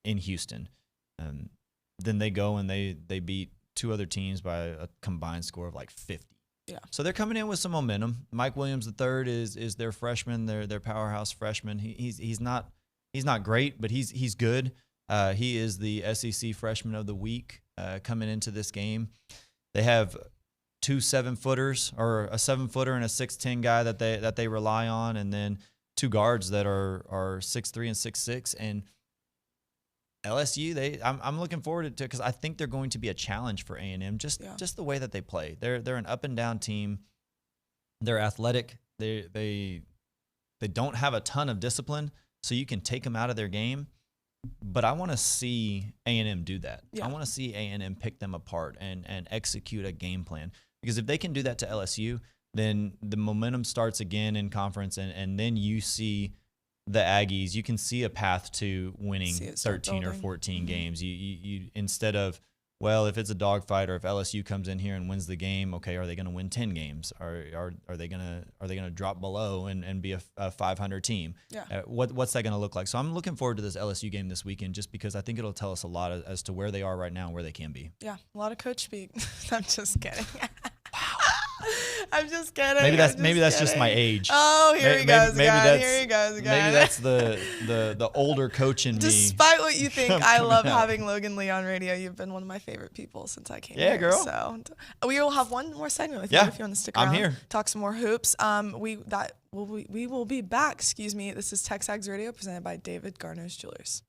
in Houston. Then they go and they beat 2 other teams by a combined score of like 50. Yeah. So they're coming in with some momentum. Mike Williams III is their freshman, their powerhouse freshman. He's not great, but he's good. He is the SEC Freshman of the Week coming into this game. They have 2 7-footers, or a 7-footer and a 6'10" guy that they rely on, and then 2 guards that are 6'3" and 6'6". And LSU, I'm looking forward to because I think they're going to be a challenge for A&M. Just the way that they play. They're an up and down team. They're athletic. They They don't have a ton of discipline, so you can take them out of their game. But I want to see A&M do that. Yeah. I want to see A&M pick them apart and execute a game plan. Because if they can do that to LSU, then the momentum starts again in conference, and then you see the Aggies. You can see a path to winning 13 or 14 games. You instead of, well, if it's a dogfight or if LSU comes in here and wins the game, okay, are they going to win 10 games? Are they gonna drop below and be a 500 team? Yeah. What's that going to look like? So I'm looking forward to this LSU game this weekend, just because I think it'll tell us a lot as to where they are right now and where they can be. Yeah, a lot of coach speak. I'm just kidding. Wow. I'm just kidding. Maybe that's just my age. Oh, here he goes again. Here he goes again. Maybe that's the older coach in me. Despite what you think, I love having Logan Lee on radio. You've been one of my favorite people since I came here. Yeah, girl. So we will have one more segment with you if you want to stick around. I'm here. Talk some more hoops. We will be back. Excuse me. This is TexAgs Radio presented by David Garner's Jewelers.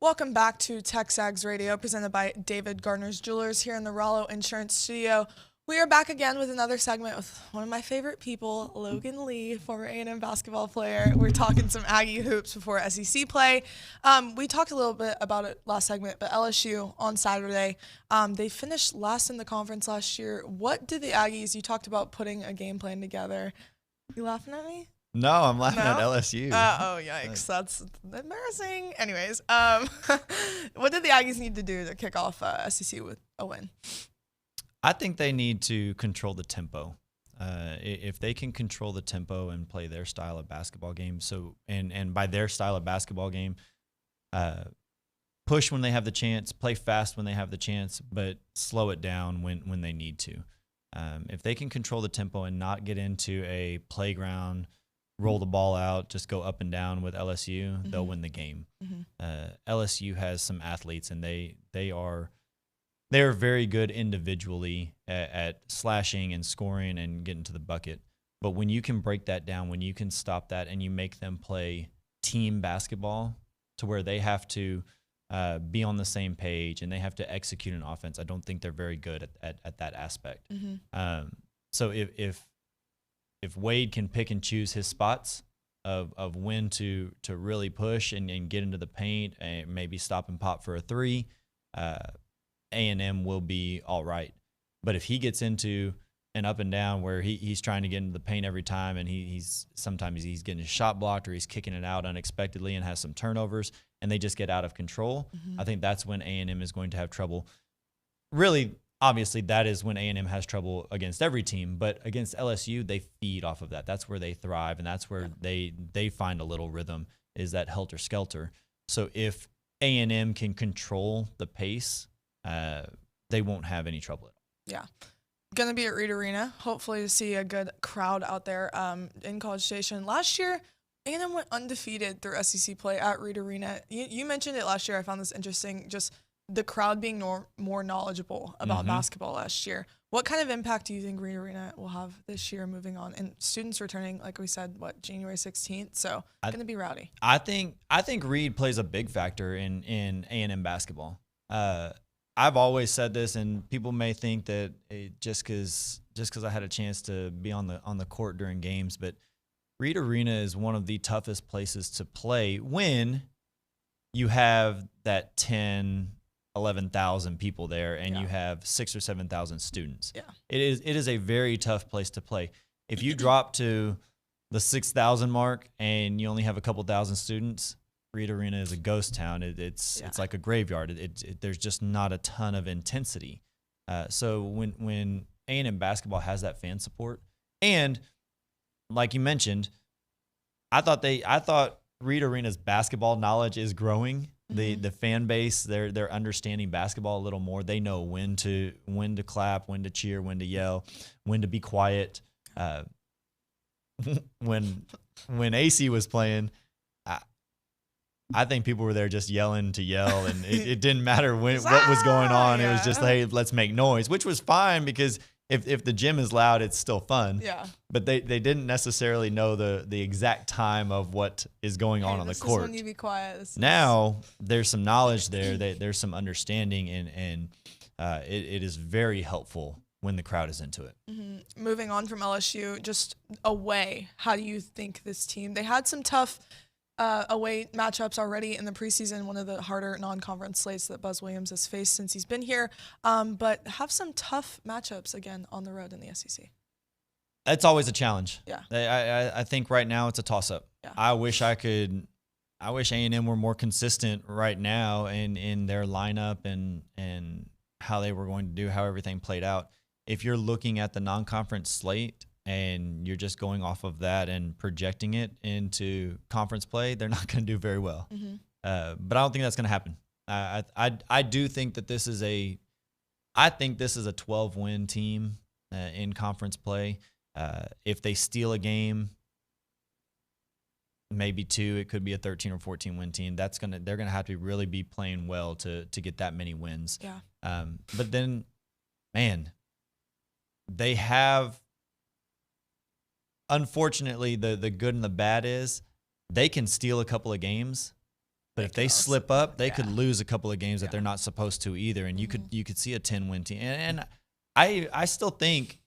Welcome back to TexAgs Radio, presented by David Garner's Jewelers here in the Rollo Insurance Studio. We are back again with another segment with one of my favorite people, Logan Lee, former A&M basketball player. We're talking some Aggie hoops before SEC play. We talked a little bit about it last segment, but LSU on Saturday, they finished last in the conference last year. What did the Aggies, you talked about putting a game plan together. You laughing at me? No, I'm laughing at LSU. Oh, yikes. That's embarrassing. Anyways, what did the Aggies need to do to kick off SEC with a win? I think they need to control the tempo. If they can control the tempo and play their style of basketball game, and by their style of basketball game, push when they have the chance, play fast when they have the chance, but slow it down when they need to. If they can control the tempo and not get into a playground, roll the ball out, just go up and down with LSU, they'll win the game. LSU has some athletes, and they're very good individually at slashing and scoring and getting to the bucket. But when you can break that down, when you can stop that and you make them play team basketball to where they have to be on the same page and they have to execute an offense, I don't think they're very good at that aspect. So if Wade can pick and choose his spots of when to really push and get into the paint and maybe stop and pop for a three, A&M will be all right. But if he gets into an up and down where he's trying to get into the paint every time and sometimes he's getting his shot blocked or he's kicking it out unexpectedly and has some turnovers and they just get out of control, I think that's when A&M is going to have trouble. Really, obviously, that is when A&M has trouble against every team, but against LSU, they feed off of that. That's where they thrive, and that's where they find a little rhythm, is that helter-skelter. So if A&M can control the pace, they won't have any trouble at all. Yeah. Going to be at Reed Arena. Hopefully to see a good crowd out there in College Station. Last year, A&M went undefeated through SEC play at Reed Arena. You mentioned it last year. I found this interesting, just the crowd being more knowledgeable about basketball last year. What kind of impact do you think Reed Arena will have this year moving on? And students returning, like we said, January 16th? So it's going to be rowdy. I think Reed plays a big factor in A&M basketball. I've always said this, and people may think that just because I had a chance to be on the court during games, but Reed Arena is one of the toughest places to play when you have that 11,000 people there and you have 6,000 or 7,000 students. Yeah. It is a very tough place to play. If you drop to the 6,000 mark and you only have a couple thousand students, Reed Arena is a ghost town. It's like a graveyard. There's just not a ton of intensity. So when A&M basketball has that fan support, and like you mentioned, I thought Reed Arena's basketball knowledge is growing. The fan base, they're understanding basketball a little more. They know when to clap, when to cheer, when to yell, when to be quiet. When AC was playing, I think people were there just yelling to yell, and it didn't matter what was going on. It was just, hey, let's make noise, which was fine because if the gym is loud, it's still fun. Yeah. But they didn't necessarily know the exact time of what is going on the court. This is when you be quiet. Now there's some knowledge there. There's some understanding, and it is very helpful when the crowd is into it. Moving on from LSU, just away, how do you think this team, they had some tough away matchups already in the preseason, one of the harder non-conference slates that Buzz Williams has faced since he's been here, but have some tough matchups again on the road in the SEC. It's always a challenge. Yeah. I think right now it's a toss-up. Yeah. I wish A&M were more consistent right now in their lineup and how they were going to do, how everything played out. If you're looking at the non-conference slate and you're just going off of that and projecting it into conference play, they're not going to do very well. But I don't think that's going to happen. I do think that this is a 12-win team in conference play. If they steal a game, maybe two, it could be a 13 or 14 win team. They're going to have to really be playing well to get that many wins. Yeah. But then, man, they have. Unfortunately, the good and the bad is they can steal a couple of games, but if they slip up, they could lose a couple of games that they're not supposed to either. And you could see a 10-win team. And I still think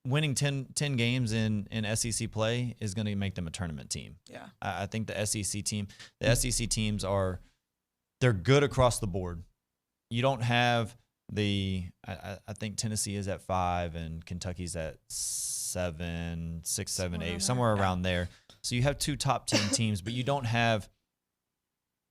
winning 10 games in SEC play is going to make them a tournament team. Yeah. I think the SEC teams they're good across the board. You don't have I think Tennessee is at 5 and Kentucky's at 7, 6, 7, 8, somewhere around there. So you have 2 top 10 teams, but you don't have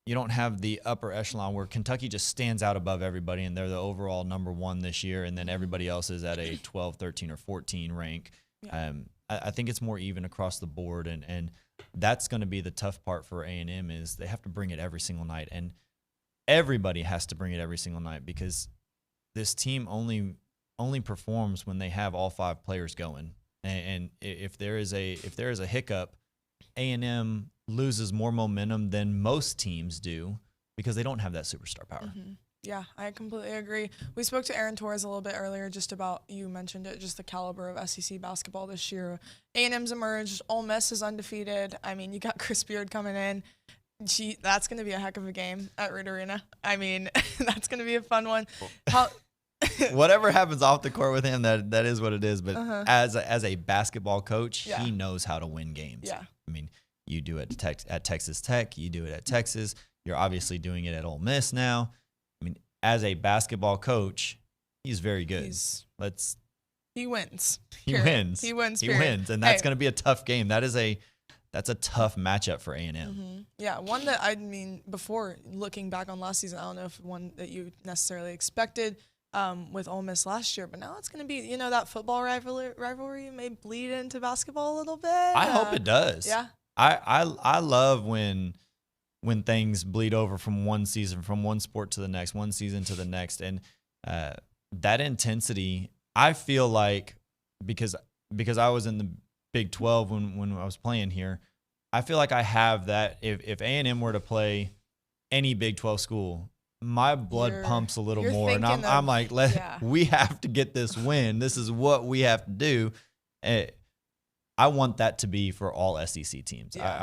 the upper echelon where Kentucky just stands out above everybody and they're the overall number 1 this year, and then everybody else is at a 12, 13, or 14 rank. Yeah. I think it's more even across the board, and that's going to be the tough part for A&M is they have to bring it every single night, and everybody has to bring it every single night because this team only performs when they have all 5 players going. And if there is a hiccup, A&M loses more momentum than most teams do because they don't have that superstar power. Mm-hmm. Yeah, I completely agree. We spoke to Aaron Torres a little bit earlier just about, you mentioned it, just the caliber of SEC basketball this year. A&M's emerged. Ole Miss is undefeated. I mean, you got Chris Beard coming in. That's going to be a heck of a game at Reed Arena. I mean, that's going to be a fun one. Whatever happens off the court with him, that is what it is. But as a basketball coach, he knows how to win games. Yeah. I mean, you do it at Texas Tech. You do it at Texas. You're obviously doing it at Ole Miss now. I mean, as a basketball coach, he's very good. He wins. He wins. He wins. He wins, and that's going to be a tough game. That's a tough matchup for A&M. Mm-hmm. Yeah, one that before looking back on last season, I don't know if one that you necessarily expected with Ole Miss last year, but now it's going to be, that football rivalry may bleed into basketball a little bit. I hope it does. Yeah. I love when things bleed over from one season, from one sport to the next, one season to the next, and that intensity. I feel like because I was in the Big 12 when I was playing here, I feel like I have that. If A&M were to play any Big 12 school, my blood pumps a little more, and I'm like, we have to get this win. This is what we have to do. I want that to be for all SEC teams. Yeah.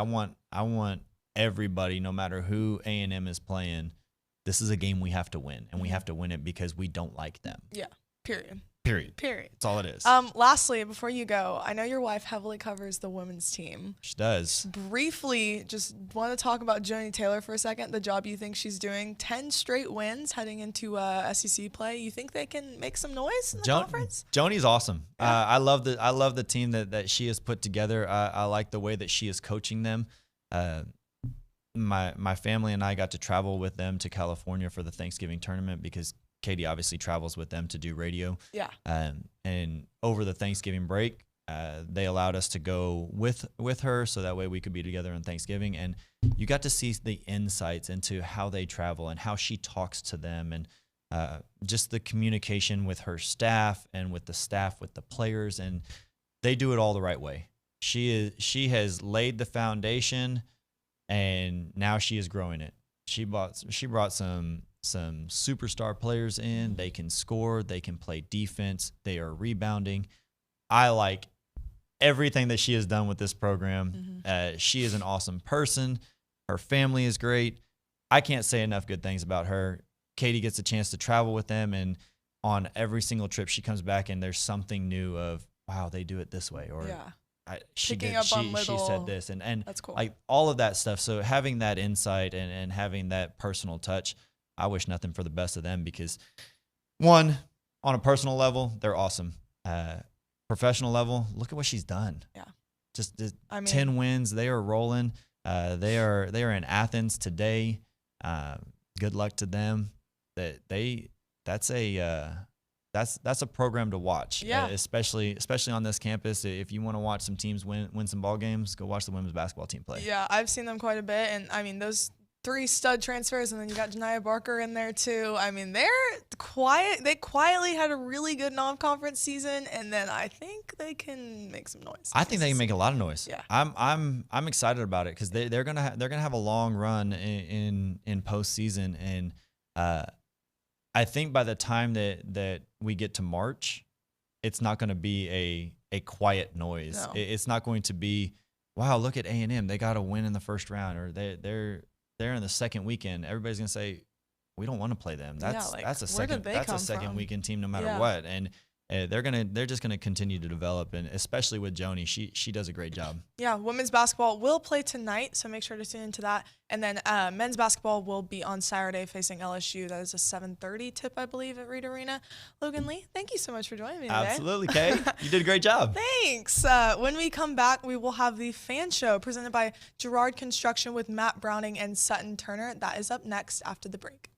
I want everybody, no matter who A&M is playing, this is a game we have to win, and we have to win it because we don't like them. Yeah. Period. That's all it is. Lastly, before you go, I know your wife heavily covers the women's team. She does. Briefly, just want to talk about Joni Taylor for a second, the job you think she's doing. 10 straight wins heading into SEC play. You think they can make some noise in the conference? Joni's awesome. Yeah. I love the team that she has put together. I like the way that she is coaching them. My family and I got to travel with them to California for the Thanksgiving tournament because Katie obviously travels with them to do radio. Yeah. And over the Thanksgiving break, they allowed us to go with her so that way we could be together on Thanksgiving. And you got to see the insights into how they travel and how she talks to them, and just the communication with her staff and with the staff, with the players, and they do it all the right way. She has laid the foundation, and now she is growing it. She brought some superstar players in. They can score. They can play defense. They are rebounding. I like everything that she has done with this program. Mm-hmm. She is an awesome person. Her family is great. I can't say enough good things about her. Katie gets a chance to travel with them, and on every single trip she comes back and there's something new of, wow, they do it this way, or she said this, and that's cool. Like all of that stuff. So having that insight and having that personal touch, I wish nothing for the best of them because, one, on a personal level, they're awesome. Professional level, look at what she's done. Yeah. Just 10 wins. They are rolling. They are in Athens today. Good luck to them. That's a program to watch. Yeah. Especially on this campus. If you want to watch some teams win some ball games, go watch the women's basketball team play. Yeah, I've seen them quite a bit, and I mean those 3 stud transfers, and then you got Janiyah Barker in there too. I mean, they're quiet. They quietly had a really good non-conference season, and then I think they can make some noise. I think they can make a lot of noise. Yeah, I'm excited about it because they're gonna have a long run in postseason, and I think by the time that we get to March, it's not going to be a quiet noise. No. It's not going to be, wow, look at A&M, they got a win in the first round, or they're in the second weekend. Everybody's gonna say, we don't want to play them. That's a second weekend team no matter what. And they're just gonna continue to develop, and especially with Joni, she does a great job. Yeah, women's basketball will play tonight, so make sure to tune into that. And then men's basketball will be on Saturday facing LSU. That is a 7:30 tip, I believe, at Reed Arena. Logan Lee, thank you so much for joining me today. Absolutely, Kay. You did a great job. Thanks. When we come back, we will have the Fan Show presented by Girard Construction with Matt Browning and Sutton Turner. That is up next after the break.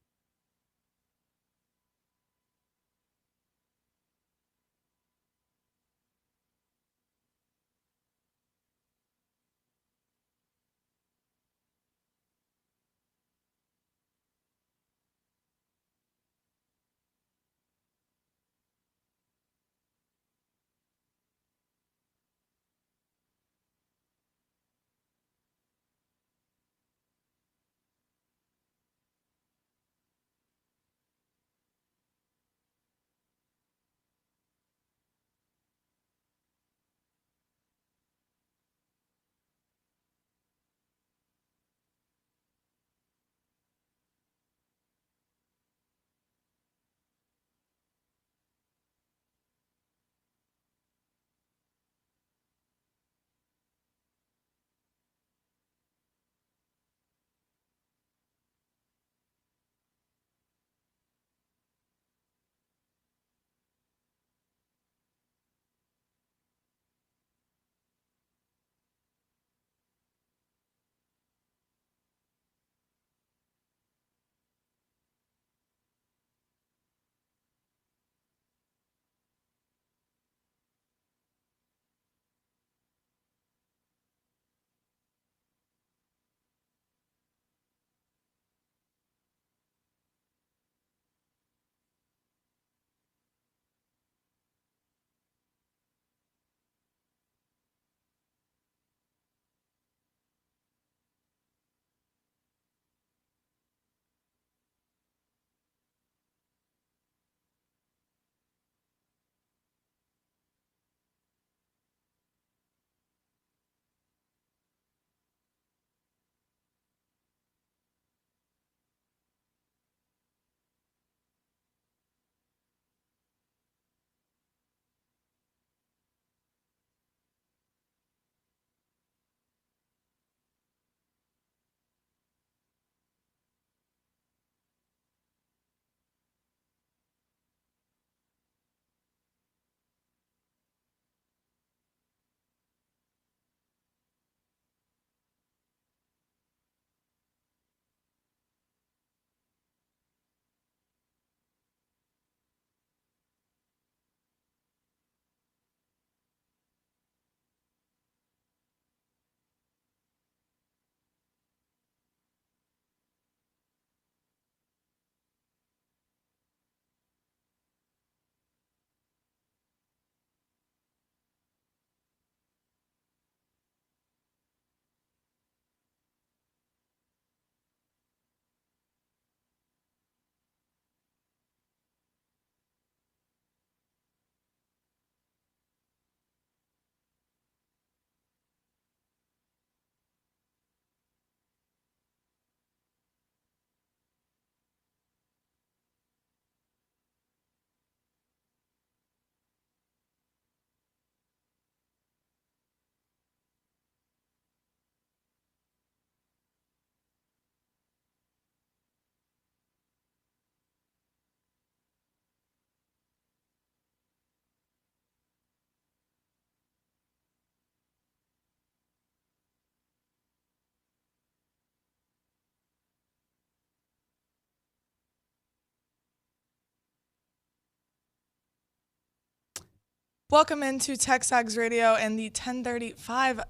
Welcome into TexAgs Radio and the 10:35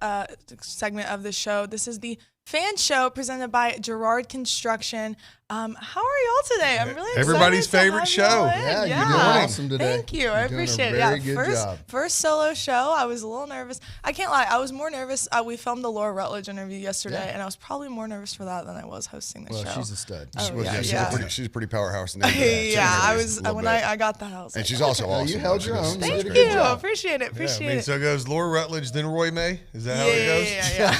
segment of the show. This is the Fan Show presented by Girard Construction. How are y'all today? I'm really excited. Everybody's favorite show. Yeah, you're doing awesome today. Thank you. I appreciate it. Very good job. First solo show. I was a little nervous. I can't lie. I was more nervous. We filmed the Laura Rutledge interview yesterday, and I was probably more nervous for that than I was hosting the show. Well, she's a stud. She's a pretty powerhouse. I was when I got that. I was and like, she's also awesome. You held your own. Thank you. Appreciate it. So it goes Laura Rutledge, then Roy May. Is that how it goes? Yeah.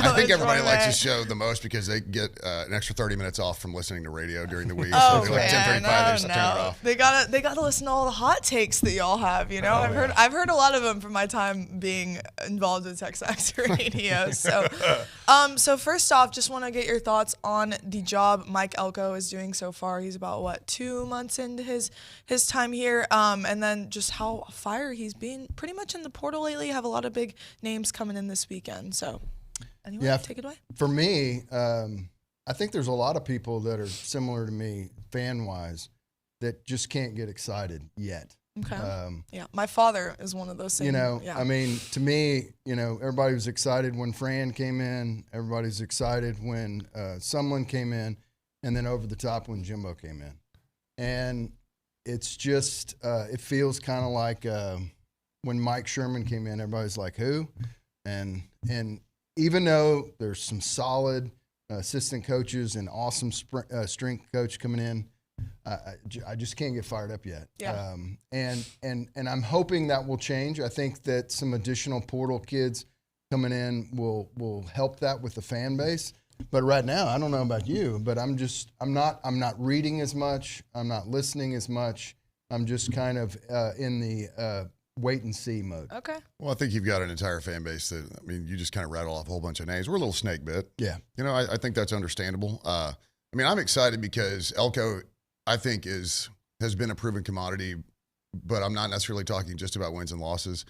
I think everybody likes the show the most because they get an extra 30 minutes off from listening to radio during the week. Oh, so like 10:35, they just turn it off. They gotta listen to all the hot takes that y'all have. You know, I've heard a lot of them from my time being involved with TexAgs Radio. So, so first off, just want to get your thoughts on the job Mike Elko is doing so far. He's about 2 months into his time here, and then just how fire he's been pretty much in the portal lately. Have a lot of big names coming in this weekend. So, anyway, take it away. For me, I think there's a lot of people that are similar to me, fan-wise, that just can't get excited yet. Okay. Yeah, my father is one of those same. You know, yeah. I mean, to me, you know, everybody was excited when Fran came in. Everybody's excited when Sumlin came in, and then over the top when Jimbo came in. And it's just, it feels kind of like when Mike Sherman came in, everybody's like, who? And even though there's some solid assistant coaches and awesome strength coach coming in, I just can't get fired up yet. Yeah. And I'm hoping that will change. I think that some additional portal kids coming in will help that with the fan base. But right now, I don't know about you, but I'm not reading as much. I'm not listening as much. I'm just kind of in the wait and see mode. Okay. Well, I think you've got an entire fan base that, I mean, you just kind of rattle off a whole bunch of names. We're a little snake bit. Yeah. You know, I think that's understandable. I mean, I'm excited because Elko, I think, has been a proven commodity, but I'm not necessarily talking just about wins and losses.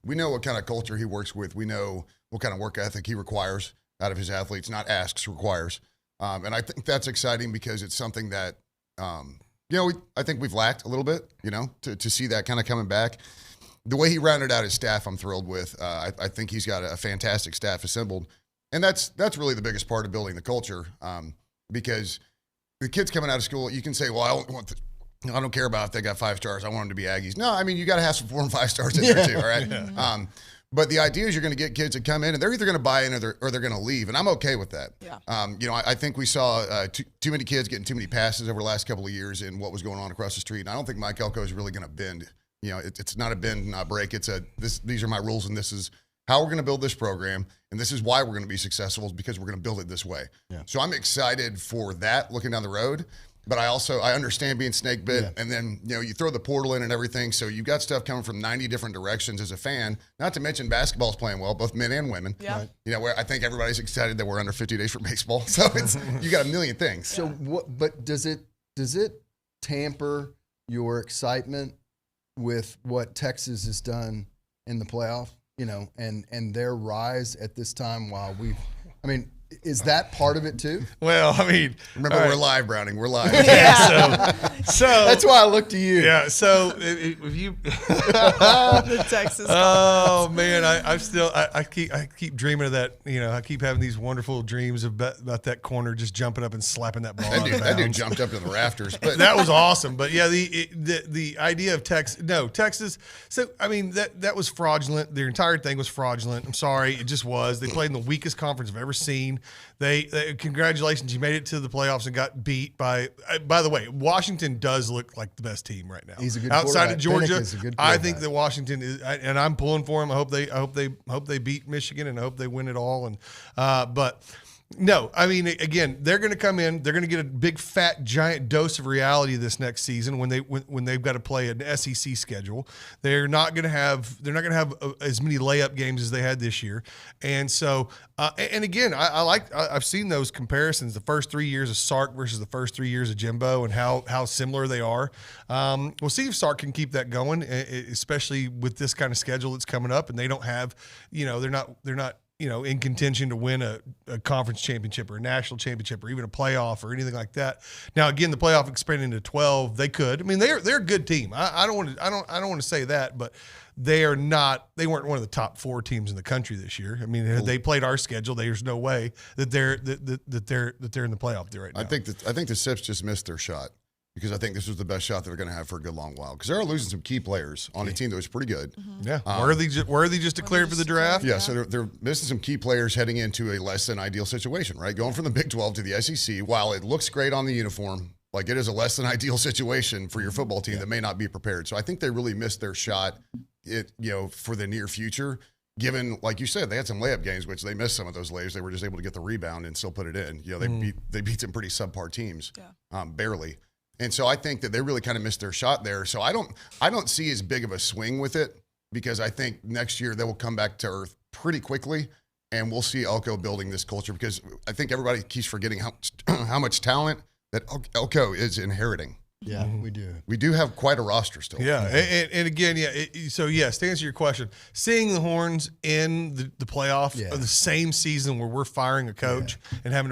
We know what kind of culture he works with. We know what kind of work ethic he requires out of his athletes, not asks, requires. And I think that's exciting because it's something that, you know, I think we've lacked a little bit, you know, to see that kind of coming back. The way he rounded out his staff, I'm thrilled with. I think he's got a fantastic staff assembled. And that's really the biggest part of building the culture, because the kids coming out of school, you can say, well, I don't care about if they got 5 stars. I want them to be Aggies. No, I mean, you got to have some 4 and 5 stars in there too, all right? Yeah. But the idea is you're going to get kids that come in, and they're either going to buy in or they're going to leave, and I'm okay with that. Yeah. You know, I think we saw too many kids getting too many passes over the last couple of years in what was going on across the street, and I don't think Mike Elko is really going to bend. You know, it's not a bend, not break. It's these are my rules, and this is how we're going to build this program, and this is why we're going to be successful, is because we're going to build it this way. Yeah. So I'm excited for that, looking down the road. But I understand being snake bit, and then, you know, you throw the portal in and everything, so you've got stuff coming from 90 different directions as a fan. Not to mention basketball's playing well, both men and women. Yeah. Right. You know, where I think everybody's excited that we're under 50 days for baseball. So you got a million things. So what? But does it tamper your excitement with what Texas has done in the playoff? You know, and their rise at this time while is that part of it too? Well, I mean, remember, we're live, Browning. We're live. Yeah. So that's why I look to you. Yeah. So if you, the Texas. Oh man, I keep dreaming of that. You know, I keep having these wonderful dreams about that corner just jumping up and slapping that ball. That dude jumped up to the rafters. But that was awesome. But yeah, the idea of Texas. So I mean that was fraudulent. Their entire thing was fraudulent. I'm sorry, it just was. They played in the weakest conference I've ever seen. They congratulations, you made it to the playoffs and got beat by the way, Washington does look like the best team right now. He's a good outside of Georgia. I think that that Washington is, and I'm pulling for him. I hope they beat Michigan, and I hope they win it all. And but no, I mean, again, they're going to come in. They're going to get a big, fat, giant dose of reality this next season when they've got to play an SEC schedule. They're not going to have as many layup games as they had this year. And so, and again, I've seen those comparisons: the first 3 years of Sark versus the first 3 years of Jimbo, and how similar they are. We'll see if Sark can keep that going, especially with this kind of schedule that's coming up, and they don't have, you know, they're not. You know, in contention to win a conference championship or a national championship or even a playoff or anything like that. Now, again, the playoff expanding to 12, they could. I mean, they're a good team. I don't want to say that, but they weren't one of the top 4 teams in the country this year. I mean, had they played our schedule, there's no way that they're in the playoff there right now. I think the Sips just missed their shot, because I think this was the best shot they're going to have for a good long while. Because they're losing some key players on a team that was pretty good. Mm-hmm. Yeah, worthy just declared for the draft. Yeah, so they're missing some key players heading into a less than ideal situation, right? Going from the Big 12 to the SEC, while it looks great on the uniform, like it is a less than ideal situation for your football team that may not be prepared. So I think they really missed their shot, for the near future. given, like you said, they had some layup games, which they missed some of those layups. They were just able to get the rebound and still put it in. You know, they beat some pretty subpar teams, barely. And so I think that they really kind of missed their shot there. So I don't see as big of a swing with it, because I think next year they will come back to earth pretty quickly, and we'll see Elko building this culture, because I think everybody keeps forgetting how much talent that Elko is inheriting. Yeah, we do. We do have quite a roster still. Yeah, and again, so yes, to answer your question, seeing the Horns in the playoff of the same season where we're firing a coach and having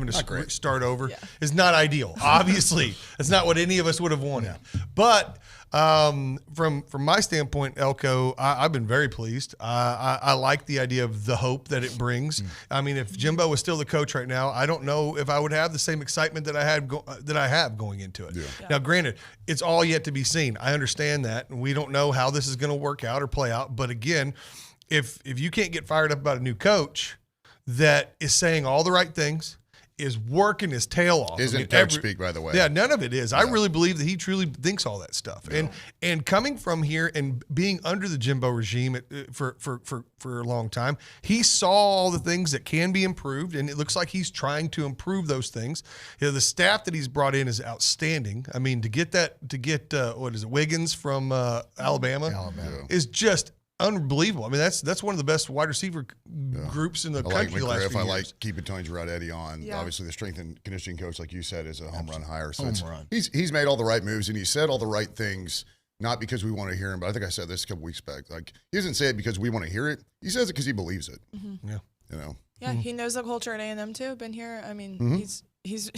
to start over is not ideal. Obviously, it's not what any of us would have wanted. But from my standpoint, Elko, I've been very pleased. I like the idea of the hope that it brings. I mean, if Jimbo was still the coach right now, I don't know if I would have the same excitement that I have going into it. Now, granted, it's all yet to be seen. I understand that, and we don't know how this is going to work out or play out. But again, if you can't get fired up about a new coach that is saying all the right things, is working his tail off. Isn't coach speak, by the way. Yeah, none of it is. I really believe that he truly thinks all that stuff. And coming from here and being under the Jimbo regime for a long time, he saw all the things that can be improved, and it looks like he's trying to improve those things. You know, the staff that he's brought in is outstanding. I mean, to get what is it, Wiggins from Alabama is just unbelievable. I mean, that's one of the best wide receiver groups in the country. I like last few I years. like keeping Tony Girardetti on. Yeah. Obviously, the strength and conditioning coach, like you said, is a home run hire. So Home run. He's made all the right moves, and he said all the right things, not because we want to hear him, but I think I said this a couple weeks back. Like, he doesn't say it because we want to hear it. He says it because he believes it. Yeah. You know. Yeah, he knows the culture at A&M too. Been here. I mean, he's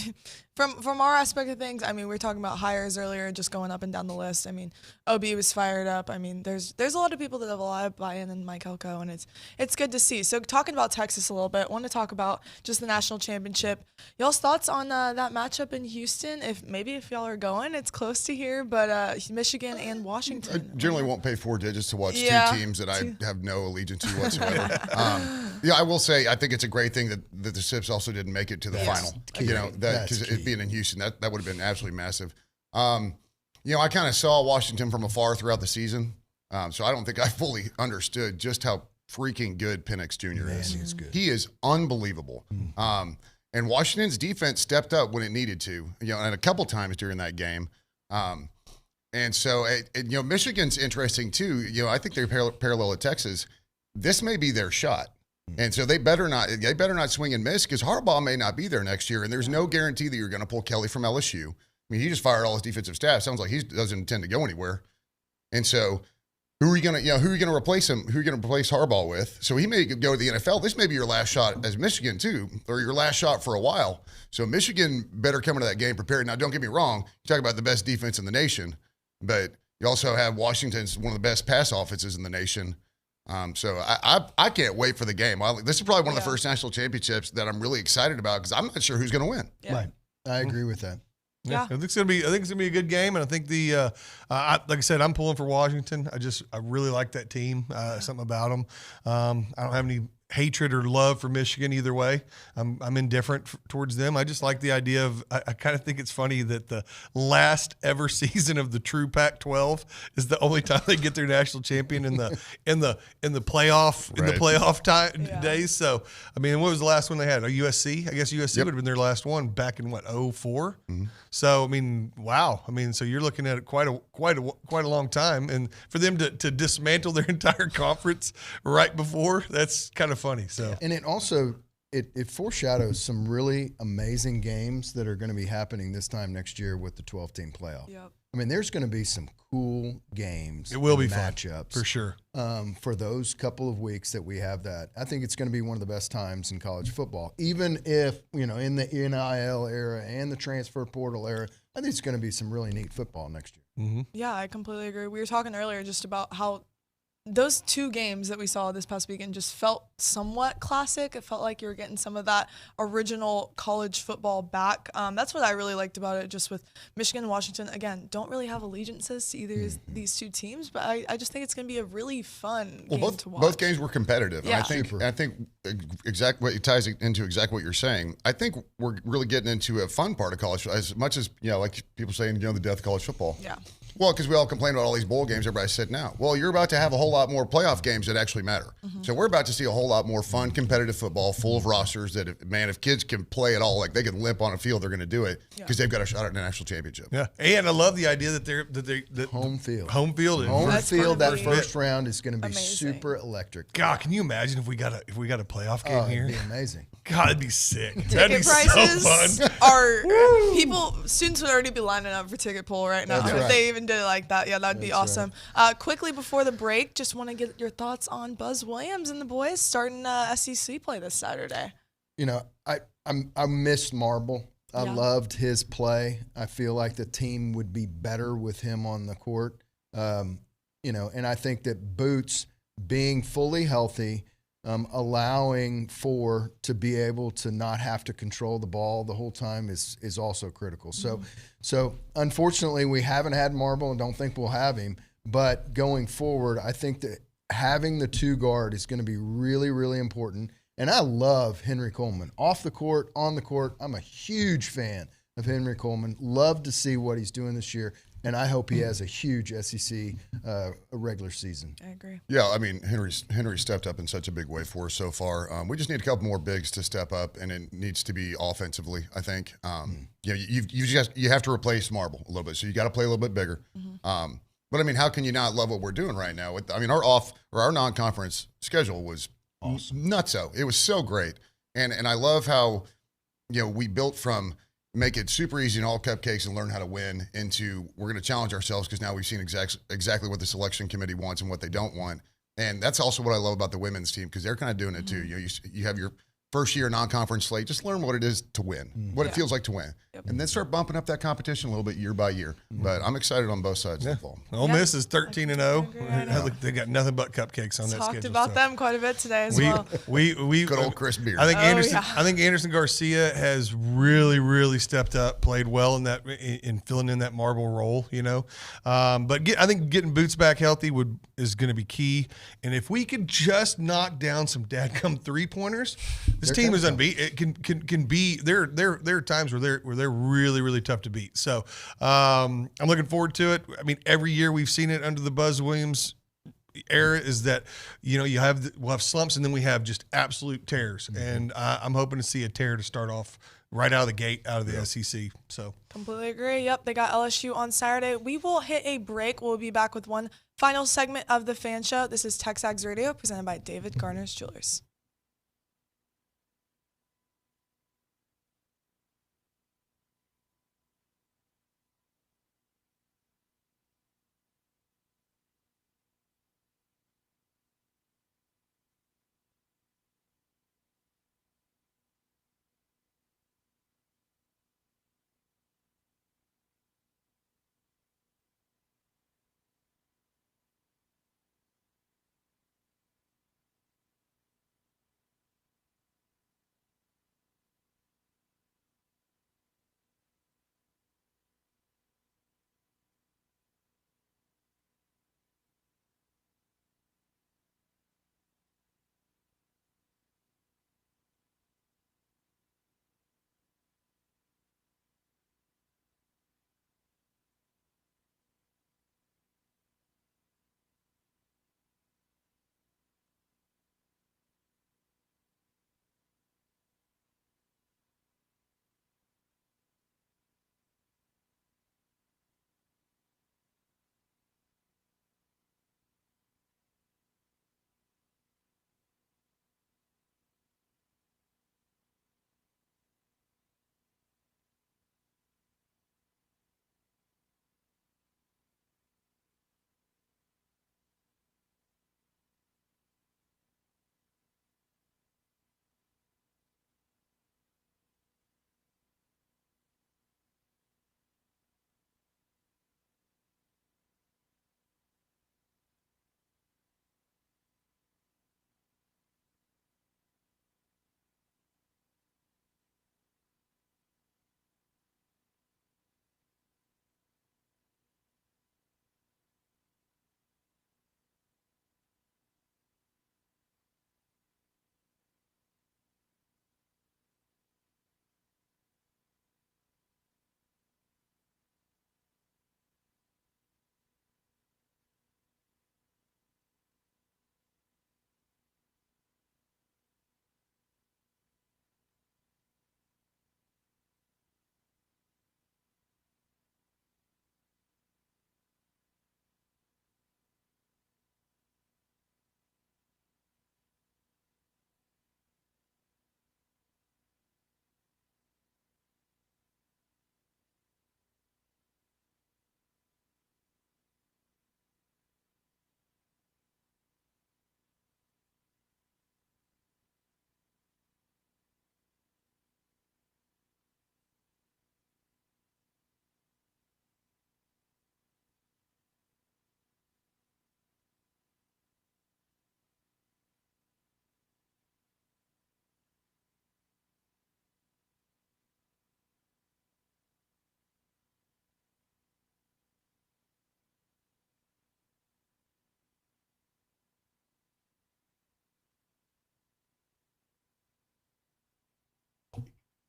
from our aspect of things. I mean, we were talking about hires earlier, just going up and down the list. I mean, OB was fired up. I mean, there's a lot of people that have a lot of buy-in in Mike Elko, and it's good to see. So talking about Texas a little bit, I want to talk about just the national championship. Y'all's thoughts on that matchup in Houston? If y'all are going, it's close to here, but Michigan and Washington. I generally won't pay 4 digits to watch two teams that I have no allegiance to whatsoever. I will say I think it's a great thing that the Sips also didn't make it to the final. You know, because it being in Houston, that would have been absolutely massive. You know, I kind of saw Washington from afar throughout the season, so I don't think I fully understood just how freaking good Penix Jr. is. He is good. He is unbelievable. And Washington's defense stepped up when it needed to, you know, and a couple times during that game. And so, you know, Michigan's interesting too. You know, I think they're parallel to Texas. This may be their shot. And so they better not swing and miss, because Harbaugh may not be there next year, and there's no guarantee that you're going to pull Kelly from LSU. I mean, he just fired all his defensive staff. Sounds like he doesn't intend to go anywhere. And so, who are you going to replace him? Who are you going to replace Harbaugh with? So he may go to the NFL. This may be your last shot as Michigan too, or your last shot for a while. So Michigan better come into that game prepared. Now, don't get me wrong. You talk about the best defense in the nation, but you also have Washington's one of the best pass offenses in the nation. So I can't wait for the game. This is probably one of the first national championships that I'm really excited about, because I'm not sure who's going to win. Right. I agree with that. Yeah, I think it's gonna be a good game, and I think like I said, I'm pulling for Washington. I really like that team. Something about them. I don't have any hatred or love for Michigan either way. I'm indifferent towards them. I just like the idea of. I kind of think it's funny that the last ever season of the true Pac-12 is the only time they get their national champion in the playoff days. So I mean, what was the last one they had? USC. I guess USC would have been their last one back in 2004. So I mean, wow. I mean, so you're looking at quite a long time, and for them to dismantle their entire conference right before, that's kind of funny. So, and it also it foreshadows some really amazing games that are going to be happening this time next year with the 12-team playoff. Yep. I mean, there's going to be some cool games. It will be matchups fun, for sure. For those couple of weeks that we have that, I think it's going to be one of the best times in college football. Even if, you know, in the NIL era and the transfer portal era, I think it's going to be some really neat football next year. Yeah, I completely agree. We were talking earlier just about how those two games that we saw this past weekend just felt somewhat classic. It felt like you were getting some of that original college football back. That's what I really liked about it, just with Michigan and Washington. Again, don't really have allegiances to either of these two teams, but I just think it's going to be a really fun game to watch. Both games were competitive. Yeah. I think exactly what ties into exactly what you're saying. I think we're really getting into a fun part of college, as much as, you know, like people saying, you know, the death of college football. Yeah. Well, because we all complain about all these bowl games, everybody's sitting out. Well, you're about to have a whole lot more playoff games that actually matter. So we're about to see a whole lot more fun, competitive football, full of rosters that, if kids can play at all, like they can limp on a field, they're going to do it because they've got a shot at a national championship. Yeah, and I love the idea that home field, that first round is going to be super electric. God, can you imagine if we got a playoff game here? It'd be amazing. God, it'd be sick. Ticket prices so fun. are students would already be lining up for ticket pool right now. That's If right. they even did it like that, that'd be awesome. Quickly before the break, just want to get your thoughts on Buzz Williams and the boys starting SEC play this Saturday. I missed Marble. I loved his play. I feel like the team would be better with him on the court. And I think that Boots being fully healthy, allowing to be able to not have to control the ball the whole time is also critical. So unfortunately, we haven't had Marble and don't think we'll have him. But going forward, I think that having the two guard is going to be really, really important. And I love Henry Coleman. Off the court, on the court, I'm a huge fan of Henry Coleman. Love to see what he's doing this year. And I hope he has a huge SEC regular season. I agree. Yeah, I mean, Henry stepped up in such a big way for us so far. We just need a couple more bigs to step up, and it needs to be offensively, I think. You have to replace Marble a little bit, so you got to play a little bit bigger. But I mean, how can you not love what we're doing right now? Our non-conference schedule was awesome. Nutso. It was so great, and I love how we built from make it super easy and all cupcakes and learn how to win into we're going to challenge ourselves because now we've seen exactly what the selection committee wants and what they don't want. And that's also what I love about the women's team because they're kind of doing it too. You have your first year non-conference slate. Just learn what it is to win, what it feels like to win, and then start bumping up that competition a little bit year by year. But I'm excited on both sides of the ball. Ole Miss is 13-0. They got nothing but cupcakes on that schedule. Talked about them quite a bit today as well. We good old Chris Beard. I think Anderson Garcia has really, really stepped up, played well in filling in that Marble role. But I think getting Boots back healthy is going to be key. And if we could just knock down some dadgum 3-pointers, this team is unbeaten. It can be. There are times where they're really, really tough to beat. So I'm looking forward to it. I mean, every year we've seen it under the Buzz Williams era is that we'll have slumps and then we have just absolute tears. And I'm hoping to see a tear to start off right out of the gate out of the SEC. So completely agree. Yep, they got LSU on Saturday. We will hit a break. We'll be back with one final segment of the Fan Show. This is TexAgs Radio presented by David Garner's Jewelers.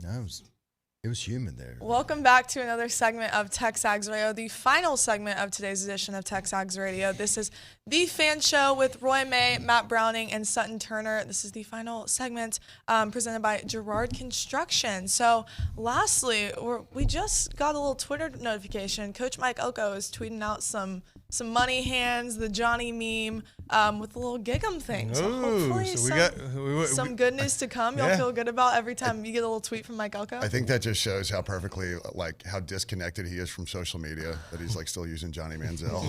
No, it was humid there. Welcome back to another segment of TexAgs Radio, the final segment of today's edition of TexAgs Radio. This is The Fan Show with Roy May, Matt Browning, and Sutton Turner. This is the final segment presented by Girard Construction. So lastly, we just got a little Twitter notification. Coach Mike Elko is tweeting out some money hands, the Johnny meme with the little gig 'em thing. So hopefully some good news to come. You'll feel good about every time you get a little tweet from Mike Elko. I think that just shows how perfectly, like, how disconnected he is from social media, that he's like still using Johnny Manziel. I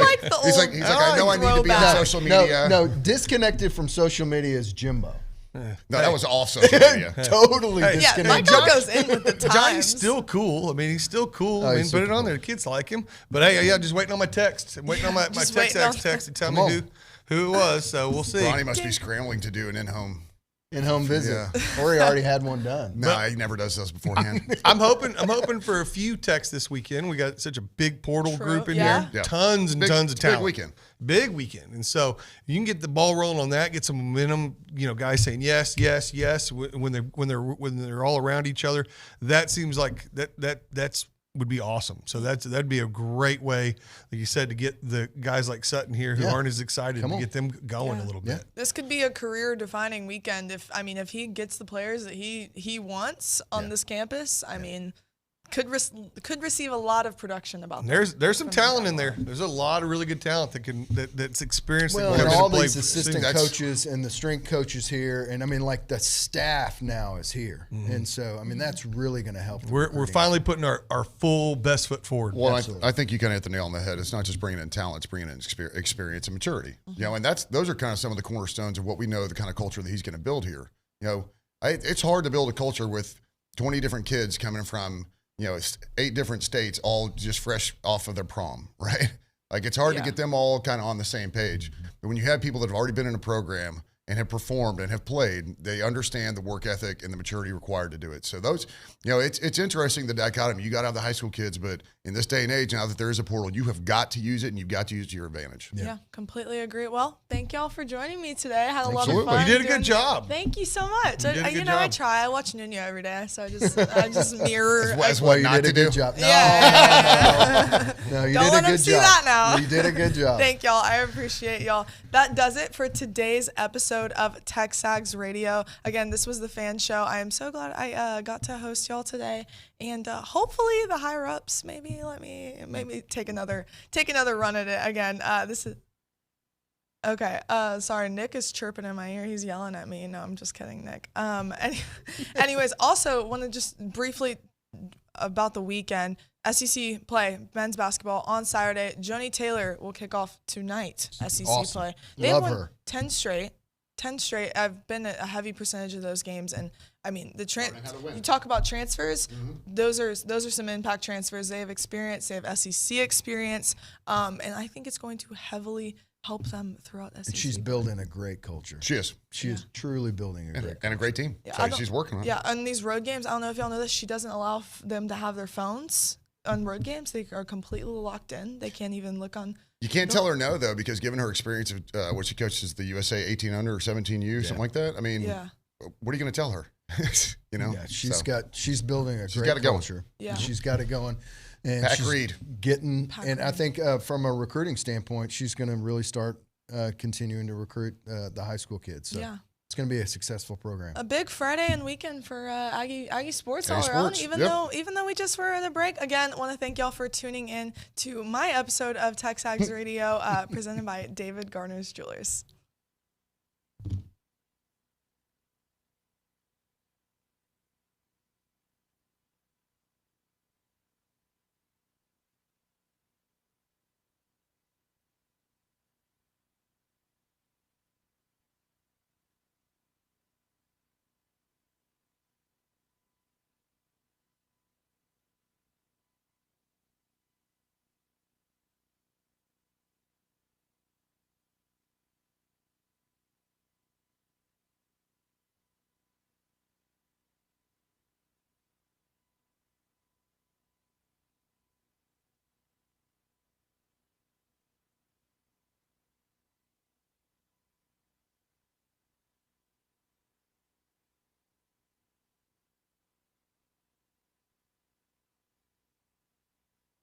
like the old. He's like, I know I need to be on social media. No, disconnected from social media is Jimbo. No, that was off social media. Totally disconnected. Yeah, Mike Elko's in with the times. Johnny's still cool. I mean, he's still cool. I mean, put it on there. The kids like him. But hey, yeah, just waiting on my text. I'm waiting on my TexAgs text to tell me who it was. So we'll see. Ronnie must be scrambling to do an in-home visit. Yeah. Or he already had one done. No, he never does those beforehand. I'm hoping for a few texts this weekend. We got such a big portal group in here. Yeah. Tons and tons of talent. Big weekend. And so you can get the ball rolling on that, get some momentum, guys saying yes, yes, yes when they're all around each other. That seems like that's would be awesome. So that'd be a great way, like you said, to get the guys like Sutton here who aren't as excited to get them going a little bit. This could be a career-defining weekend if he gets the players that he wants on this campus. I mean, could receive a lot of production about that. There's some talent in there. There's a lot of really good talent that's experienced. Well, and all these assistant coaches and the strength coaches here, and I mean, like the staff now is here, and so I mean that's really going to help. We're finally putting our full best foot forward. Well, I think you kind of hit the nail on the head. It's not just bringing in talent; it's bringing in experience and maturity. And those are kind of some of the cornerstones of what we know the kind of culture that he's going to build here. It's hard to build a culture with 20 different kids coming from 8 different states, all just fresh off of their prom, right? Like, it's hard to get them all kind of on the same page. But when you have people that have already been in a program and have performed and have played, they understand the work ethic and the maturity required to do it. So those, it's interesting, the dichotomy. You got to have the high school kids, but in this day and age, now that there is a portal, you have got to use it, and you've got to use it to your advantage. Yeah, completely agree. Well, thank y'all for joining me today. I had a lot of fun. You did a good job. Thank you so much. I try. I watch Nuno every day, so I just mirror. That's why you did a good job. No, you Don't did let a good them see job. that now. You did a good job. Thank y'all. I appreciate y'all. That does it for today's episode of TexAgs Radio. Again, this was the Fan Show. I am so glad I got to host y'all today, and hopefully the higher ups maybe let me take another run at it again. This is okay. Sorry, Nick is chirping in my ear. He's yelling at me. No, I'm just kidding, Nick. Anyways, also want to just briefly about the weekend. SEC play, men's basketball on Saturday. Joni Taylor will kick off tonight. SEC play. They won 10 straight. I've been at a heavy percentage of those games, and I mean you talk about transfers. Those are some impact transfers. They have experience. They have SEC experience, and I think it's going to heavily help them throughout SEC. And she's building a great culture. She is. She is truly building a great culture. And a great team. Yeah, so she's working on it. Yeah, on these road games, I don't know if y'all know this, she doesn't allow them to have their phones on road games. They are completely locked in. They can't even look on. You can't tell her no, though, because given her experience of what she coaches the USA 18 under or 17U, something like that. I mean, what are you going to tell her? Yeah, she's building a great culture. Yeah, she's got it going. And she's getting, and I think from a recruiting standpoint, she's going to really start continuing to recruit the high school kids. So it's going to be a successful program. A big Friday and weekend for Aggie sports all around. Even though we just were at a break. Again, want to thank y'all for tuning in to my episode of TexAgs Radio, presented by David Garner's Jewelers.